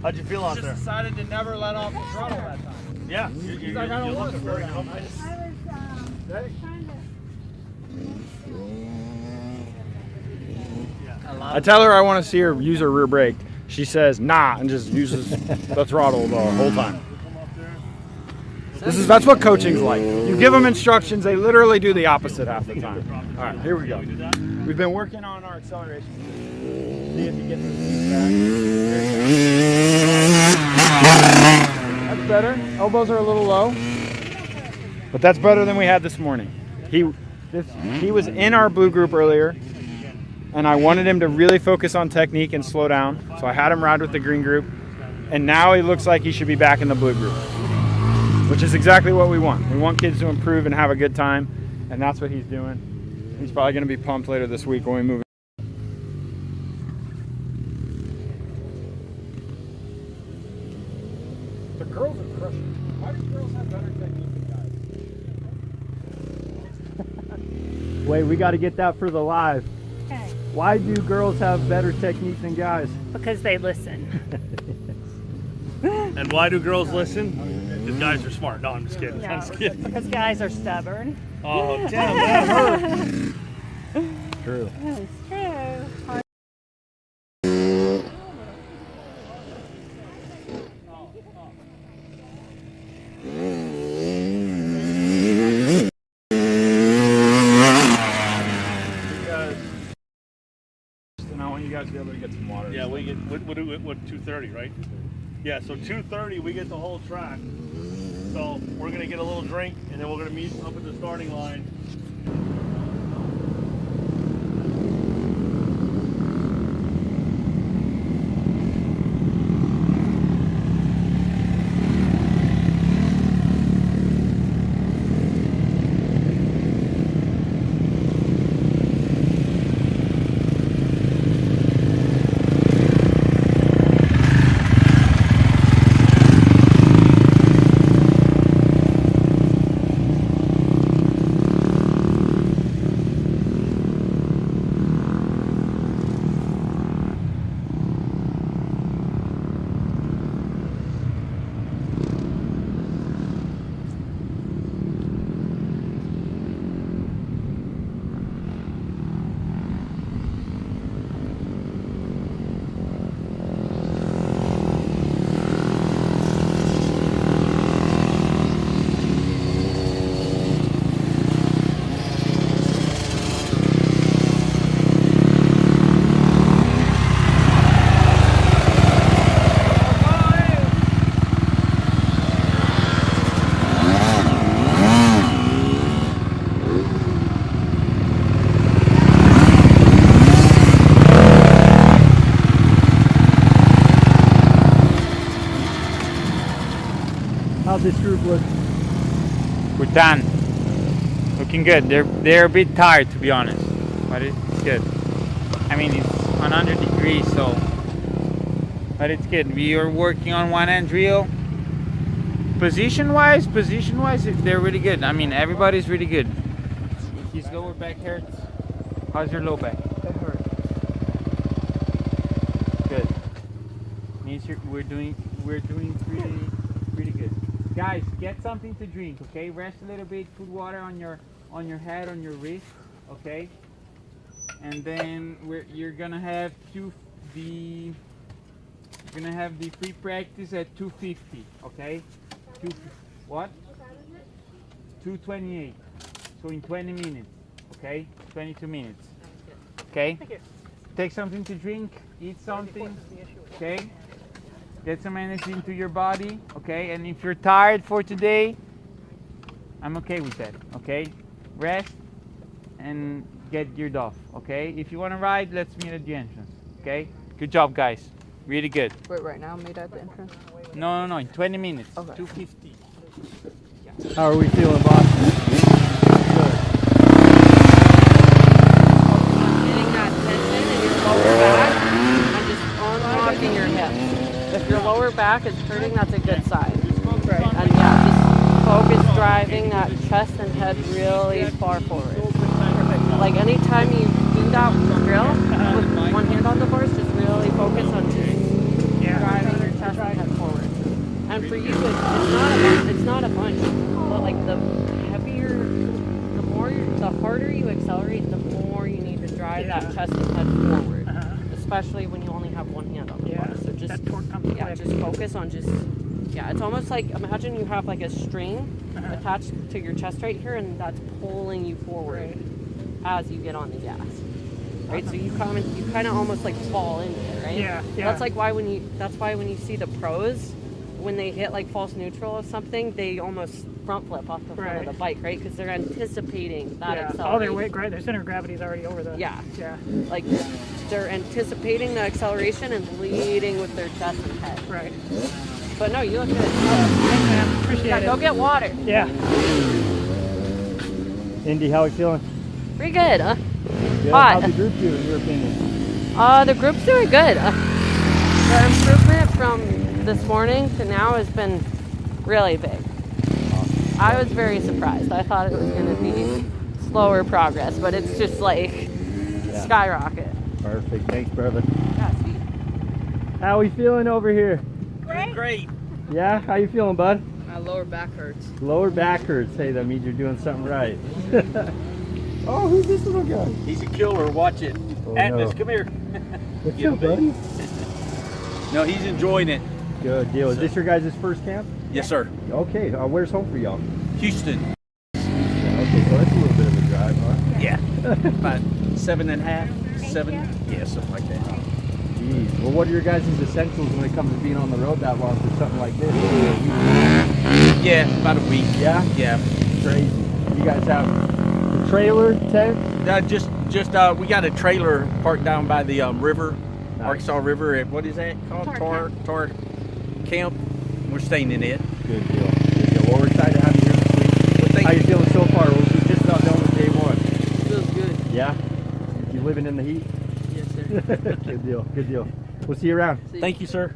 How'd you feel out there? Just decided to never let off the throttle that time. Yeah, you I don't want to slow very down. comfortable. I was trying to I tell her I want to see her use her rear brake. She says nah and just uses the throttle the whole time. That's what coaching's like. You give them instructions, they literally do the opposite half the time. All right, here we go. We've been working on our acceleration. See if you get this back. That's better. Elbows are a little low, but that's better than we had this morning. He was in our blue group earlier, and I wanted him to really focus on technique and slow down, so I had him ride with the green group, and now he looks like he should be back in the blue group, which is exactly what we want. We want kids to improve and have a good time, and that's what he's doing. He's probably going to be pumped later this week when we move. The girls are crushing. Why do girls have better technique than guys? Wait, we got to get that for the live. Okay. Why do girls have better technique than guys? Because they listen. And why do girls listen? Because guys are smart. No, I'm just kidding. No, I'm just kidding. because guys are stubborn. Oh, damn, that hurt. True. It's true. And I want you guys to be able to get some water. Yeah, we get, what 2:30, right? Yeah, so 2:30 we get the whole track. So we're gonna get a little drink and then we're gonna meet up at the starting line. How's this group look? We're done. Looking good. They're a bit tired, to be honest, but it's good. I mean, it's 100 degrees, so, but it's good. We are working on one end reel. Position-wise, they're really good. I mean, everybody's really good. His lower back hurts. How's your low back? It hurts. Good. Means we're doing really good. Guys, get something to drink, okay? Rest a little bit. Put water on your head, on your wrist, okay? And then you're gonna have the free practice at 250, okay? What? 228. So in 20 minutes, okay? 22 minutes, okay? Take something to drink, eat something, okay? Get some energy into your body, okay? And if you're tired for today, I'm okay with that, okay? Rest and get geared off, okay? If you want to ride, let's meet at the entrance, okay? Good job, guys. Really good. Wait, right now, meet at the entrance? No, in 20 minutes. Okay. 250. How are we feeling, boss? Getting that tension in your lower back and just unlocking your hips. If your lower back is hurting, that's a good sign. And yeah, just focus driving that chest and head really far forward. Like anytime you do that drill with one hand on the horse, just really focus on just driving your chest and head forward. And for you, it's not a bunch, but like the harder you accelerate, the more you need to drive that chest and head forward. especially when you only have one hand on the bar. So just just focus on it's almost like, imagine you have like a string attached to your chest right here, and that's pulling you forward as you get on the gas. Right, so you kind of almost like fall into it, right? Yeah. That's why when you see the pros, when they hit like false neutral or something, they almost front flip off the front of the bike, right? Because they're anticipating that acceleration. All their weight, their center of gravity is already over the. Yeah. Like they're anticipating the acceleration and leading with their chest and head. Right. But no, you look good. Thanks, man. Appreciate it. Go get water. Yeah. Indy, how are you feeling? Pretty good, huh? Good. Hot. How's the group do in your opinion? The group's doing good. The improvement from this morning to now has been really big. I was very surprised. I thought it was going to be slower progress, but it's just like skyrocket. Perfect. Thanks, brother. Yeah, sweet. How we feeling over here? Great. Yeah? How you feeling, bud? My lower back hurts. Lower back hurts. Hey, that means you're doing something right. Oh, who's this little guy? He's a killer. Watch it. Oh, Atlas, no. come here. What's up, buddy? No, he's enjoying it. Good deal. Is this your guys' first camp? Yes, sir. Okay. Where's home for y'all? Houston. Okay, so that's a little bit of a drive, huh? Yeah. About 7.5, 7. Yeah, something like that. Jeez. Well, what are your guys' essentials when it comes to being on the road that long for something like this? Yeah, about a week. Yeah? Yeah. Crazy. You guys have the trailer tent? We got a trailer parked down by the river, Arkansas River. At, what is that called? Tar Camp. We're staying in it. Good deal. Good deal. Well, we're excited to have you here this week. How you feeling so far? We're just about done with day one. Feels good. Yeah? You living in the heat? Yes, sir. Good deal. Good deal. We'll see you around. Thank you, sir.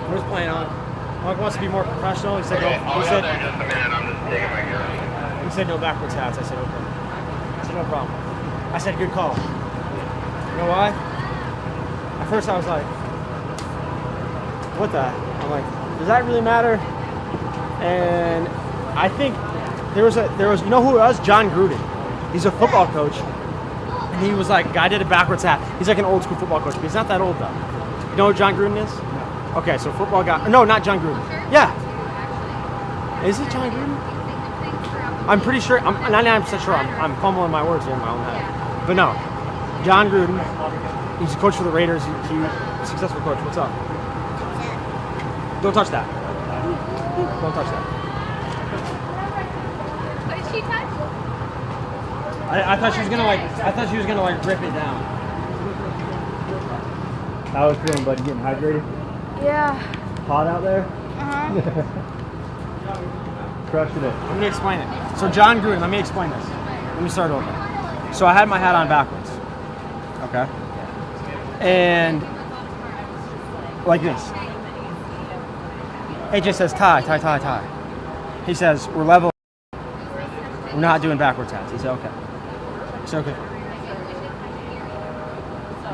Where's playing on? Mark wants to be more professional. He said, just a minute. I'm just taking my gear. He said no backwards hats. I said okay. I said no problem. I said good call. You know why? At first I was like, what the? I'm like, does that really matter? And I think there was you know who it was? John Gruden. He's a football coach. And he was like, guy did a backwards hat. He's like an old school football coach, but he's not that old though. You know who John Gruden is? No. Okay, so football guy. No, not John Gruden. Yeah. Is it John Gruden? I'm pretty sure. I'm 99% sure. I'm fumbling my words here in my own head. But no, John Gruden. He's a coach for the Raiders. He's a successful coach. What's up? Don't touch that. Don't touch that. What did she touch? I thought she was gonna like rip it down. How was feeling, buddy? Getting hydrated? Yeah. Hot out there? Uh-huh. Crushing it. Let me explain it. So John Gruden, let me explain this. Let me start over. So I had my hat on backwards. Okay. And like this. AJ says tie. He says, we're level. We're not doing backwards hats. He said, okay. I said, okay.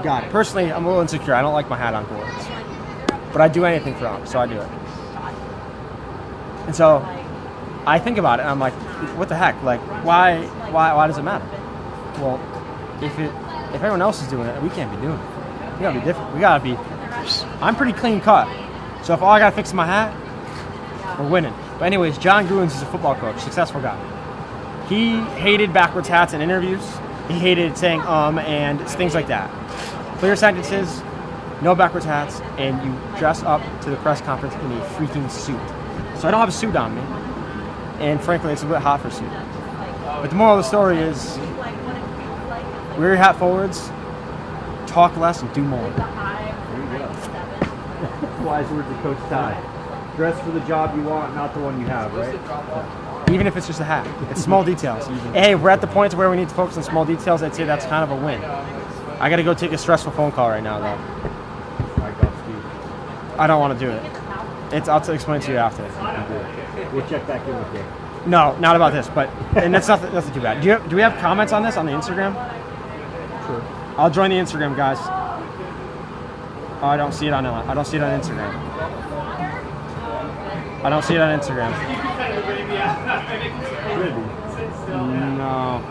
Got it. Personally, I'm a little insecure. I don't like my hat on forwards. But I'd do anything for them, so I do it. And so I think about it, and I'm like, what the heck? Like, why does it matter? Well, if everyone else is doing it, we can't be doing it. We gotta be different. We gotta be. I'm pretty clean cut. So if all I gotta fix is my hat, we're winning. But anyways, John Gruden is a football coach, successful guy. He hated backwards hats in interviews. He hated saying and things like that. Clear sentences, no backwards hats, and you dress up to the press conference in a freaking suit. So I don't have a suit on me, and frankly, it's a bit hot for a suit. But the moral of the story is, wear your hat forwards, talk less, and do more. Wise words of Coach Ty. Dress for the job you want, not the one you have, right? Even if it's just a hat. It's small details. Hey, we're at the point where we need to focus on small details. I'd say that's kind of a win. I got to go take a stressful phone call right now, though. I don't want to do it. I'll explain to you after. We'll check back in with you. No, not about this, but and that's nothing too bad. Do we have comments on this on the Instagram? Sure. I'll join the Instagram, guys. Oh, I don't see it on Instagram. I don't see it on Instagram. No.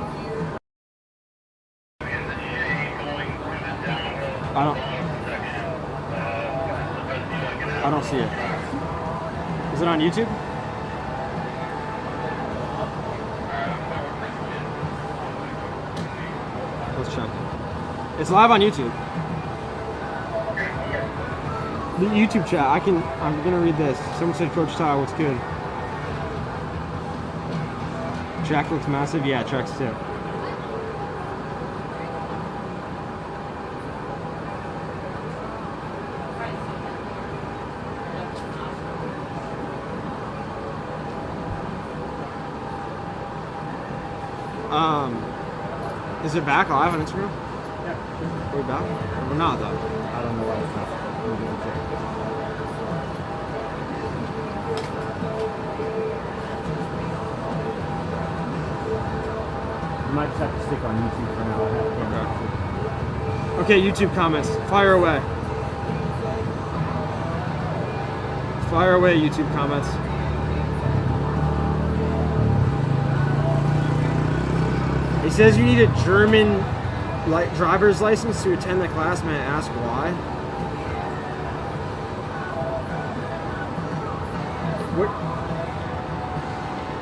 I don't see it. Is it on YouTube? Let's check. It's live on YouTube. The YouTube chat. I'm gonna read this. Someone said, Coach Ty, what's good? Track looks massive. Yeah, tracks too. Is it back live on Instagram? Yeah. Are we back? We're not though. I don't know why it's not. You might just have to stick on YouTube for now. Okay, YouTube comments. Fire away. Fire away, YouTube comments. He says you need a German driver's license to attend the class. May I ask why?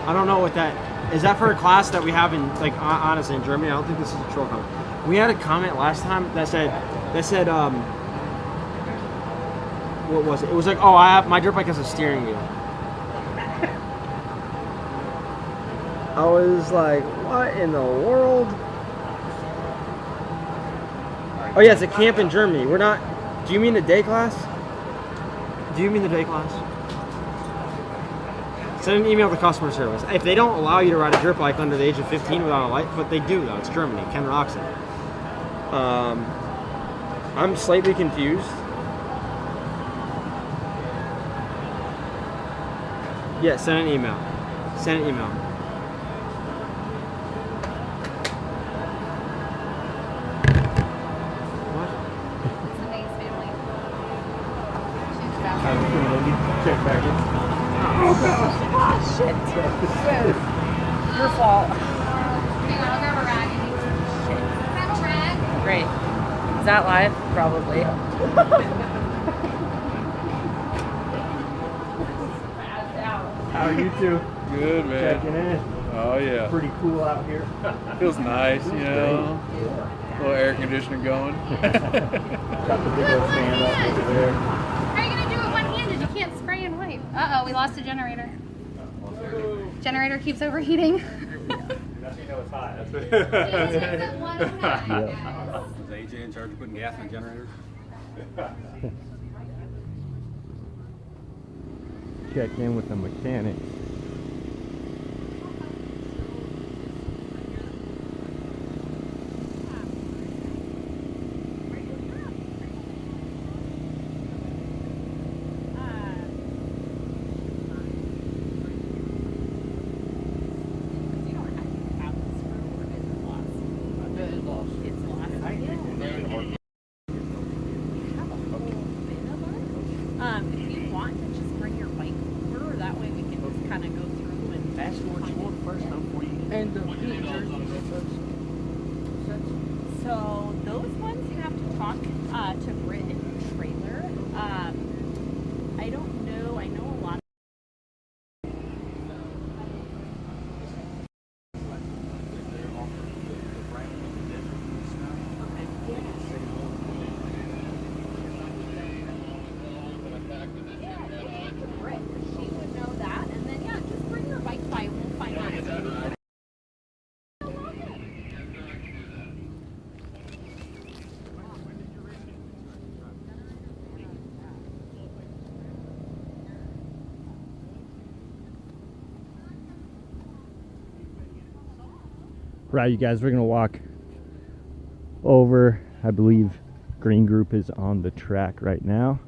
I don't know what that is. That for a class that we have in, like, honestly, in Germany? I don't think this is a troll comment. We had a comment last time that said what was it? It was like, oh, my dirt bike has a steering wheel. I was like, what in the world? Oh yeah, it's a camp in Germany. We're not. Do you mean the day class? Do you mean the day class? Send an email to customer service. If they don't allow you to ride a dirt bike under the age of 15 without a light, but they do though. It's Germany. Ken rocks it. I'm slightly confused. Yeah, send an email. Send an email. Check back in. Oh shit. Your fault. Hang on, I'll grab a rag. Grab a rag. Great. Is that live? Probably. How are you two? Good, man. Checking in. Oh, yeah. Pretty cool out here. Feels nice, you know. A little air conditioning going. Got the big old stand up over there. How are you going to do it one-handed? You can't spray and wipe. Uh-oh, we lost a generator. Generator keeps overheating. That's when you know it's hot. That's what Is AJ in charge of putting gas in generators? Check in with the mechanic. If you want to just bring your bike over, that way we can just kind of go through and ask what you want first before you. And the features. So those ones you have to talk to Britt in the trailer. I don't know. I know a lot. Right, you guys, we're gonna walk over. I believe Green Group is on the track right now.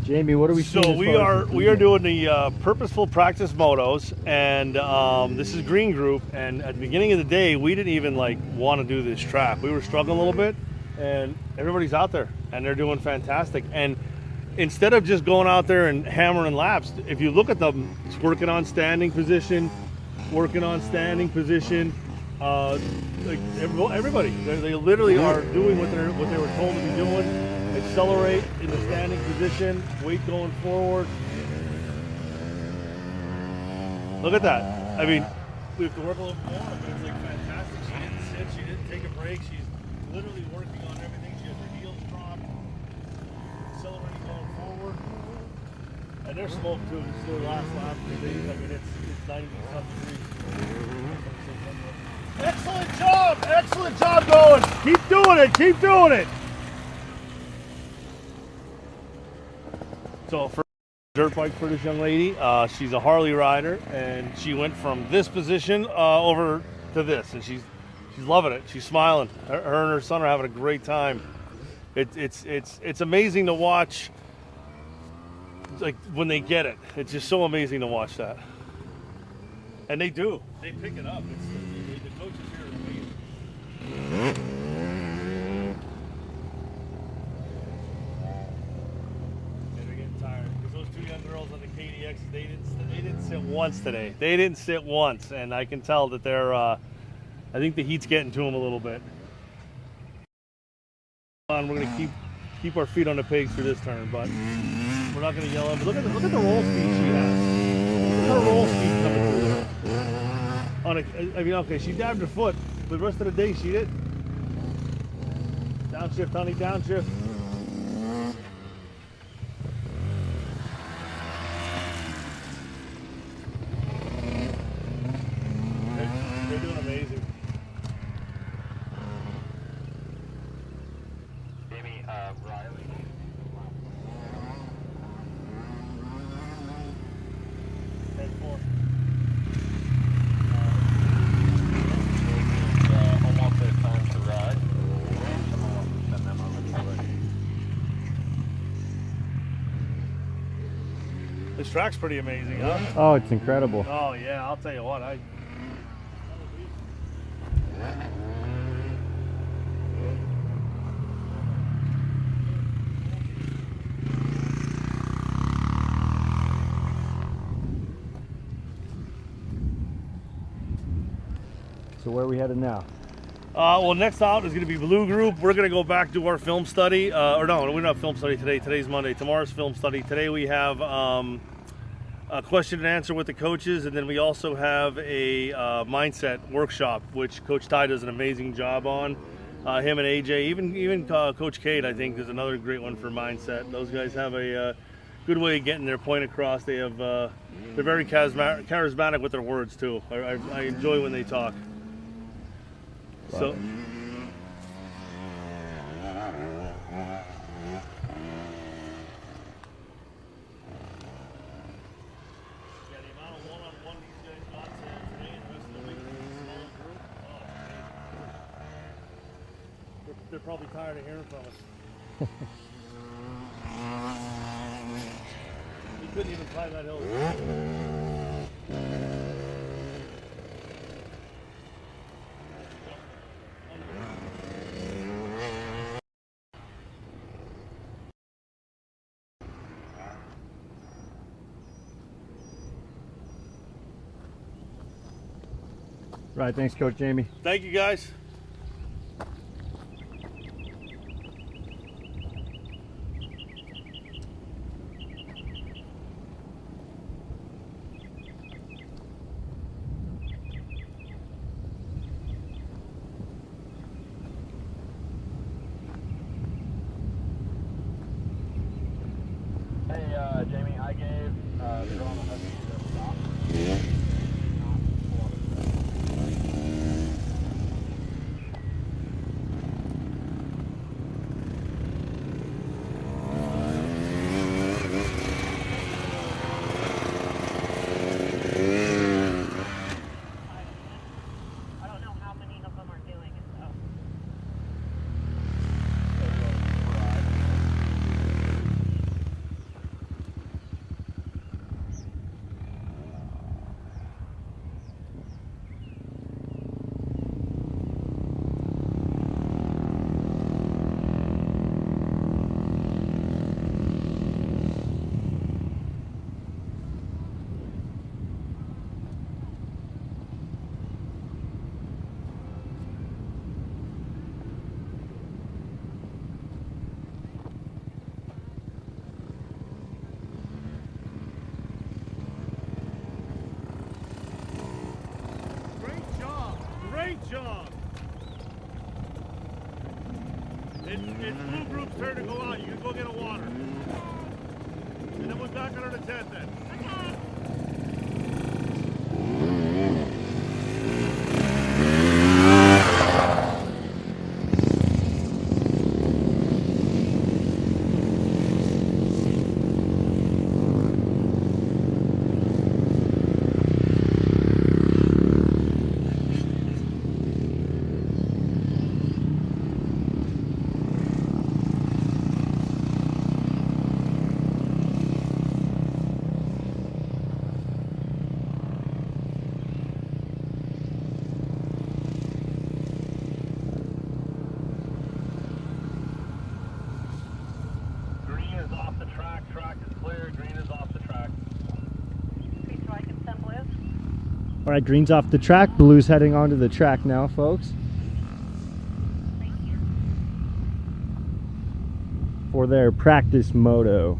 Jamie, what are we seeing? So we are doing the purposeful practice motos, and this is Green Group. And at the beginning of the day, we didn't even want to do this track. We were struggling a little bit, and everybody's out there, and they're doing fantastic. And instead of just going out there and hammering laps, if you look at them, it's working on standing position, everybody, they literally are doing what they were told to be doing. Accelerate in the standing position, weight going forward. Look at that. I mean, we have to work a little more, but it's fantastic. She didn't sit, she didn't take a break. She's literally working on everything. She has her heels dropped, accelerating going forward. And they're smoked too. It's their last lap. I mean, it's 90-something degrees. Excellent job going. Keep doing it. So for dirt bike for this young lady, she's a Harley rider, and she went from this position over to this, and she's loving it. She's smiling. Her and her son are having a great time. It's amazing to watch. Like when they get it, it's just so amazing to watch that. And they do. They pick it up. The coaches here are amazing. Young girls on the KDX, they didn't sit once today. They didn't sit once, and I can tell that they're. I think the heat's getting to them a little bit. We're gonna keep our feet on the pegs for this turn, but we're not gonna yell at them. Look at the roll speed she has. Look at her roll speed coming through. I mean, okay, she dabbed her foot, but the rest of the day she did. Downshift, honey, downshift. They're doing amazing. Jamie, Riley. Head 4. Almost at time to ride. Send them over to it. This track's pretty amazing, huh? Oh, it's incredible. Oh yeah, I'll tell you what. So where are we headed now? Well, next out is going to be Blue Group. We're going to go back to our film study. Or no, we don't have film study today. Today's Monday. Tomorrow's film study. Today we have a question and answer with the coaches, and then we also have a mindset workshop, which Coach Ty does an amazing job on. Him and AJ, even Coach Cade, I think, is another great one for mindset. Those guys have a good way of getting their point across. They have they're very charismatic with their words too. I enjoy when they talk. So. They're probably tired of hearing from us. You couldn't even climb that hill. Right, thanks, Coach Jamie. Thank you, guys. Hey, Jamie, I gave the girl on the Husky the stop. Great job. It's Blue Group's turn to go out. You can go get a water. And then we're back under the tent then. All right, green's off the track. Blue's heading onto the track now, folks. For their practice moto.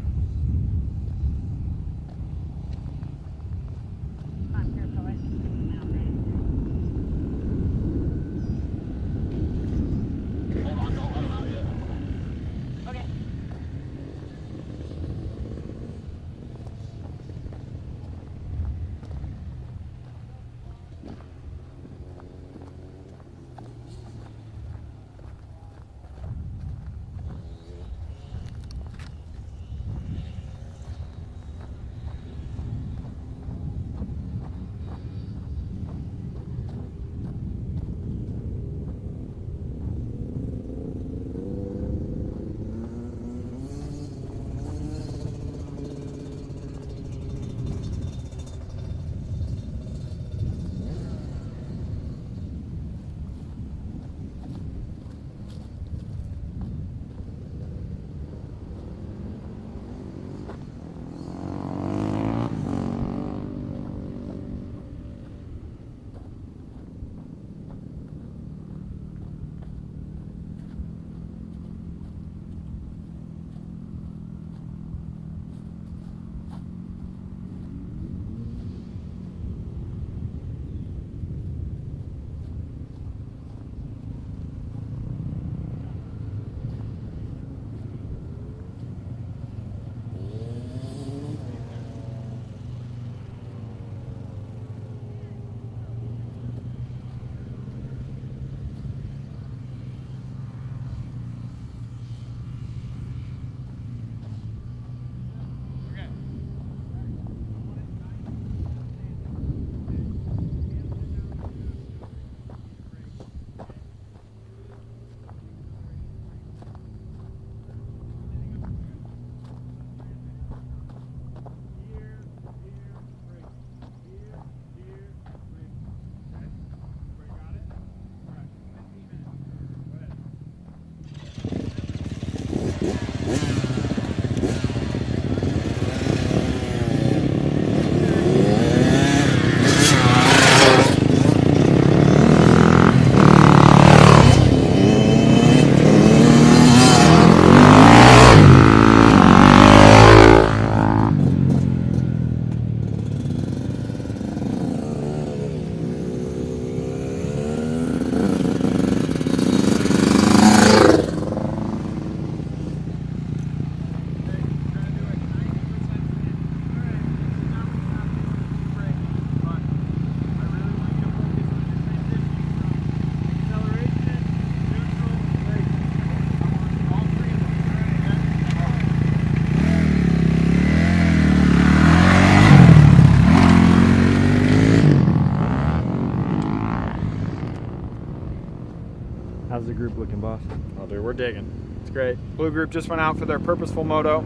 How's the group looking, boss? Oh, dude, we're digging. It's great. Blue group just went out for their purposeful moto.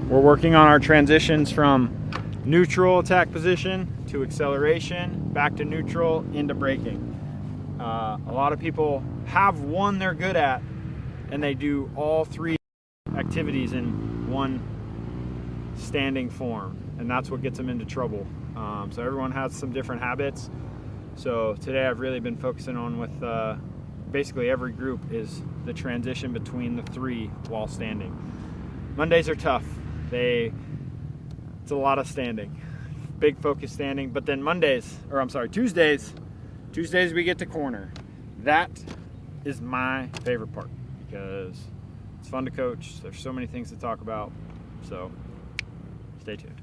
We're working on our transitions from neutral attack position to acceleration, back to neutral, into braking. A lot of people have one they're good at, and they do all three activities in one standing form, and that's what gets them into trouble. So everyone has some different habits. So today I've really been focusing on with basically every group is the transition between the three while standing. Mondays are tough. It's a lot of standing, big focus standing. But then Tuesdays we get to corner. That is my favorite part because it's fun to coach. There's so many things to talk about. So stay tuned.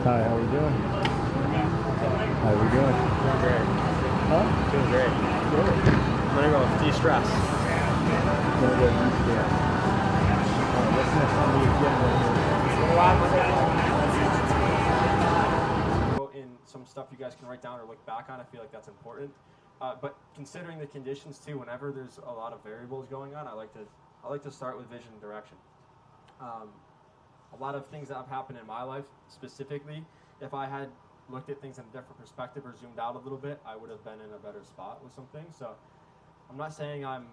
Hi, how we doing? How we doing? Doing great. Huh? Doing great. Good. I'm gonna go de-stress. Gonna go de-stress. What's next on the agenda? In some stuff you guys can write down or look back on, I feel like that's important. But considering the conditions too, whenever there's a lot of variables going on, I like to start with vision and direction. A lot of things that have happened in my life, specifically, if I had looked at things in a different perspective or zoomed out a little bit, I would have been in a better spot with some things. So I'm not saying I'm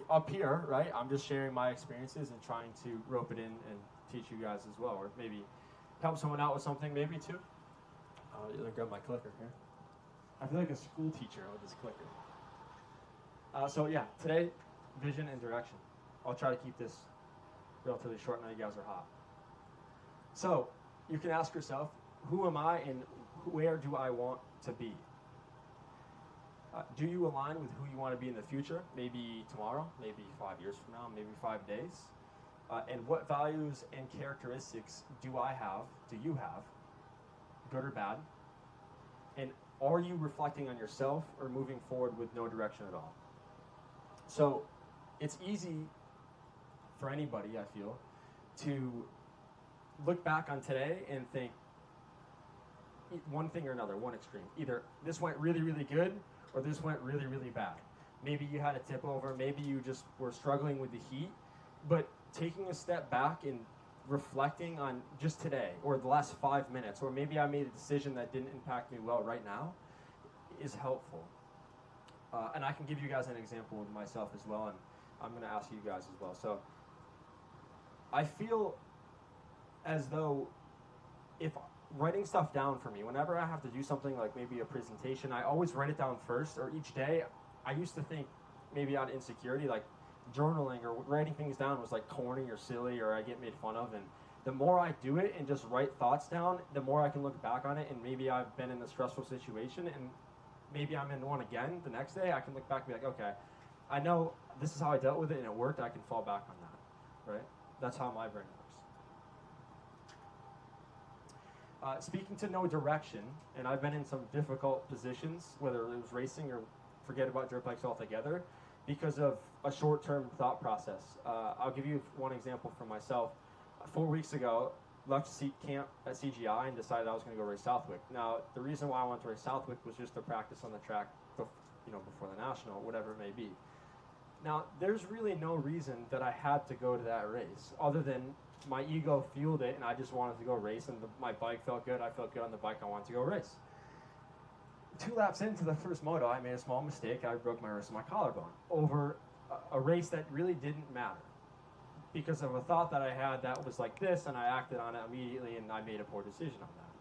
up here, right? I'm just sharing my experiences and trying to rope it in and teach you guys as well, or maybe help someone out with something, maybe too. Let me grab my clicker here. I feel like a school teacher with this clicker. So yeah, today, vision and direction. I'll try to keep this relatively short. Now you guys are hot. So you can ask yourself, who am I and where do I want to be? Do you align with who you want to be in the future? Maybe tomorrow, maybe 5 years from now, maybe 5 days? And what values and characteristics do you have, good or bad? And are you reflecting on yourself or moving forward with no direction at all? So it's easy for anybody, I feel, to look back on today and think one thing or another, one extreme. Either this went really, really good, or this went really, really bad. Maybe you had a tip over, maybe you just were struggling with the heat, but taking a step back and reflecting on just today, or the last 5 minutes, or maybe I made a decision that didn't impact me well right now, is helpful. And I can give you guys an example with myself as well, and I'm gonna ask you guys as well. So I feel as though if writing stuff down for me, whenever I have to do something like maybe a presentation, I always write it down first, or each day. I used to think maybe out of insecurity, like journaling or writing things down was like corny or silly, or I get made fun of. And the more I do it and just write thoughts down, the more I can look back on it, and maybe I've been in a stressful situation and maybe I'm in one again the next day, I can look back and be like, okay, I know this is how I dealt with it and it worked, I can fall back on that, right? That's how my brain works. Speaking to no direction, and I've been in some difficult positions, whether it was racing or forget about dirt bikes altogether, because of a short-term thought process. I'll give you one example from myself. 4 weeks ago, left camp at CGI and decided I was going to go race Southwick. Now, the reason why I wanted to race Southwick was just to practice on the track, before the national, whatever it may be. Now, there's really no reason that I had to go to that race, other than my ego fueled it, and I just wanted to go race, and my bike felt good. I felt good on the bike. I wanted to go race. 2 laps into the first moto, I made a small mistake. I broke my wrist and my collarbone over a race that really didn't matter, because of a thought that I had that was like this, and I acted on it immediately, and I made a poor decision on that.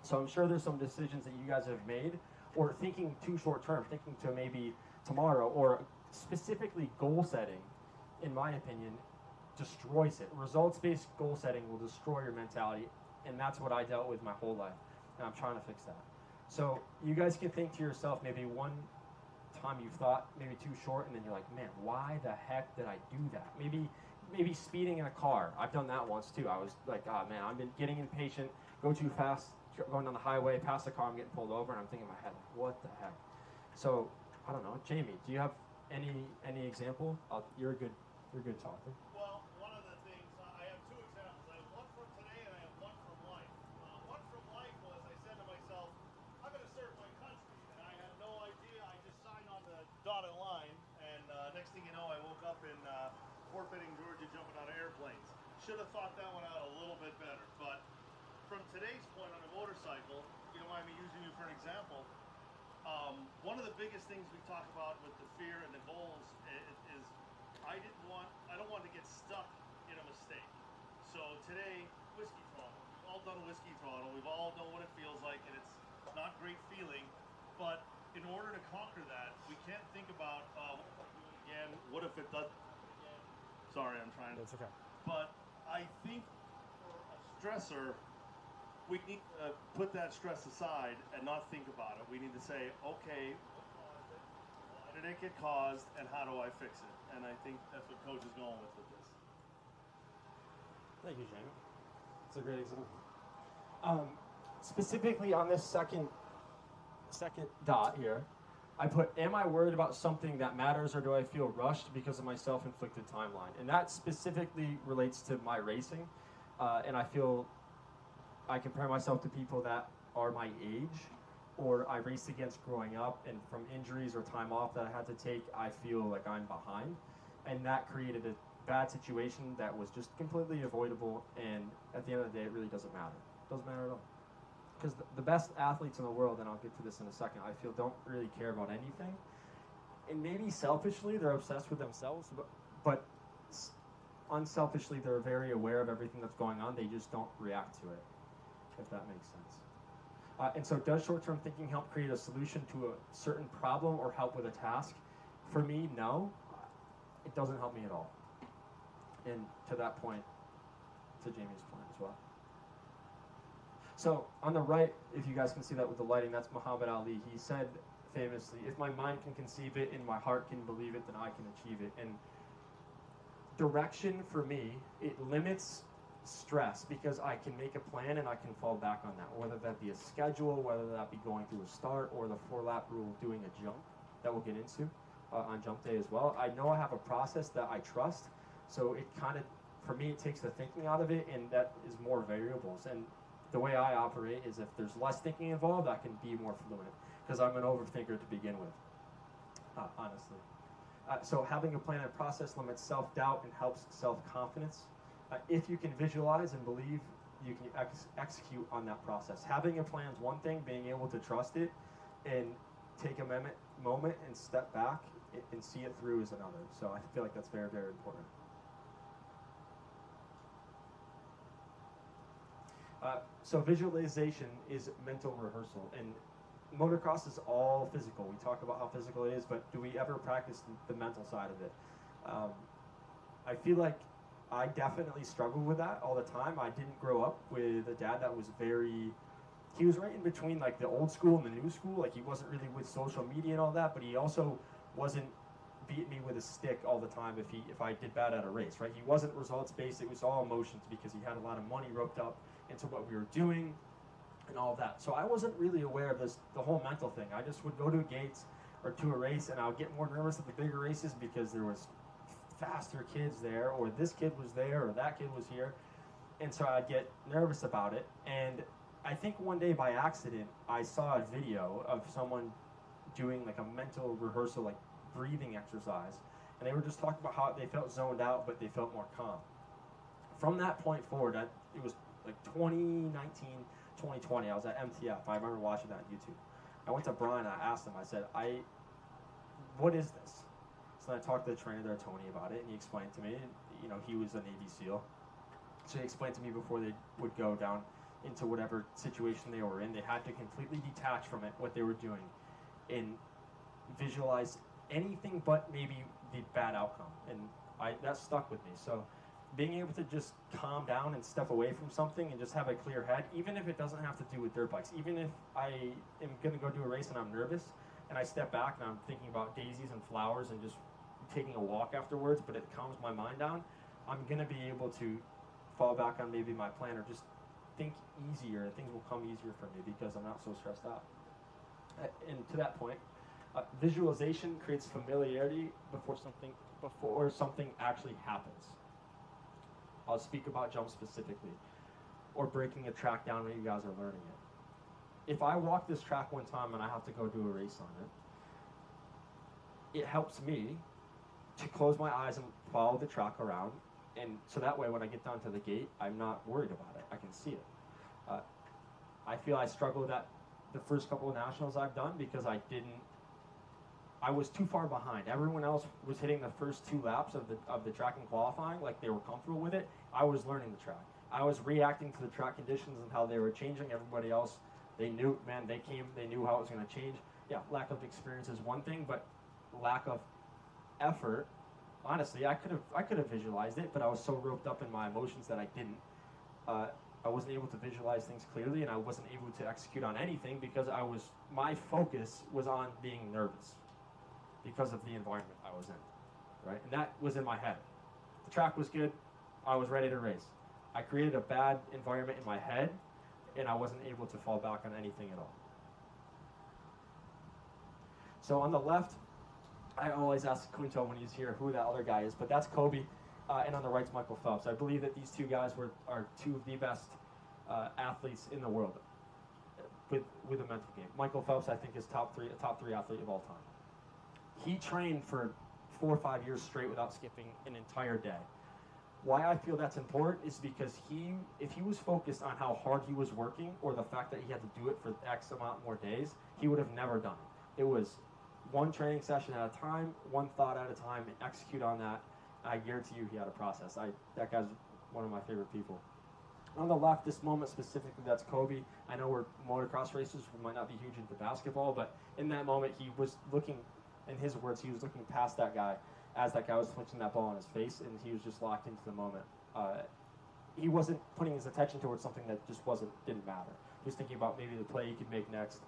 So I'm sure there's some decisions that you guys have made, or thinking too short term, thinking to maybe tomorrow, or specifically goal setting, in my opinion, destroys it. Results-based goal setting will destroy your mentality, and that's what I dealt with my whole life, and I'm trying to fix that. So you guys can think to yourself, maybe one time you've thought maybe too short, and then you're like, man, why the heck did I do that? Maybe speeding in a car. I've done that once too. I was like, oh man, I've been getting impatient, go too fast, going down the highway, past the car, I'm getting pulled over, and I'm thinking in my head, what the heck? So I don't know, Jamie, do you have any example? You're a good talker. Well, one of the things, I have 2 examples. I have one from today and I have one from life. One from life was I said to myself, I'm going to serve my country. And I had no idea. I just signed on the dotted line. And next thing you know, I woke up in Fort Benning, Georgia, jumping out of airplanes. Should have thought that one out a little bit better. But from today's point on a motorcycle, you don't mind me using you for an example, one of the biggest things we talk about with the fear and the goals is I don't want to get stuck in a mistake. So today, whiskey throttle. We've all done whiskey throttle. We've all known what it feels like, and it's not a great feeling. But in order to conquer that, we can't think about again. What if it does? Sorry, I'm trying to. It's okay. But I think for a stressor, we need to put that stress aside and not think about it. We need to say, okay, what caused it? Why did it get caused? And how do I fix it? And I think that's what Coach is going with this. Thank you, Jamie. It's a great example. Specifically on this second dot here, I put, am I worried about something that matters, or do I feel rushed because of my self-inflicted timeline? And that specifically relates to my racing. And I feel I compare myself to people that are my age, or I raced against growing up, and from injuries or time off that I had to take, I feel like I'm behind. And that created a bad situation that was just completely avoidable, and at the end of the day, it really doesn't matter. It doesn't matter at all. Because the best athletes in the world, and I'll get to this in a second, I feel don't really care about anything. And maybe selfishly, they're obsessed with themselves, but unselfishly, they're very aware of everything that's going on. They just don't react to it, if that makes sense. And so does short-term thinking help create a solution to a certain problem or help with a task? For me, no. It doesn't help me at all. And to that point, to Jamie's point as well. So on the right, if you guys can see that with the lighting, that's Muhammad Ali. He said famously, if my mind can conceive it and my heart can believe it, then I can achieve it. And direction for me, it limits stress because I can make a plan and I can fall back on that, whether that be a schedule, whether that be going through a start, or the 4-lap rule of doing a jump that we'll get into on jump day as well. I know I have a process that I trust, so it kind of, for me, it takes the thinking out of it, and that is more variables. And the way I operate is if there's less thinking involved, I can be more fluent because I'm an overthinker to begin with, honestly. So having a plan and process limits self-doubt and helps self-confidence. If you can visualize and believe, you can execute on that process. Having a plan is one thing, being able to trust it and take a moment and step back and see it through is another. So I feel like that's very, very important. So visualization is mental rehearsal, and motocross is all physical. We talk about how physical it is, but do we ever practice the mental side of it? I feel like I definitely struggle with that all the time. I didn't grow up with a dad that was he was right in between like the old school and the new school. Like he wasn't really with social media and all that, but he also wasn't beating me with a stick all the time if I did bad at a race, right? He wasn't results based, it was all emotions because he had a lot of money roped up into what we were doing and all of that. So I wasn't really aware of the whole mental thing. I just would go to gates or to a race and I would get more nervous at the bigger races because there was faster kids there, or this kid was there, or that kid was here. And so I'd get nervous about it. And I think one day by accident, I saw a video of someone doing like a mental rehearsal, like breathing exercise. And they were just talking about how they felt zoned out, but they felt more calm. From that point forward, it was like 2019, 2020, I was at MTF. I remember watching that on YouTube. I went to Brian and I asked him, I said, what is this? So I talked to the trainer there, Tony, about it, and he explained to me, and, he was a Navy SEAL. So he explained to me before they would go down into whatever situation they were in, they had to completely detach from it, what they were doing, and visualize anything but maybe the bad outcome. And that stuck with me. So being able to just calm down and step away from something and just have a clear head, even if it doesn't have to do with dirt bikes, even if I am going to go do a race and I'm nervous, and I step back and I'm thinking about daisies and flowers and just taking a walk afterwards, but it calms my mind down, I'm going to be able to fall back on maybe my plan or just think easier, and things will come easier for me because I'm not so stressed out. And to that point, visualization creates familiarity before something actually happens. I'll speak about jumps specifically, or breaking a track down when you guys are learning it. If I walk this track one time and I have to go do a race on it, it helps me to close my eyes and follow the track around, and so that way when I get down to the gate, I'm not worried about it. I can see it. I feel I struggled with that the first couple of nationals I've done because I was too far behind. Everyone else was hitting the first 2 laps of the track and qualifying like they were comfortable with it. I was learning the track. I was reacting to the track conditions and how they were changing. Everybody else, they knew, they knew how it was going to change. Yeah, lack of experience is one thing, but lack of effort, honestly, I could have visualized it, but I was so roped up in my emotions that I didn't. I wasn't able to visualize things clearly, and I wasn't able to execute on anything because my focus was on being nervous because of the environment I was in, right? And that was in my head. The track was good. I was ready to race. I created a bad environment in my head, and I wasn't able to fall back on anything at all. So on the left, I always ask Kunto when he's here who that other guy is, but that's Kobe, and on the right's Michael Phelps. I believe that these two guys are two of the best athletes in the world with a mental game. Michael Phelps, I think, is a top three athlete of all time. He trained for 4 or 5 years straight without skipping an entire day. Why I feel that's important is because if he was focused on how hard he was working or the fact that he had to do it for X amount more days, he would have never done it. It was one training session at a time, one thought at a time, and execute on that. I guarantee you he had a process. That guy's one of my favorite people. On the left, this moment specifically, that's Kobe. I know we're motocross racers, we might not be huge into basketball, but in that moment, he was looking, in his words, he was looking past that guy as that guy was flinching that ball on his face, and he was just locked into the moment. He wasn't putting his attention towards something that just didn't matter. He was thinking about maybe the play he could make next,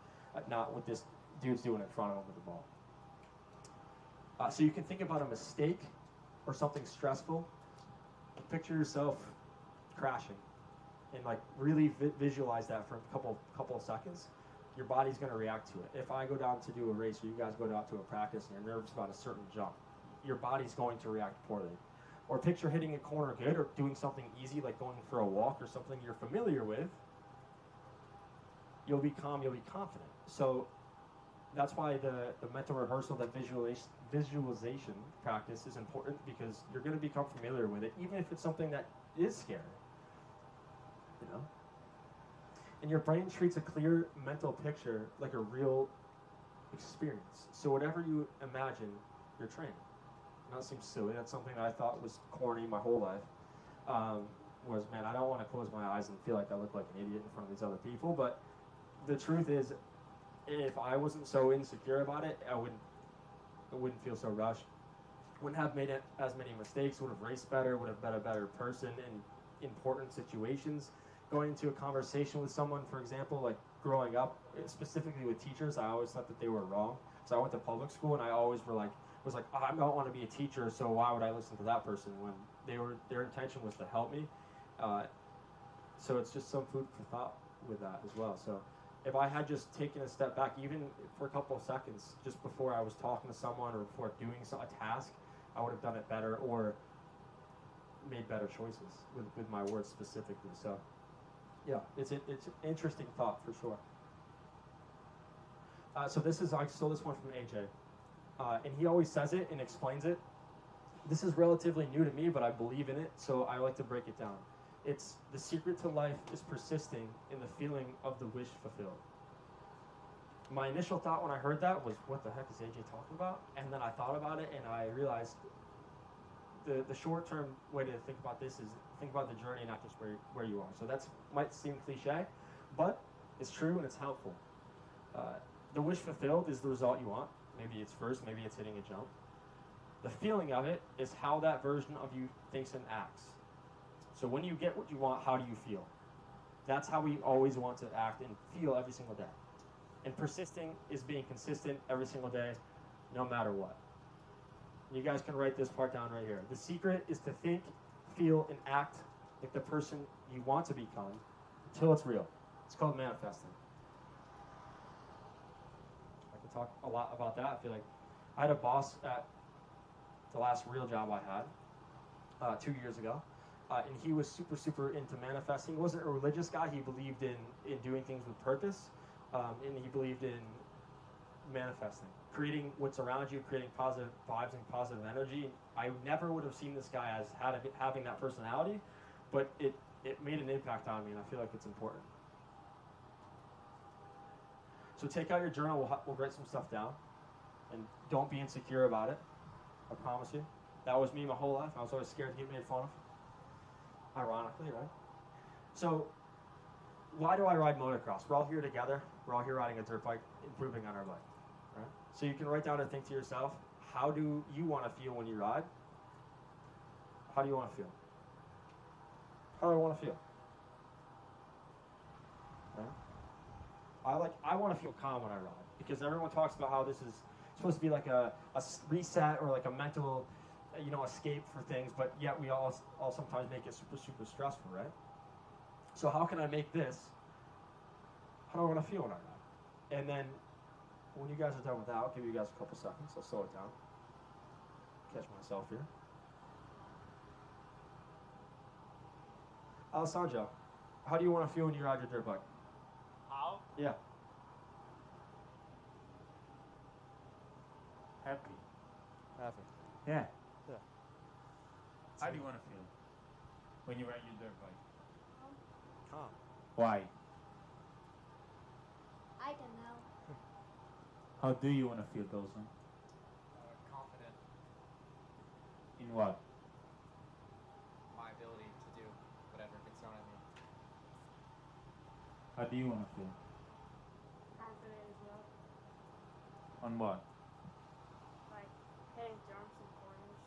not what this dude's doing in front of him with the ball. So you can think about a mistake or something stressful. Picture yourself crashing, and like really visualize that for a couple of seconds. Your body's going to react to it. If I go down to do a race, or you guys go down to a practice, and you're nervous about a certain jump, your body's going to react poorly. Or picture hitting a corner good, or doing something easy like going for a walk or something you're familiar with. You'll be calm, you'll be confident. So that's why the mental rehearsal, that visualization practice is important, because you're going to become familiar with it, even if it's something that is scary. You know? And your brain treats a clear mental picture like a real experience. So whatever you imagine, you're training. And that seems silly. That's something that I thought was corny my whole life. Was, man, I don't want to close my eyes and feel like I look like an idiot in front of these other people. But the truth is, if I wasn't so insecure about it, I wouldn't feel so rushed. Wouldn't have made as many mistakes, would have raced better, would have been a better person in important situations. Going into a conversation with someone, for example, like growing up, specifically with teachers, I always thought that they were wrong. So I went to public school, and I always was like, oh, I don't want to be a teacher, so why would I listen to that person, when their intention was to help me. So it's just some food for thought with that as well. So if I had just taken a step back, even for a couple of seconds, just before I was talking to someone or before doing a task, I would have done it better or made better choices with my words specifically. So yeah, it's an interesting thought for sure. So I stole this one from AJ. And he always says it and explains it. This is relatively new to me, but I believe in it, so I like to break it down. It's the secret to life is persisting in the feeling of the wish fulfilled. My initial thought when I heard that was, what the heck is AJ talking about? And then I thought about it, and I realized the short-term way to think about this is think about the journey, not just where you are. So that might seem cliche, but it's true and it's helpful. The wish fulfilled is the result you want. Maybe it's first, maybe it's hitting a jump. The feeling of it is how that version of you thinks and acts. So when you get what you want, how do you feel? That's how we always want to act and feel every single day. And persisting is being consistent every single day, no matter what. You guys can write this part down right here. The secret is to think, feel, and act like the person you want to become until it's real. It's called manifesting. Talk a lot about that. I feel like I had a boss at the last real job I had 2 years ago, and he was super into manifesting. He wasn't a religious guy. He believed in doing things with purpose, and he believed in manifesting, creating what's around you, creating positive vibes and positive energy. I never would have seen this guy as having that personality, but it made an impact on me, and I feel like it's important. So take out your journal, we'll write some stuff down, and don't be insecure about it, I promise you. That was me my whole life. I was always scared to get made fun of, ironically, right? So why do I ride motocross? We're all here together. We're all here riding a dirt bike, improving on our bike, right? So you can write down and think to yourself, how do you want to feel when you ride? How do you want to feel? How do I want to feel? Right? I want to feel calm when I ride, because everyone talks about how this is supposed to be like a reset or like a mental, escape for things, but yet we all sometimes make it super stressful, right? So how can I make this how do I want to feel when I ride? And then when you guys are done with that, I'll give you guys a couple seconds. I'll slow it down. Catch myself here. Alessandro, how do you want to feel when you ride your dirt bike? How? Yeah. Happy. Happy. Yeah. Yeah. How do you want to feel when you ride your dirt bike? Calm. Why? I don't know. How do you want to feel, Dawson? Confident In what? my ability to do whatever gets thrown at me. How do you want to feel? Confident as well. On what? Like hitting jumps and corners.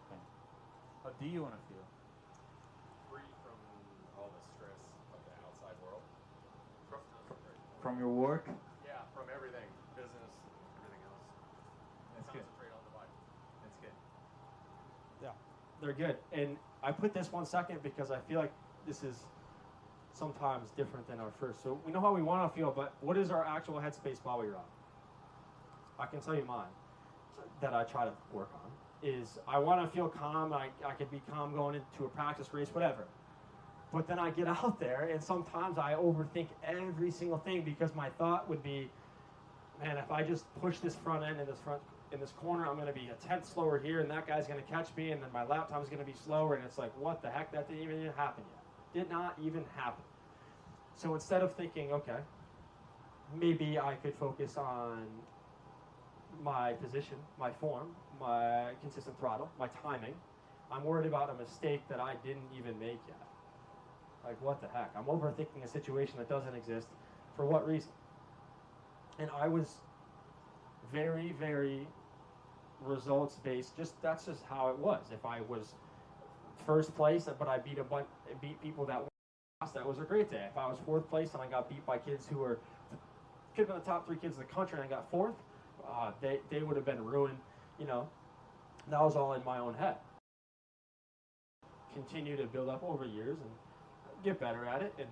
Okay. How do you want to feel? Free from all the stress of the outside world. From your work? Yeah, from everything. Business, everything else. That's good. Concentrate on the bike. That's good. Yeah, they're good. And I put this 1 second because I feel like this is sometimes different than our first. So we know how we want to feel, but what is our actual headspace while we ride? I can tell you mine that I try to work on is I want to feel calm. I could be calm going into a practice race, whatever. But then I get out there and sometimes I overthink every single thing because my thought would be, man, if I just push this front end in this corner, I'm going to be a tenth slower here, and that guy's going to catch me, and then my lap time's going to be slower, and it's like, what the heck? That didn't even happen yet. Did not even happen. So instead of thinking, okay, maybe I could focus on my position, my form, my consistent throttle, my timing, I'm worried about a mistake that I didn't even make yet. Like, what the heck? I'm overthinking a situation that doesn't exist. For what reason? And I was very, very results-based. That's just how it was. If I was first place, but I beat people that lost, that was a great day. If I was fourth place and I got beat by kids who could have been the top 3 kids in the country and I got fourth, they would have been ruined. You know, that was all in my own head. Continue to build up over years and get better at it. And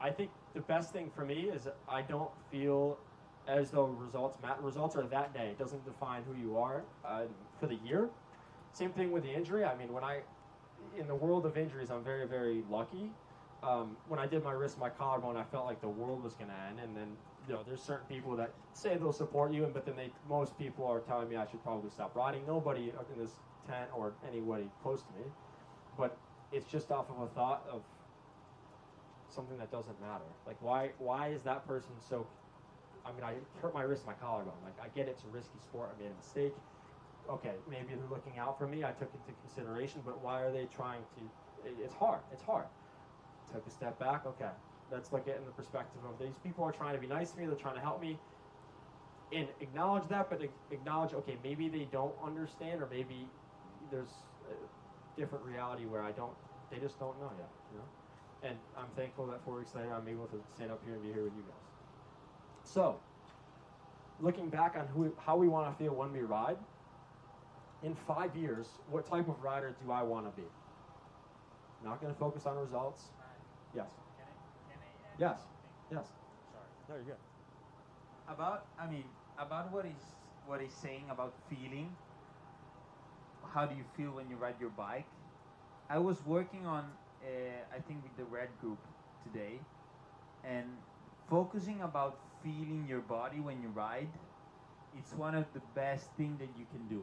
I think the best thing for me is I don't feel as though results matter. Results are that day. It doesn't define who you are for the year. Same thing with the injury. I mean, in the world of injuries, I'm very, very lucky. When I did my wrist, my collarbone, I felt like the world was going to end. And then, you know, there's certain people that say they'll support you, but then most people are telling me I should probably stop riding. Nobody in this tent or anybody close to me. But it's just off of a thought of something that doesn't matter. Like, why is that person so... I mean, I hurt my wrist, my collarbone. Like, I get it's a risky sport. I made a mistake. Okay, maybe they're looking out for me. I took it into consideration, but why are they trying to... It's hard. It's hard. Took a step back. Okay, let's look at it in the perspective of these people are trying to be nice to me. They're trying to help me. And acknowledge that, but acknowledge, okay, maybe they don't understand, or maybe there's a different reality where they just don't know yet, you know? And I'm thankful that 4 weeks later I'm able to stand up here and be here with you guys. So, looking back on how we want to feel when we ride, in 5 years, what type of rider do I want to be? Not going to focus on results. Yes. Yes. Yes. Sorry. No, you're good. About what he's saying about feeling. How do you feel when you ride your bike? I was working on, I think with the Red Group today, and focusing about feeling your body when you ride, it's one of the best things that you can do.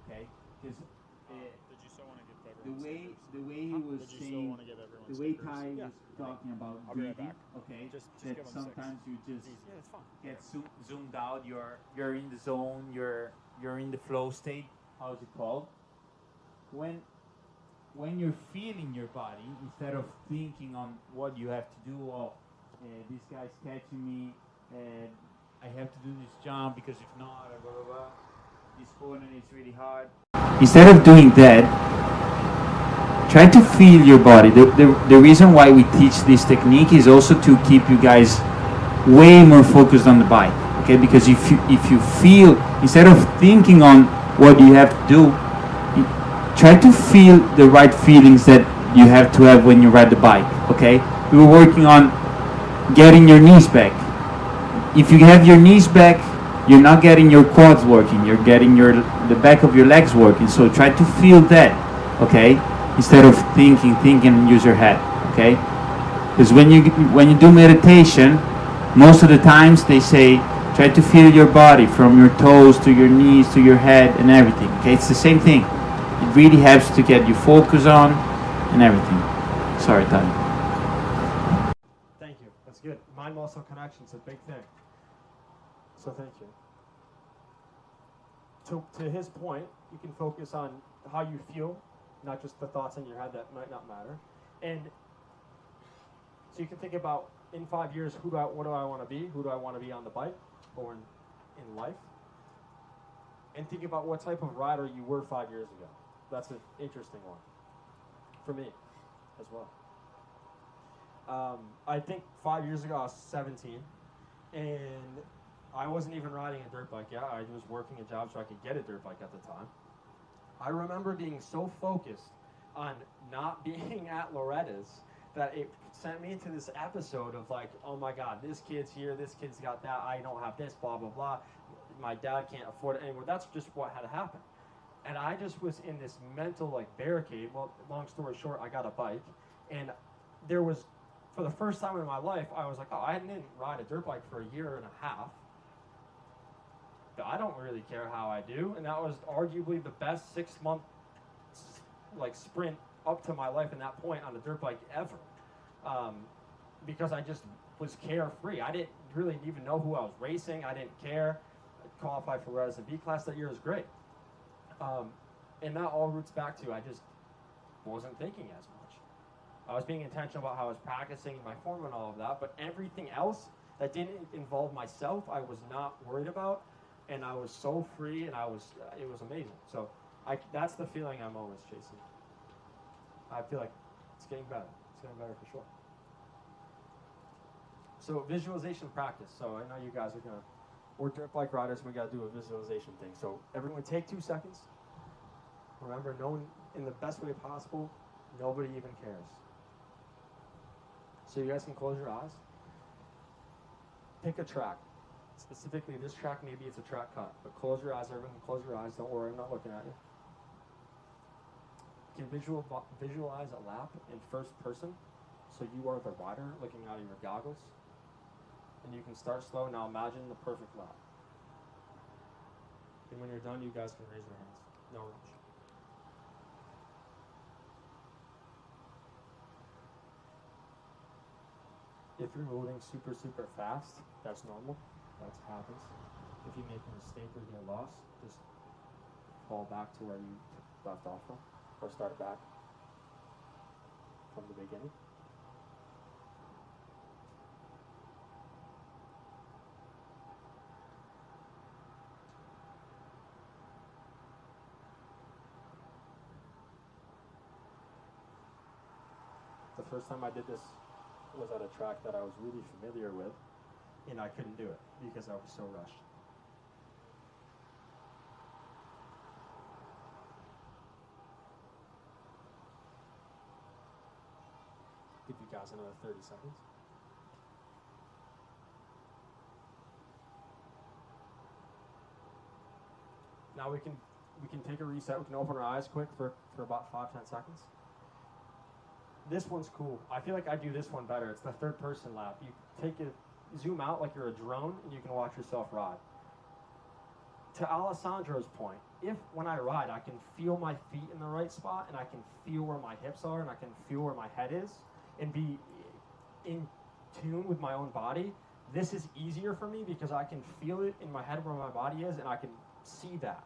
Okay, because did you still want to get everyone the way he was saying, the way Ty was talking about breathing, okay, that sometimes you just get zoomed out. You're in the zone. You're in the flow state. How is it called? When you're feeling your body instead of thinking on what you have to do. Oh, this guy's catching me. I have to do this jump because if not, blah blah blah. This corner is really hard. Instead of doing that, try to feel your body. The reason why we teach this technique is also to keep you guys way more focused on the bike. Okay, because if you feel, instead of thinking on what you have to do, try to feel the right feelings that you have to have when you ride the bike. Okay, we were working on getting your knees back. If you have your knees back, you're not getting your quads working. You're getting the back of your legs working. So try to feel that, okay? Instead of thinking, and use your head, okay? Because when you do meditation, most of the times they say try to feel your body from your toes to your knees to your head and everything. Okay, it's the same thing. It really helps to get you focus on and everything. Sorry, Todd. Thank you. That's good. Mind-muscle connection's a big thing. So thank you. To his point, you can focus on how you feel, not just the thoughts in your head that might not matter. And so you can think about, in 5 years, what do I want to be? Who do I want to be on the bike or in life? And think about what type of rider you were 5 years ago. That's an interesting one for me as well. I think 5 years ago I was 17, and I wasn't even riding a dirt bike yet. I was working a job so I could get a dirt bike at the time. I remember being so focused on not being at Loretta's that it sent me into this episode of like, oh my God, this kid's here, this kid's got that, I don't have this, blah, blah, blah. My dad can't afford it anymore. That's just what had happened. And I just was in this mental like barricade. Well, long story short, I got a bike, and there was, for the first time in my life, I was like, oh, I didn't ride a dirt bike for a year and a half. But I don't really care how I do. And that was arguably the best 6 month like sprint up to my life in that point on a dirt bike ever. Because I just was carefree. I didn't really even know who I was racing. I didn't care. I qualified for Res and B class that year. It was great. And that all roots back to I just wasn't thinking as much. I was being intentional about how I was practicing my form and all of that, but everything else that didn't involve myself, I was not worried about, and I was so free, and it was amazing. So that's the feeling I'm always chasing. I feel like it's getting better. It's getting better for sure. So visualization practice. So I know you guys are we're dirt bike riders, we gotta do a visualization thing. So everyone take 2 seconds. Remember, no one, in the best way possible, nobody even cares. So you guys can close your eyes. Pick a track. Specifically this track, maybe it's a track cut, but close your eyes, everyone close your eyes, don't worry, I'm not looking at you. You can visualize a lap in first person, so you are the rider looking out of your goggles. And you can start slow. Now imagine the perfect lap. And when you're done, you guys can raise your hands. No rush. If you're moving super, super fast, that's normal. That happens. If you make a mistake or get lost, just fall back to where you left off from, or start back from the beginning. The first time I did this was at a track that I was really familiar with, and I couldn't do it because I was so rushed. Give you guys another 30 seconds. Now we can take a reset. We can open our eyes quick for about 5-10 seconds. This one's cool. I feel like I do this one better. It's the third person lap. You zoom out like you're a drone, and you can watch yourself ride. To Alessandro's point, if when I ride, I can feel my feet in the right spot, and I can feel where my hips are, and I can feel where my head is, and be in tune with my own body, this is easier for me because I can feel it in my head where my body is, and I can see that.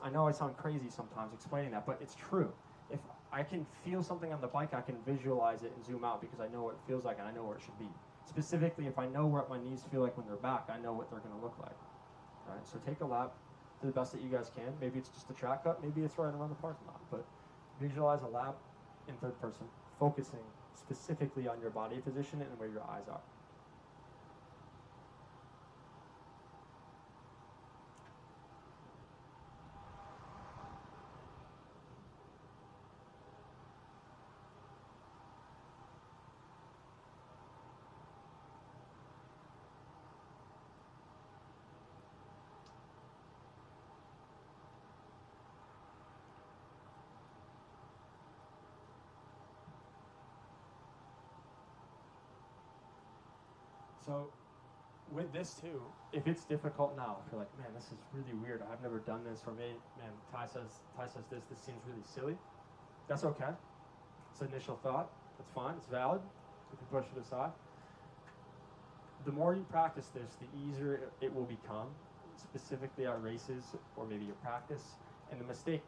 I know I sound crazy sometimes explaining that, but it's true. If I can feel something on the bike, I can visualize it and zoom out because I know what it feels like and I know where it should be. Specifically, if I know what my knees feel like when they're back, I know what they're going to look like. All right, so take a lap to the best that you guys can. Maybe it's just a track cut, maybe it's right around the parking lot, but visualize a lap in third person, focusing specifically on your body position and where your eyes are. So with this too, if it's difficult now, if you're like, man, this is really weird, I've never done this, or maybe, man, Ty says this seems really silly, that's okay. It's an initial thought, that's fine, it's valid, you can push it aside. The more you practice this, the easier it will become, specifically at races, or maybe your practice. And the mistake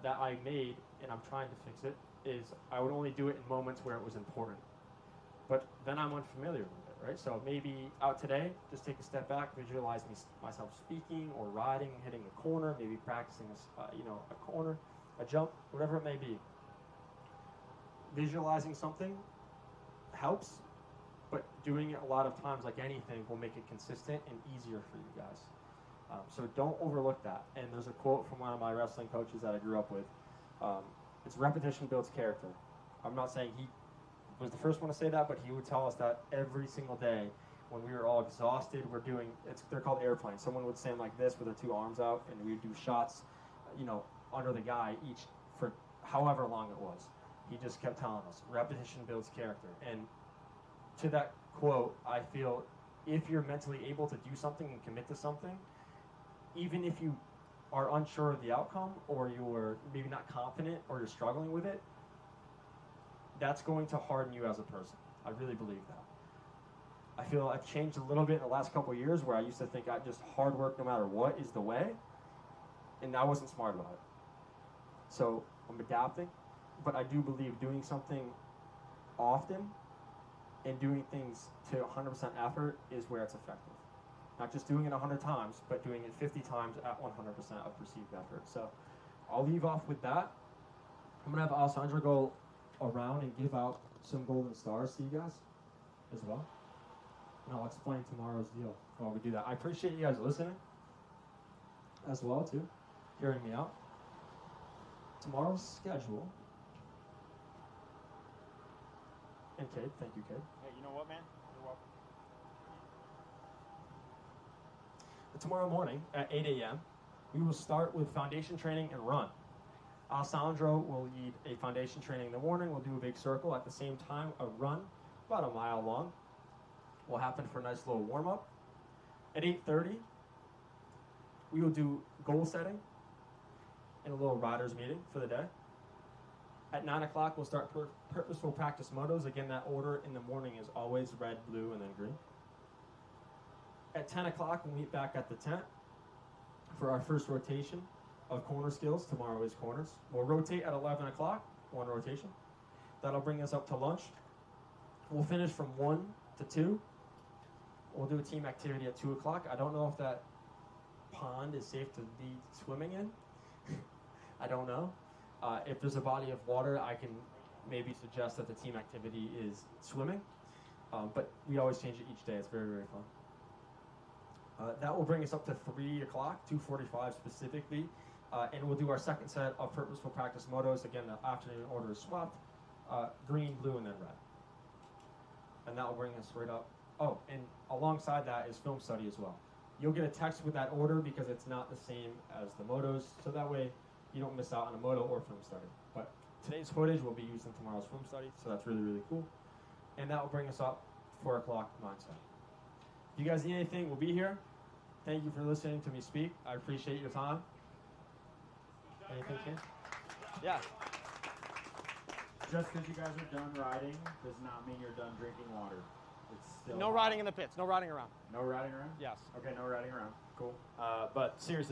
that I made, and I'm trying to fix it, is I would only do it in moments where it was important. But then I'm unfamiliar with it, right? So maybe out today, just take a step back, visualize myself speaking or riding, hitting a corner, maybe practicing a corner, a jump, whatever it may be. Visualizing something helps, but doing it a lot of times, like anything, will make it consistent and easier for you guys. So don't overlook that. And there's a quote from one of my wrestling coaches that I grew up with. It's repetition builds character. I'm not saying he was the first one to say that, but he would tell us that every single day when we were all exhausted. They're called airplanes. Someone would stand like this with their two arms out, and we would do shots, under the guy each for however long it was. He just kept telling us, repetition builds character. And to that quote, I feel if you're mentally able to do something and commit to something, even if you are unsure of the outcome, or you're maybe not confident, or you're struggling with it, that's going to harden you as a person. I really believe that. I feel I've changed a little bit in the last couple of years, where I used to think just hard work no matter what is the way, and I wasn't smart about it. So I'm adapting, but I do believe doing something often and doing things to 100% effort is where it's effective. Not just doing it 100 times, but doing it 50 times at 100% of perceived effort. So I'll leave off with that. I'm going to have Alessandro go around and give out some golden stars to you guys as well. And I'll explain tomorrow's deal while we do that. I appreciate you guys listening as well, too, hearing me out. Tomorrow's schedule. And Cade, thank you, Cade. Hey, you know what, man? You're welcome. Tomorrow morning at 8 a.m., we will start with foundation training and run. Alessandro will lead a foundation training in the morning. We'll do a big circle. At the same time, a run about a mile long will happen for a nice little warm-up. At 8:30, we will do goal setting and a little riders meeting for the day. At 9 o'clock, we'll start purposeful practice motos. Again, that order in the morning is always red, blue, and then green. At 10 o'clock, we'll meet back at the tent for our first rotation of corner skills. Tomorrow is corners. We'll rotate at 11 o'clock, one rotation. That'll bring us up to lunch. We'll finish from 1 to 2. We'll do a team activity at 2 o'clock. I don't know if that pond is safe to be swimming in. I don't know. If there's a body of water, I can maybe suggest that the team activity is swimming. But we always change it each day. It's very, very fun. That will bring us up to 3 o'clock, 2:45 specifically. And we'll do our second set of purposeful practice motos. Again, the afternoon order is swapped. Green, blue, and then red. And that will bring us right up. Oh, and alongside that is film study as well. You'll get a text with that order because it's not the same as the motos. So that way you don't miss out on a moto or film study. But today's footage will be used in tomorrow's film study. So that's really, really cool. And that will bring us up 4 o'clock mindset. If you guys need anything, we'll be here. Thank you for listening to me speak. I appreciate your time. Anything, Ken? Yeah. Just because you guys are done riding does not mean you're done drinking water. It's still No riding in the pits. No riding around. No riding around? Yes. Okay, no riding around. Cool. But seriously.